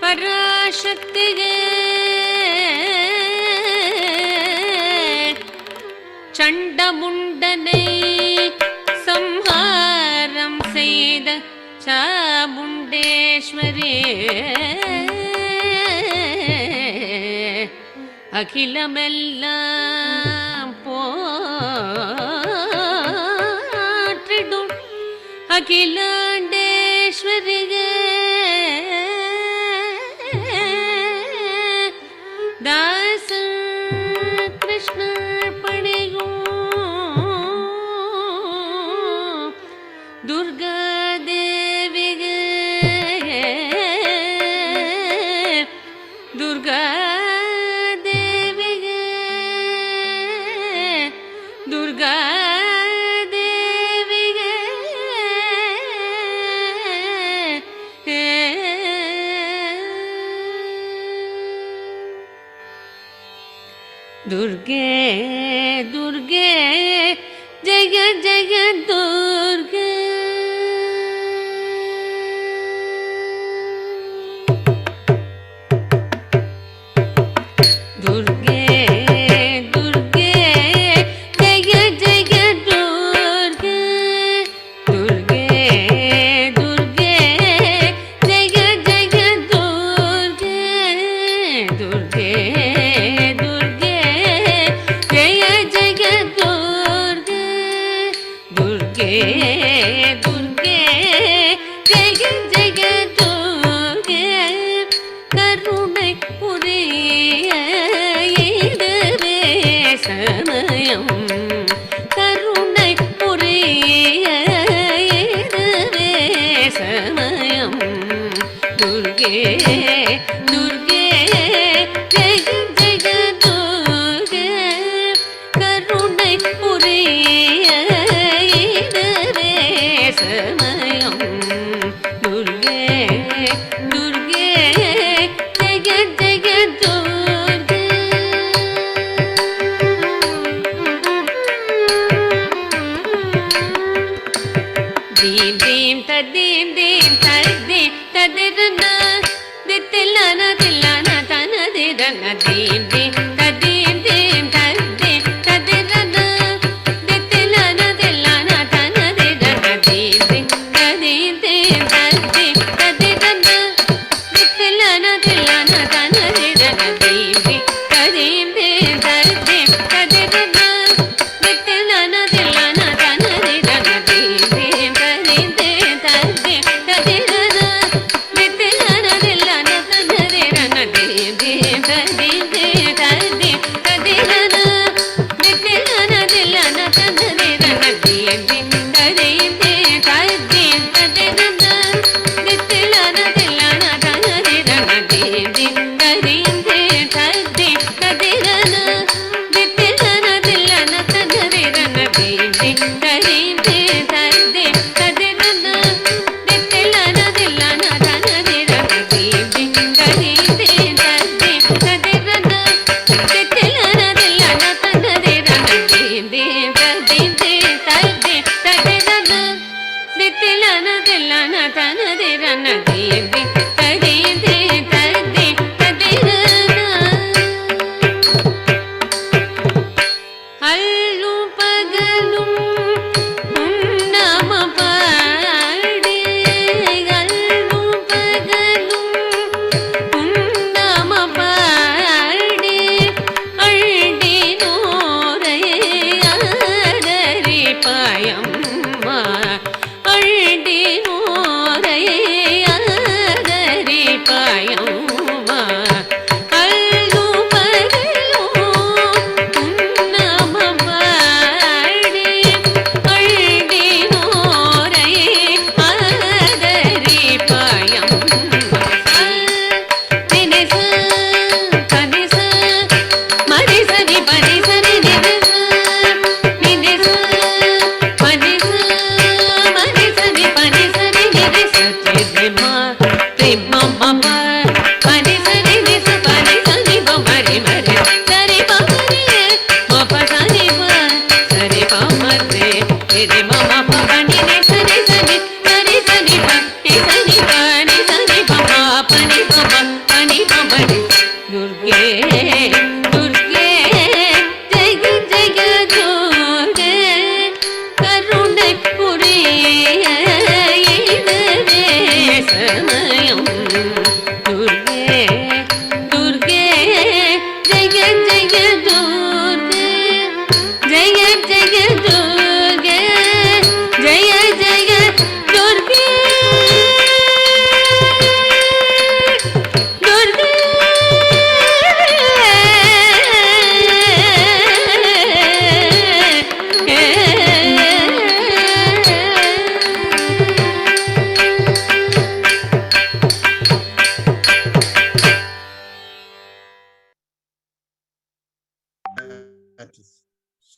பராசக்தியே சண்டமுண்டனை சம்ஹாரம் செய்த சாமுண்டேஸ்வரி அகிலமெல்லாம் போற்றிடும் அகிலாண்டேஸ்வரியே दास कृष्ण पड़ेगो दुर्गा देवी गे दुर्गा देवी गे दुर्गा देवी गे दुर्गे दुर्गे जय जय दुर्गे दुर्गे दुर्गे जय जय दुर्गे दुर्गे दुर्गे जय जय दुर्गे दुर्गे दुर्गे जय जय दुर्गे करुणை புரிய இதுவே சமயம் கருணை புரிய இதுவே சமயம் दुर्गे दुर्गे जय जय दुर्गे करुणை புரிய समयं दुर्गे दुर्गे जय जय दुर्गे दीं दीं तदीं दीं तदीं तदिरना दितिलाना दिलाना तना दिरना दीं दीं तदीं दीं तदीं तदिरना दितिलाना दिलाना तना दिरना दीं दीं तदीं दीं तदीं तदिरना दितिलाना दिलाना तना दिरना दीं दीं तदीं दीं तदीं तदिरना दितिलाना दिलाना तना दिरना दीं दीं तदीं दीं तदीं तदिरना दितिलाना दिलाना तना दिरना दीं दीं तदीं दीं तदीं तदिरना दितिलाना दिलाना तना दिरना दीं दीं तदीं दीं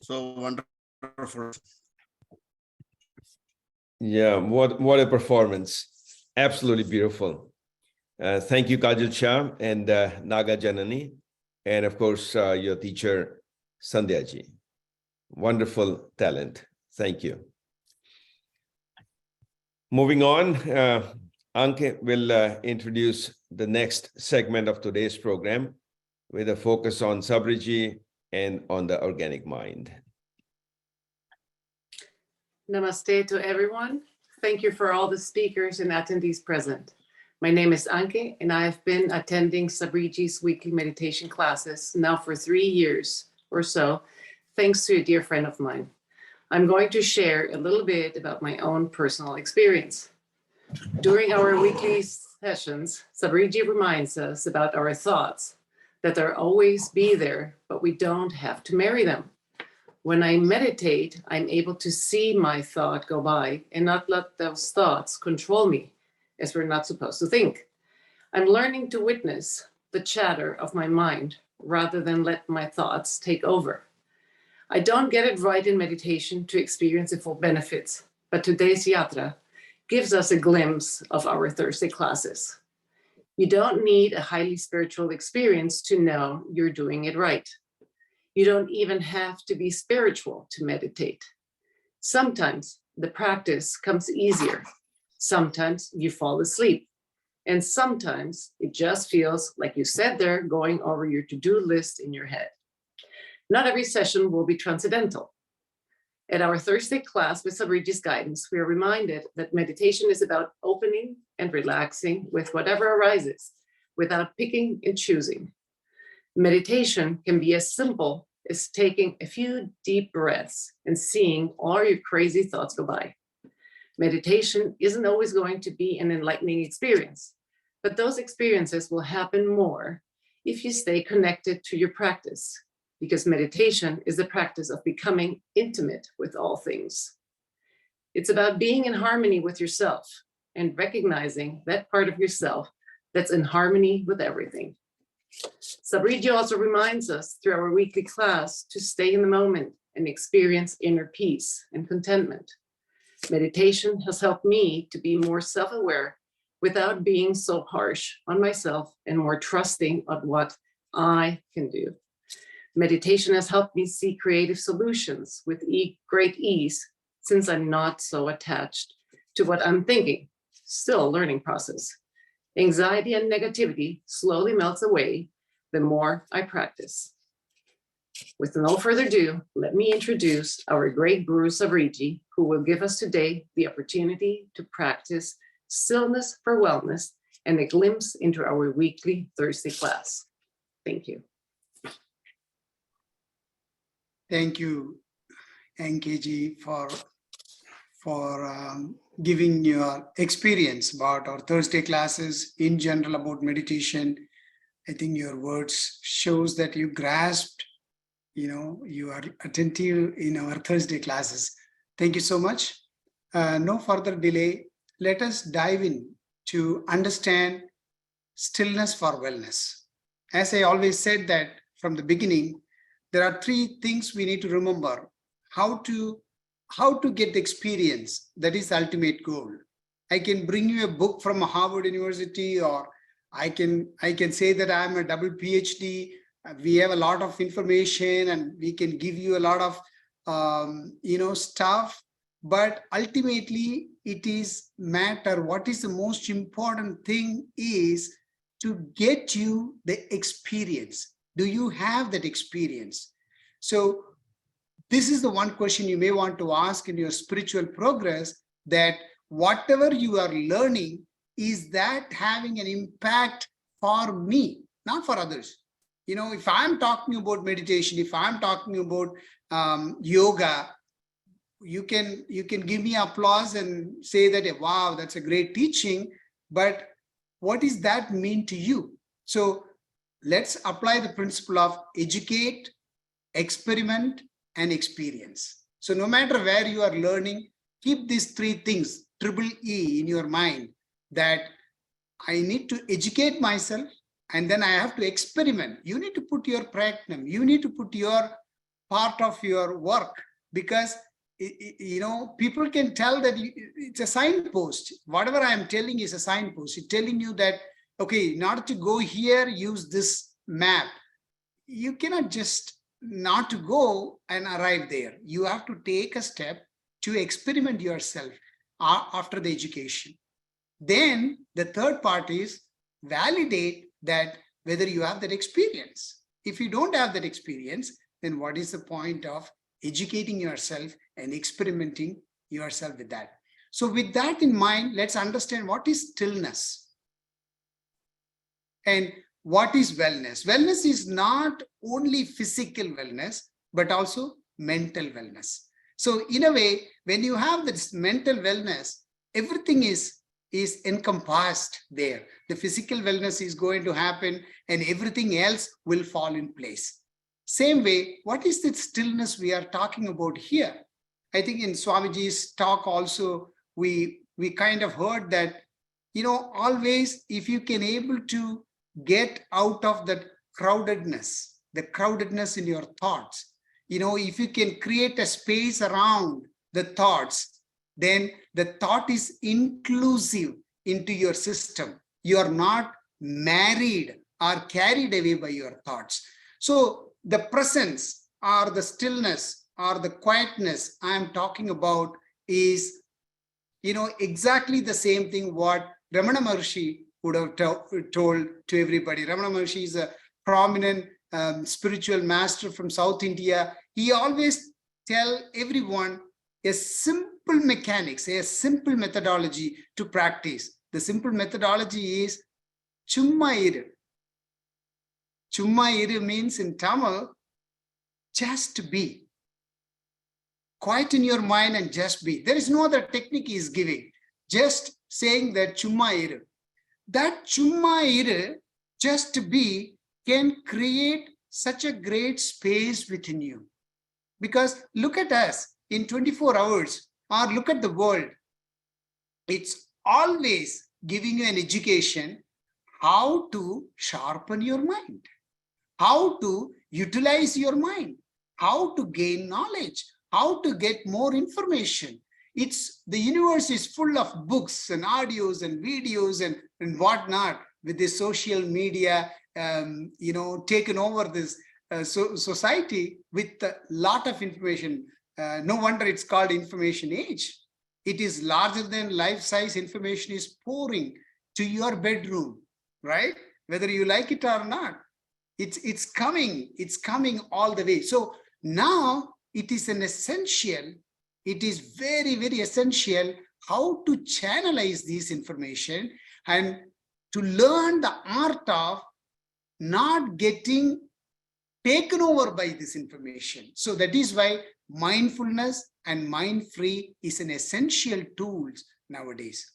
So wonderful. Yeah, what a performance. Absolutely beautiful. Thank you, Kajal Shah and Naga Janani, and of course, your teacher, Sandhya ji. Wonderful talent. Thank you. Moving on, Anke will introduce the next segment of today's program with a focus on Sabari ji and on the organic mind. Namaste to everyone. Thank you for all the speakers and attendees present. My name is Anke, and I have been attending Sabari ji's weekly meditation classes now for 3 years or so, thanks to a dear friend of mine. I'm going to share a little bit about my own personal experience. During our weekly sessions, Sabari ji reminds us about our thoughts, that they'll always be there, but we don't have to marry them. When I meditate, I'm able to see my thought go by and not let those thoughts control me, as we're not supposed to think. I'm learning to witness the chatter of my mind rather than let my thoughts take over. I don't get it right in meditation to experience the full benefits, but today's Yatra gives us a glimpse of our Thursday classes. You don't need a highly spiritual experience to know you're doing it right. You don't even have to be spiritual to meditate. Sometimes the practice comes easier. Sometimes you fall asleep. And sometimes it just feels like you sat there going over your to-do list in your head. Not every session will be transcendental. At our Thursday class with Sabari ji's guidance, we are reminded that meditation is about opening and relaxing with whatever arises without picking and choosing. Meditation can be as simple as taking a few deep breaths and seeing all your crazy thoughts go by. Meditation isn't always going to be an enlightening experience, but those experiences will happen more if you stay connected to your practice, because meditation is the practice of becoming intimate with all things. It's about being in harmony with yourself and recognizing that part of yourself that's in harmony with everything. Sabari ji also reminds us through our weekly class to stay in the moment and experience inner peace and contentment. Meditation has helped me to be more self-aware without being so harsh on myself and more trusting of what I can do. Meditation has helped me see creative solutions with great ease since I'm not so attached to what I'm thinking. Still a learning process. Anxiety and negativity slowly melts away the more I practice. With no further ado, let me introduce our great Guru Sabari, who will give us today the opportunity to practice stillness for wellness and a glimpse into our weekly Thursday class. Thank you. Thank you, NKG, for giving your experience about our Thursday classes in general about meditation. I think your words shows that you grasped, you are attentive in our Thursday classes. Thank you so much. No further delay. Let us dive in to understand stillness for wellness. As I always said that from the beginning, there are three things we need to remember. How to get the experience, that is the ultimate goal. I can bring you a book from Harvard University, or I can say that I'm a double PhD. We have a lot of information and we can give you a lot of stuff, but ultimately it is matter. What is the most important thing is to get you the experience. Do you have that experience? So this is the one question you may want to ask in your spiritual progress, that whatever you are learning, is that having an impact for me, not for others? If I'm talking about meditation, if I'm talking about yoga, you can give me applause and say that, wow, that's a great teaching, but what does that mean to you? So let's apply the principle of educate, experiment, and experience. So no matter where you are learning, keep these three things, triple E, in your mind, that I need to educate myself, and then I have to experiment. You need to put your practicum, you need to put your part of your work, because people can tell that it's a signpost. Whatever I am telling is a signpost. It's telling you that, okay, in order to go here, use this map. You cannot just not to go and arrive there. You have to take a step to experiment yourself after the education. Then the third part is validate that whether you have that experience. If you don't have that experience, then what is the point of educating yourself and experimenting yourself with that? So with that in mind, let's understand what is stillness and what is wellness. Wellness is not only physical wellness, but also mental wellness. So in a way, when you have this mental wellness, everything is encompassed there. The physical wellness is going to happen and everything else will fall in place. Same way, what is the stillness we are talking about here? I think in Swamiji's talk also, we kind of heard that, always if you can able to get out of that crowdedness, the crowdedness in your thoughts, if you can create a space around the thoughts, then the thought is inclusive into your system. You are not married or carried away by your thoughts. So the presence or the stillness or the quietness I am talking about is, exactly the same thing what Ramana Maharshi would have told to everybody. Ramana Maharshi is a prominent spiritual master from South India. He always tell everyone a simple mechanics, a simple methodology to practice. The simple methodology is Chumma Iru. Chumma Iru means in Tamil, just be. Quieten your mind and just be. There is no other technique he is giving. Just saying that Chumma Iru. That Chumma Iru, just be, can create such a great space within you. Because look at us in 24 hours, or look at the world. It's always giving you an education how to sharpen your mind, how to utilize your mind. how to gain knowledge, how to get more information. The universe is full of books and audios and videos and whatnot, with the social media, taken over this society with a lot of information. No wonder it's called information age. It is larger than life-size information is pouring to your bedroom, right? Whether you like it or not, it's coming all the way. So now it is an essential, it is very, very essential how to channelize this information and to learn the art of not getting taken over by this information. So that is why mindfulness and mind-free is an essential tool nowadays.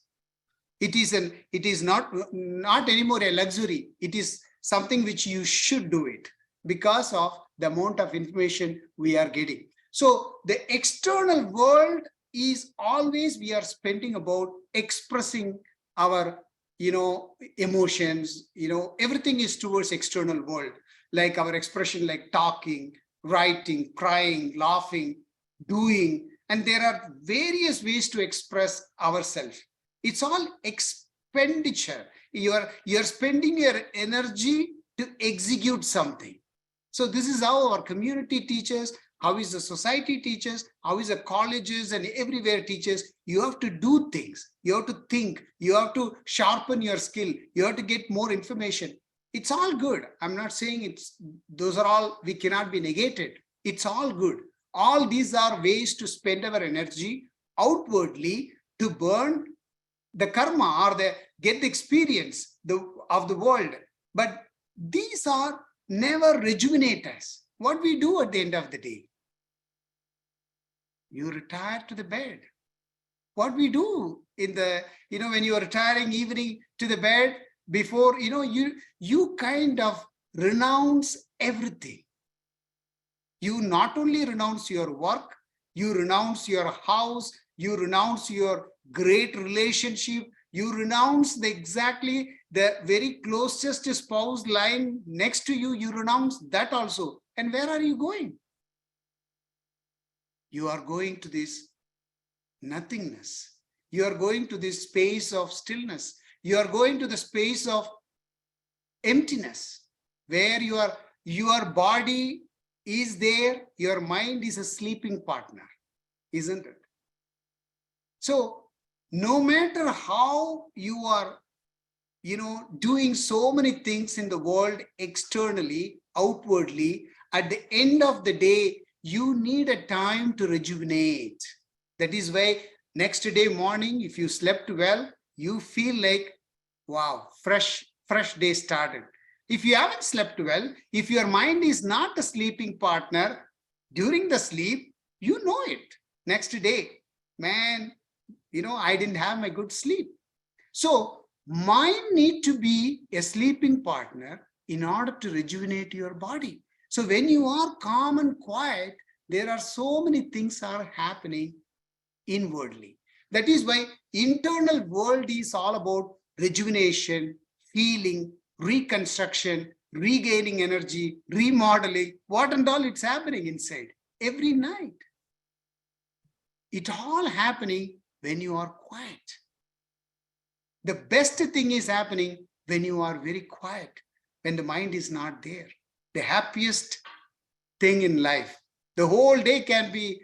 It is not anymore a luxury. It is something which you should do it because of the amount of information we are getting. So the external world is always, we are spending about expressing our, emotions, everything is towards external world, like our expression, like talking, writing, crying, laughing, doing, and there are various ways to express ourselves. It's all expenditure. You're spending your energy to execute something. So this is how our community teaches, how is the society teaches, how is the colleges and everywhere teaches. You have to do things, you have to think, you have to sharpen your skill, you have to get more information. It's all good. I'm not saying those are all, we cannot be negated. It's all good. All these are ways to spend our energy outwardly to burn the karma or get the experience of the world. But these are never rejuvenate us. What we do at the end of the day? You retire to the bed. What we do in the, when you are retiring evening to the bed, before, you kind of renounce everything. You not only renounce your work, you renounce your house, you renounce your great relationship, you renounce the very closest spouse lying next to you, you renounce that also. And where are you going? You are going to this nothingness. You are going to this space of stillness. You are going to the space of emptiness, where your body is there, your mind is a sleeping partner, isn't it? So no matter how you are, doing so many things in the world externally, outwardly, at the end of the day, you need a time to rejuvenate. That is why next day morning, if you slept well, you feel like, wow, fresh day started. If you haven't slept well, if your mind is not a sleeping partner, during the sleep, you know it. Next day, man, I didn't have my good sleep. So mind need to be a sleeping partner in order to rejuvenate your body. So when you are calm and quiet, there are so many things are happening inwardly. That is why internal world is all about rejuvenation, healing, reconstruction, regaining energy, remodeling, what and all it's happening inside every night. It all happening when you are quiet. The best thing is happening when you are very quiet, when the mind is not there. The happiest thing in life. The whole day can be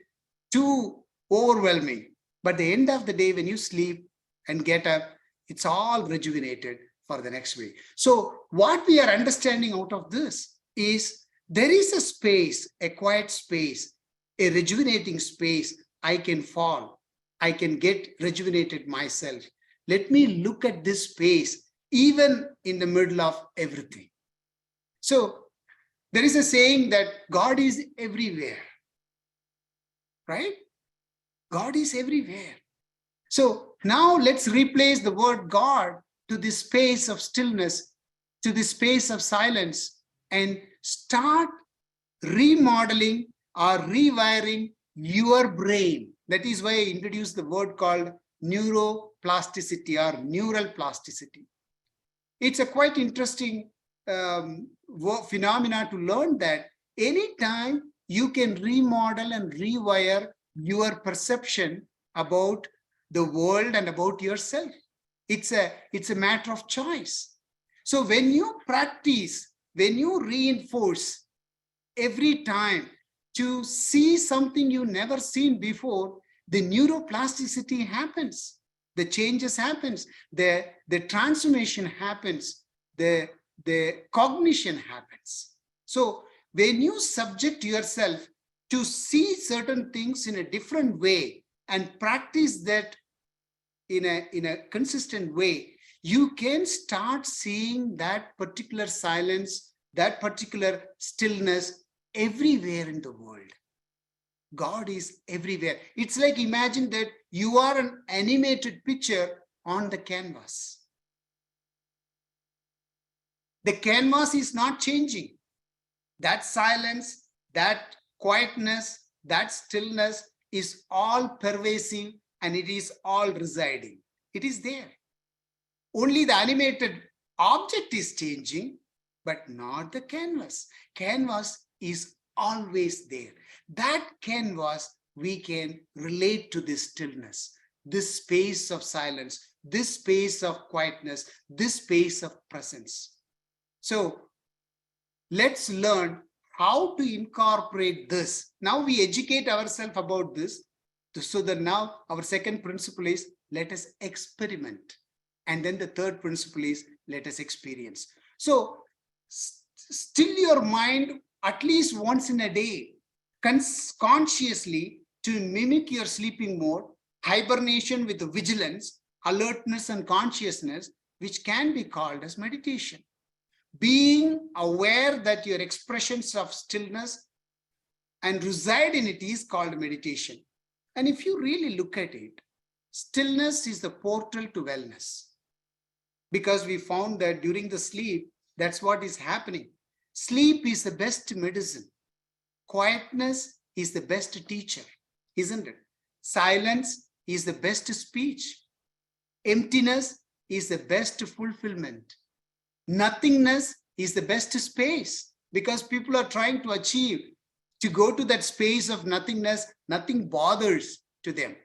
too overwhelming. But the end of the day, when you sleep and get up, it's all rejuvenated for the next week. So what we are understanding out of this is there is a space, a quiet space, a rejuvenating space. I can fall. I can get rejuvenated myself. Let me look at this space, even in the middle of everything. So there is a saying that God is everywhere, right? God is everywhere. So now let's replace the word God to this space of stillness, to this space of silence, and start remodeling or rewiring your brain. That is why I introduced the word called neuroplasticity or neural plasticity. It's a quite interesting phenomena to learn that anytime you can remodel and rewire your perception about the world and about yourself. It's a matter of choice. So when you practice, when you reinforce every time to see something you never seen before, the neuroplasticity happens, the changes happens, the transformation happens, the cognition happens. So when you subject yourself to see certain things in a different way and practice that in a consistent way, you can start seeing that particular silence, that particular stillness everywhere in the world. God is everywhere. It's like, imagine that you are an animated picture on the canvas. The canvas is not changing. That silence, that quietness, that stillness is all pervasive and it is all residing. It is there. Only the animated object is changing, but not the canvas. Canvas is always there. That canvas, we can relate to this stillness, this space of silence, this space of quietness, this space of presence. So let's learn how to incorporate this. Now we educate ourselves about this, so that now our second principle is, let us experiment. And then the third principle is, let us experience. So still your mind at least once in a day, consciously, to mimic your sleeping mode, hibernation with vigilance, alertness and consciousness, which can be called as meditation. Being aware that your expressions of stillness and reside in it is called meditation. And if you really look at it, stillness is the portal to wellness. Because we found that during the sleep, that's what is happening. Sleep is the best medicine. Quietness is the best teacher, isn't it? Silence is the best speech. Emptiness is the best fulfillment. Nothingness is the best space, because people are trying to achieve, to go to that space of nothingness, nothing bothers to them.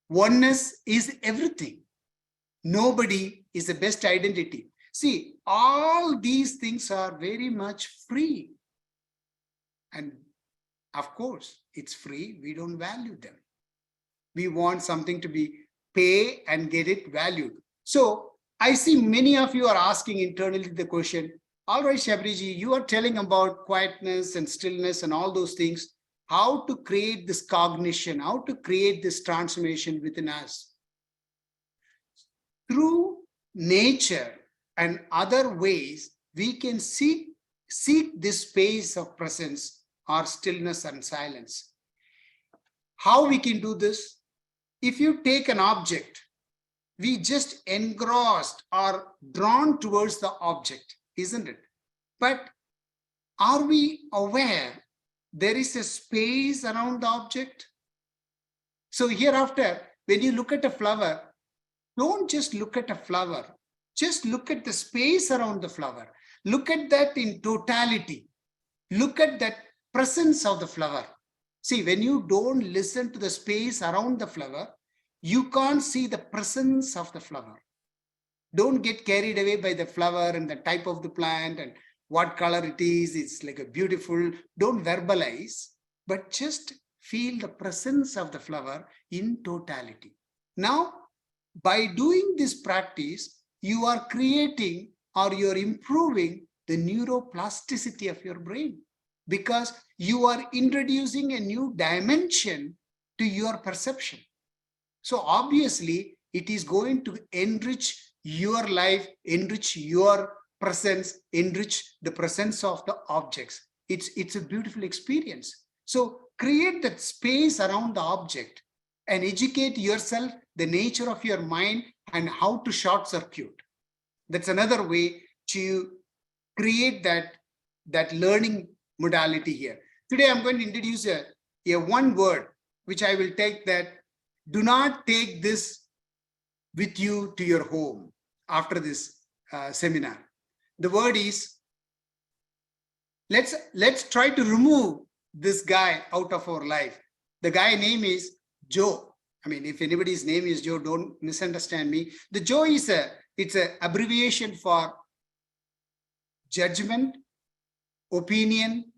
Oneness is everything. Nobody is the best identity. See, all these things are very much free. And of course, it's free. We don't value them. We want something to be pay and get it valued. So I see many of you are asking internally the question, all right, Sabariji, you are telling about quietness and stillness and all those things, how to create this cognition, how to create this transformation within us. Through nature and other ways, we can seek this space of presence or stillness and silence. How we can do this? If you take an object, we just engrossed or drawn towards the object, isn't it? But are we aware there is a space around the object? So hereafter, when you look at a flower, don't just look at a flower, just look at the space around the flower. Look at that in totality. Look at that presence of the flower. See, when you don't listen to the space around the flower, you can't see the presence of the flower. Don't get carried away by the flower and the type of the plant and what color it is. It's like a beautiful, don't verbalize, but just feel the presence of the flower in totality. Now, by doing this practice, you are creating or you're improving the neuroplasticity of your brain, because you are introducing a new dimension to your perception. So obviously, it is going to enrich your life, enrich your presence, enrich the presence of the objects. It's a beautiful experience. So create that space around the object and educate yourself the nature of your mind and how to short circuit. That's another way to create that learning modality here. Today, I'm going to introduce a one word, which I will take that. Do not take this with you to your home after this seminar. The word is, let's try to remove this guy out of our life. The guy name is Joe. I mean, if anybody's name is Joe, don't misunderstand me. The Joe is it's an abbreviation for judgment, opinion,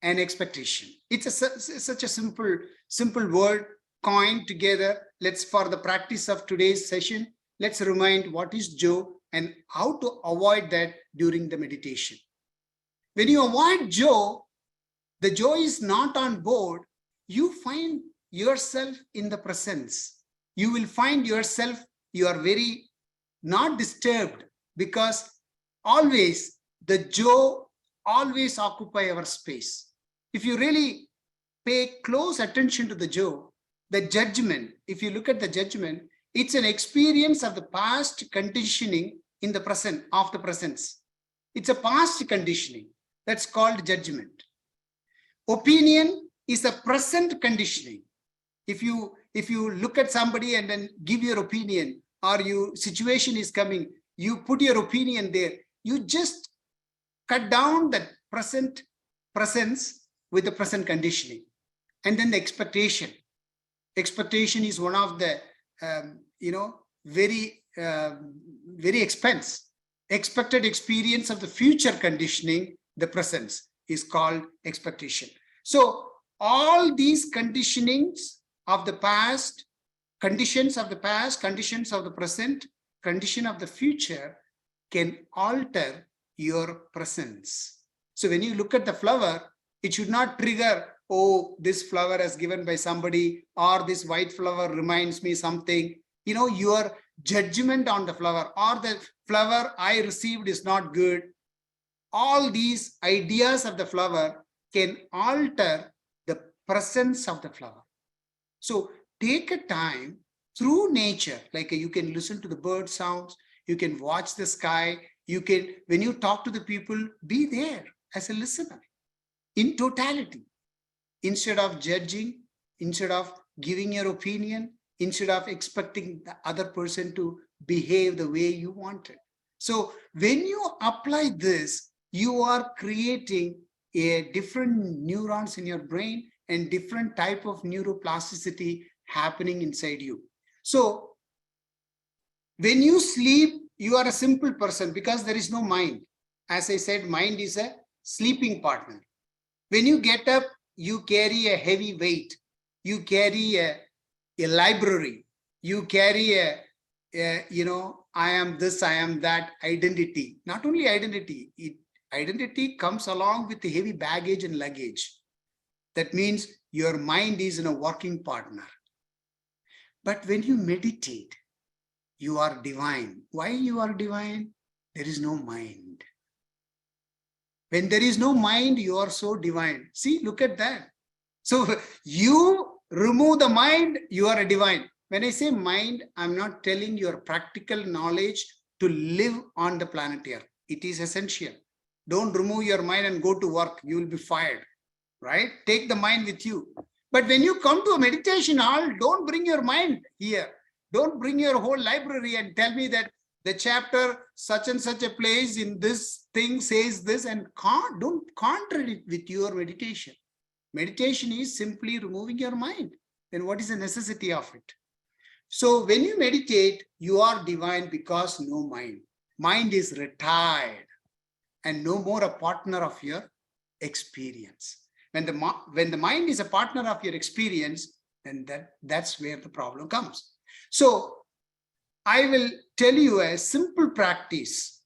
and expectation. It's such a simple word coined together. For the practice of today's session, let's remind what is Joe and how to avoid that during the meditation. When you avoid Joe, the Joe is not on board, you find yourself in the presence. You will find yourself, you are very not disturbed, because always the Joe always occupy our space. If you really pay close attention to the Joe, the judgment, if you look at the judgment, it's an experience of the past conditioning in the present, of the presence. It's a past conditioning. That's called judgment. Opinion is a present conditioning. If you look at somebody and then give your opinion, or situation is coming, you put your opinion there, you just cut down the presence with the present conditioning. And then the expectation. Expectation is one of the very expected experience of the future conditioning. The presence is called expectation. So all these conditionings of the past, conditions of the past, conditions of the present, condition of the future can alter your presence. So when you look at the flower, it should not trigger, oh, this flower is given by somebody, or this white flower reminds me something. Your judgment on the flower, or the flower I received is not good. All these ideas of the flower can alter the presence of the flower. So take a time through nature, like you can listen to the bird sounds, you can watch the sky, when you talk to the people, be there as a listener in totality, instead of judging, instead of giving your opinion, instead of expecting the other person to behave the way you wanted. So when you apply this, you are creating a different neurons in your brain and different type of neuroplasticity happening inside you. So when you sleep, you are a simple person because there is no mind. As I said, mind is a sleeping partner. When you get up, you carry a heavy weight. You carry a library. You carry I am this, I am that identity. Not only identity, identity comes along with the heavy baggage and luggage. That means your mind is in a working partner. But when you meditate, you are divine. Why you are divine? There is no mind. When there is no mind, you are so divine. See, look at that. So you remove the mind, you are a divine. When I say mind, I'm not telling your practical knowledge to live on the planet Earth. It is essential. Don't remove your mind and go to work. You will be fired, right? Take the mind with you. But when you come to a meditation hall, don't bring your mind here. Don't bring your whole library and tell me that the chapter such and such a place in this thing says this, and don't contradict it with your meditation. Meditation is simply removing your mind. Then what is the necessity of it? So when you meditate, you are divine because no mind. Mind is retired and no more a partner of your experience. When the mind is a partner of your experience, then that's where the problem comes. So I will tell you a simple practice.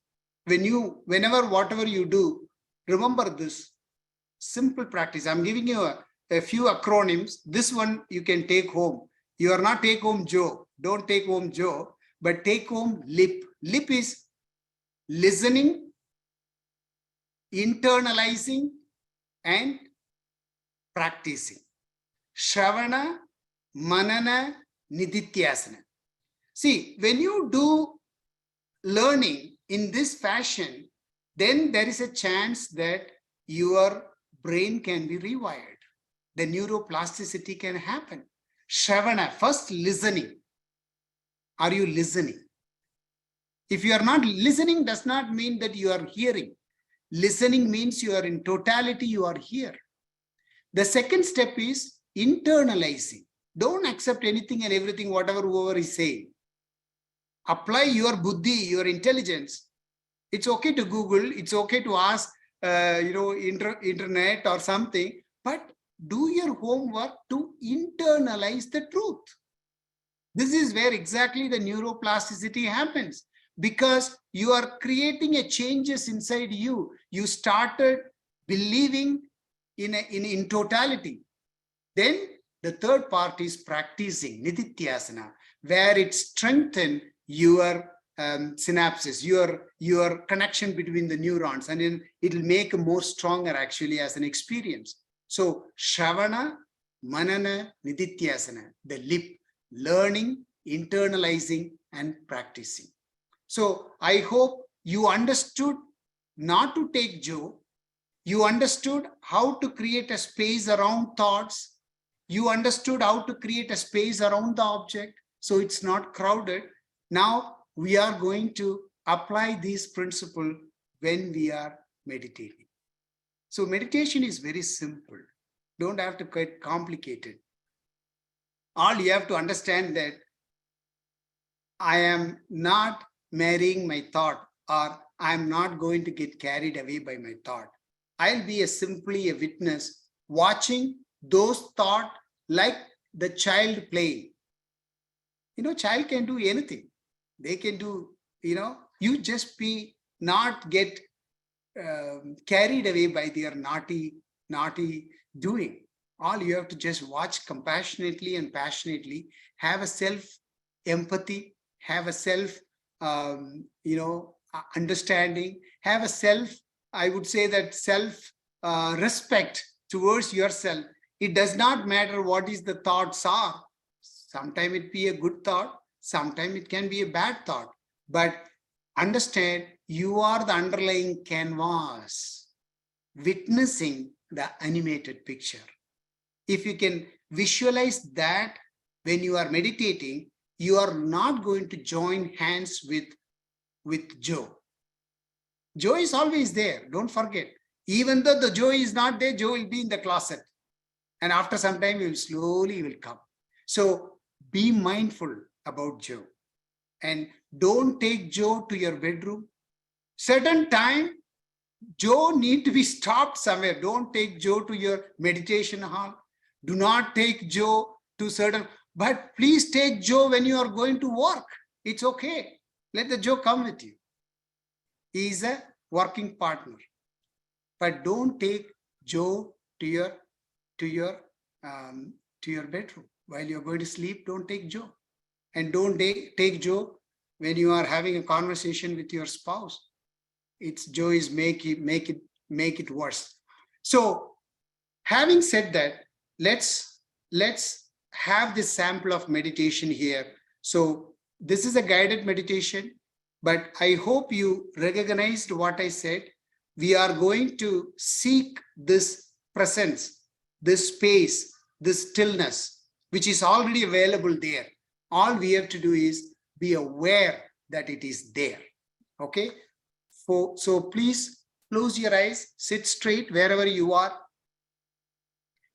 Whatever you do, remember this simple practice. I'm giving you a few acronyms. This one you can take home. You are not take home Joe. Don't take home Joe, but take home LIP. LIP is listening, internalizing, and practicing. Shravana, Manana, Nididhyasana. See, when you do learning in this fashion, then there is a chance that your brain can be rewired. The neuroplasticity can happen. Shravana, first listening. Are you listening? If you are not listening, does not mean that you are hearing. Listening means you are in totality, you are here. The second step is internalizing. Don't accept anything and everything, whatever whoever is saying. Apply your buddhi, your intelligence. It's okay to Google, it's okay to ask, internet or something, but do your homework to internalize the truth. This is where exactly the neuroplasticity happens, because you are creating a changes inside you. You started believing in totality. Then the third part is practicing nididhyasana, where it strengthens your synapses, your connection between the neurons, and then it will make more stronger actually as an experience. So Shravana, Manana, Nididhyasana, the lip, learning, internalizing, and practicing. So I hope you understood not to take joy. You understood how to create a space around thoughts. You understood how to create a space around the object, so it's not crowded. Now we are going to apply this principle when we are meditating. So meditation is very simple. Don't have to get complicated. All you have to understand that I am not marrying my thought, or I'm not going to get carried away by my thought. I'll be simply a witness watching those thoughts like the child playing. Child can do anything. They can do, you just be not get carried away by their naughty doing. All you have to just watch compassionately and passionately, have a self-empathy, have a self, understanding, have a self, I would say that self-respect towards yourself. It does not matter what is the thoughts are. Sometimes it be a good thought, sometimes it can be a bad thought, but understand you are the underlying canvas, witnessing the animated picture. If you can visualize that when you are meditating, you are not going to join hands with Joe. Joe is always there, don't forget. Even though the Joe is not there, Joe will be in the closet. And after some time, he will come. So be mindful about Joe. And don't take Joe to your bedroom. Certain time, Joe need to be stopped somewhere. Don't take Joe to your meditation hall. Do not take Joe to certain, but please take Joe when you are going to work. It's okay. Let the Joe come with you. He is a working partner. But don't take Joe to your bedroom. While you're going to sleep, don't take Joe. And don't take Joe when you are having a conversation with your spouse. Joe is make it worse. So having said that, let's have this sample of meditation here. So this is a guided meditation, but I hope you recognized what I said. We are going to seek this presence, this space, this stillness, which is already available there. All we have to do is be aware that it is there. Okay? So please close your eyes, sit straight wherever you are.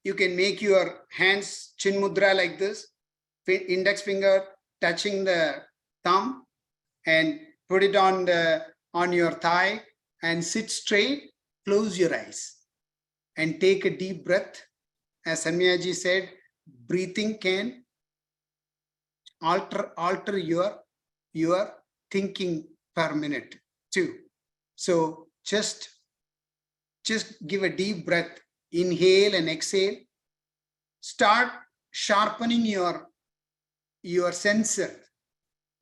You can make your hands chin mudra like this, index finger touching the thumb, and put it on your thigh and sit straight, close your eyes and take a deep breath. As Sanmay said, breathing can alter your thinking per minute too. So just give a deep breath, inhale and exhale. Start sharpening your sensor,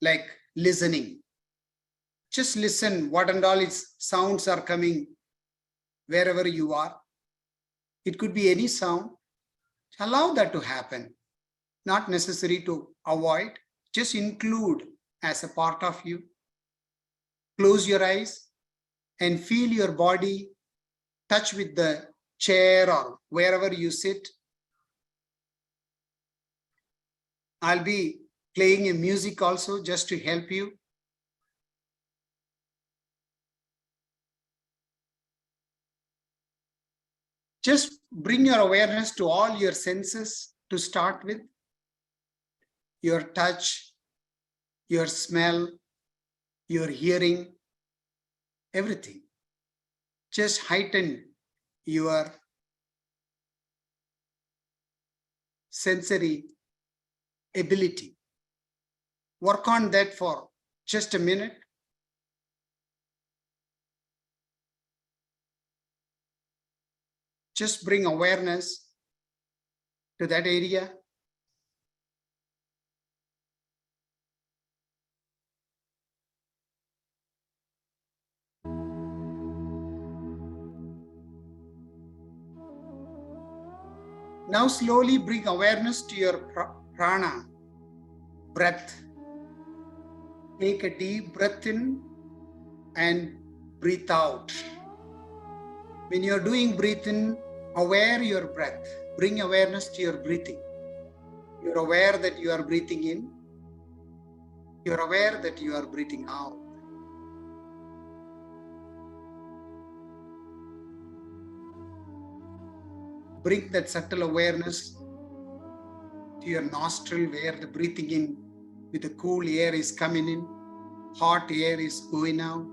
like listening. Just listen what and all its sounds are coming wherever you are. It could be any sound. Allow that to happen. Not necessary to avoid, just include as a part of you. Close your eyes and feel your body touch with the chair or wherever you sit. I'll be playing a music also just to help you. Just bring your awareness to all your senses to start with. Your touch, your smell, your hearing, everything. Just heighten your sensory ability. Work on that for just a minute. Just bring awareness to that area. Now slowly bring awareness to your prana, breath. Take a deep breath in and breathe out. When you're doing breathe in, aware your breath. Bring awareness to your breathing. You're aware that you are breathing in. You're aware that you are breathing out. Bring that subtle awareness to your nostril where the breathing in with the cool air is coming in, hot air is going out.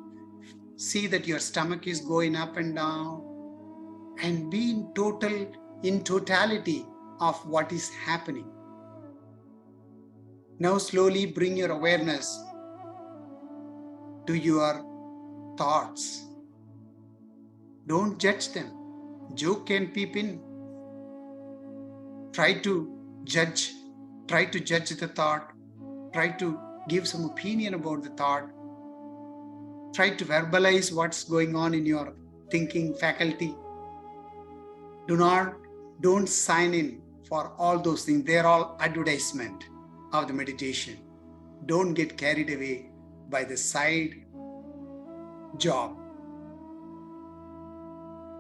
See that your stomach is going up and down, and be in totality of what is happening. Now slowly bring your awareness to your thoughts. Don't judge them. Joke can peep in. Try to judge the thought. Try to give some opinion about the thought. Try to verbalize what's going on in your thinking faculty. Don't sign in for all those things. They're all advertisement of the meditation. Don't get carried away by the side job.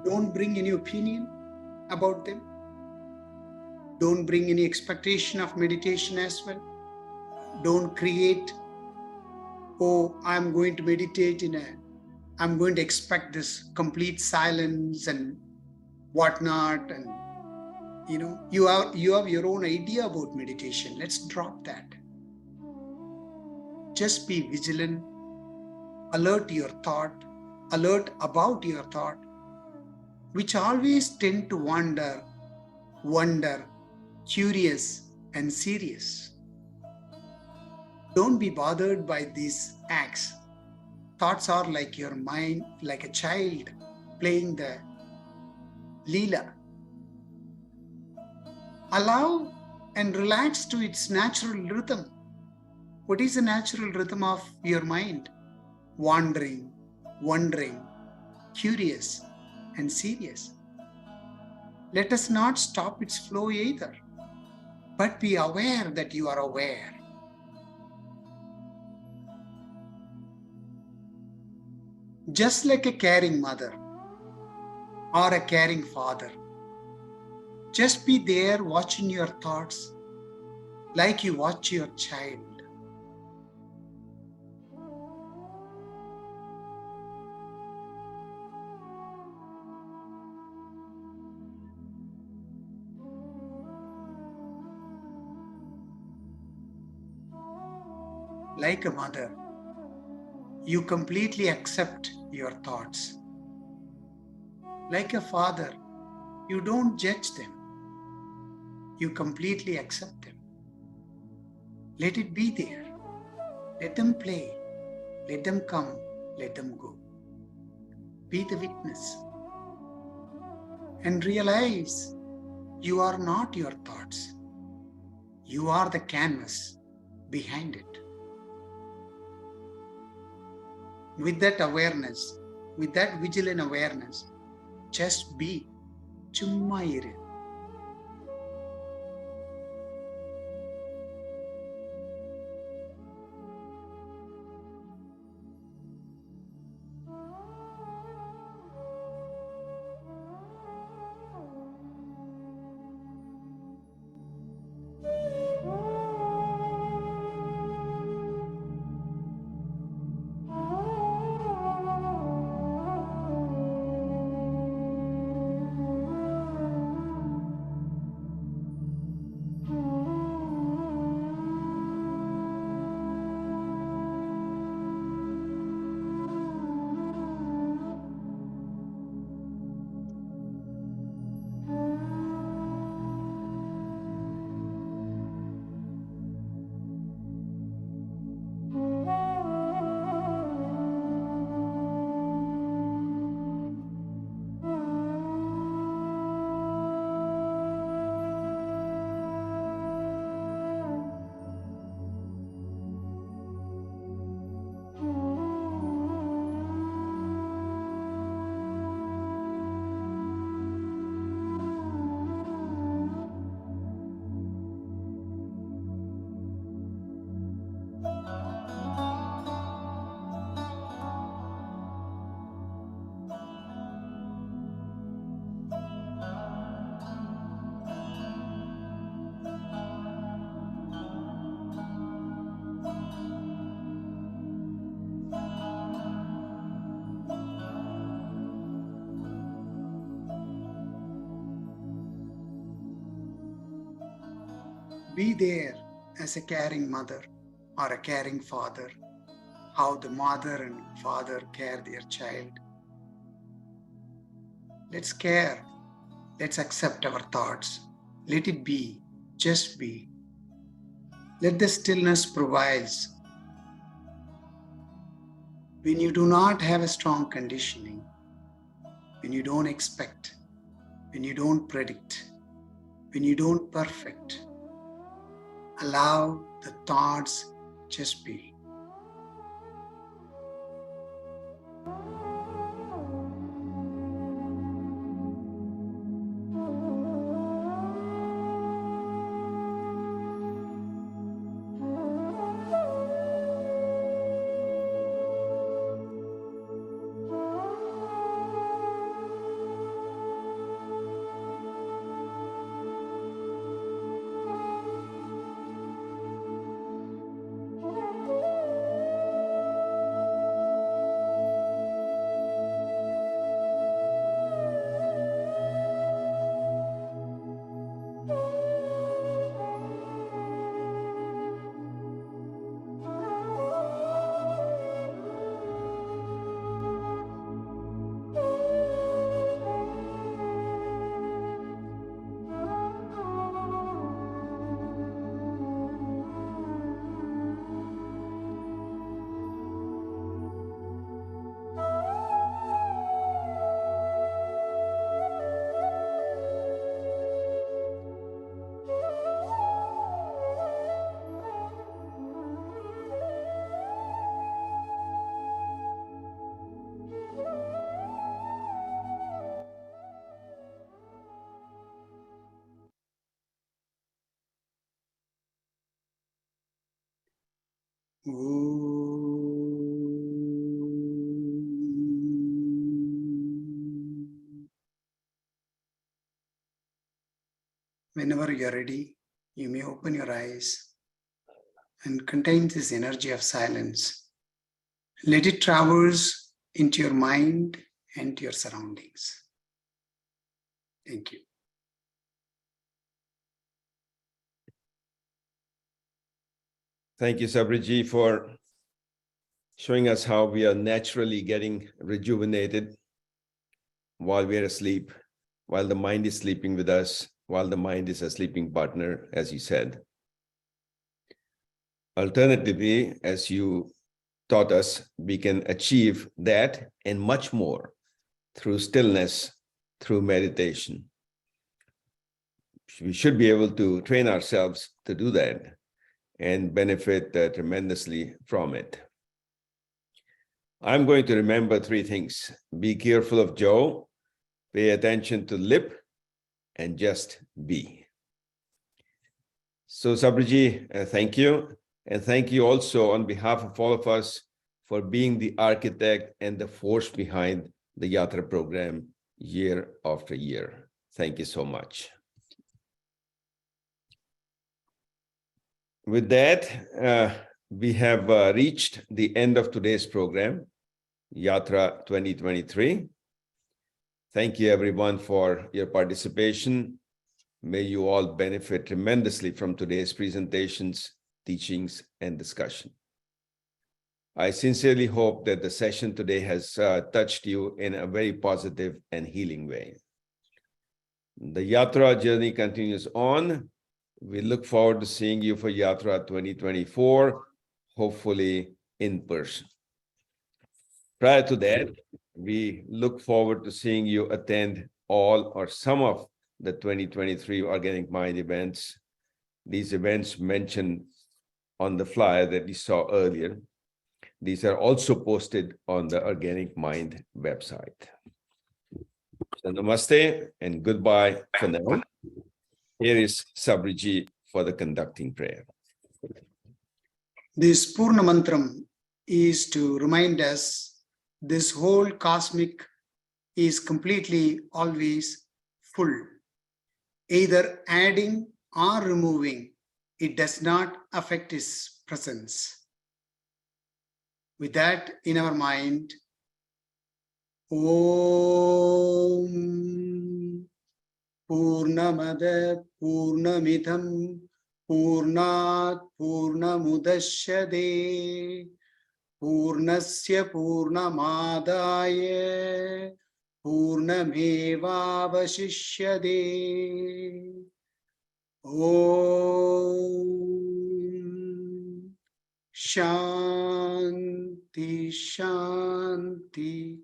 Don't bring any opinion about them. Don't bring any expectation of meditation as well. Don't create, oh, I'm going to meditate I'm going to expect this complete silence and whatnot. And you have your own idea about meditation. Let's drop that. Just be vigilant, alert your thought, alert about your thought, which always tend to wander, curious and serious. Don't be bothered by these acts. Thoughts are like your mind, like a child playing the Leela. Allow and relax to its natural rhythm. What is the natural rhythm of your mind? Wandering, wondering, curious and serious. Let us not stop its flow either, but be aware that you are aware. Just like a caring mother or a caring father, just be there watching your thoughts like you watch your child. Like a mother, you completely accept your thoughts. Like a father, you don't judge them. You completely accept them. Let it be there. Let them play. Let them come. Let them go. Be the witness. And realize you are not your thoughts. You are the canvas behind it. With that awareness, with that vigilant awareness, just be. Chumma iru. be there as a caring mother or a caring father, how the mother and father care their child. Let's care. Let's accept our thoughts. Let it be, just be. Let the stillness prevail. When you do not have a strong conditioning, when you don't expect, when you don't predict, when you don't perfect, allow the thoughts just be. Whenever you're ready, you may open your eyes and contain this energy of silence. Let it traverse into your mind and to your surroundings. Thank you. Thank you, Sabriji, for showing us how we are naturally getting rejuvenated while we are asleep, while the mind is sleeping with us, while the mind is a sleeping partner, as you said. Alternatively, as you taught us, we can achieve that and much more through stillness, through meditation. We should be able to train ourselves to do that and benefit tremendously from it. I'm going to remember three things. Be careful of Joe, pay attention to lip, and just be. So Sabriji, thank you. And thank you also on behalf of all of us for being the architect and the force behind the Yatra program year after year. Thank you so much. With that, we have reached the end of today's program, Yatra 2023. Thank you everyone for your participation. May you all benefit tremendously from today's presentations, teachings, and discussion. I sincerely hope that the session today has touched you in a very positive and healing way. The Yatra journey continues on. We look forward to seeing you for Yatra 2024, hopefully in person. Prior to that, we look forward to seeing you attend all or some of the 2023 Organic Mind events. These events mentioned on the flyer that we saw earlier. These are also posted on the Organic Mind website. So namaste and goodbye for now. Here is Sabriji for the conducting prayer. This Purna Mantram is to remind us this whole cosmic is completely always full. Either adding or removing, it does not affect its presence. With that in our mind, Om Purnamada Purnamidham Purnat Purnamudashyate Purnasya Purnamadaya Purnamevavashishyate. Om Shanti Shanti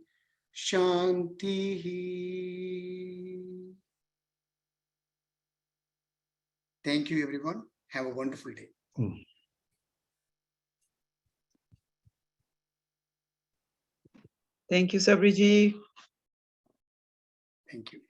Shanti. Thank you, everyone. Have a wonderful day. Thank you, Sabriji. Thank you.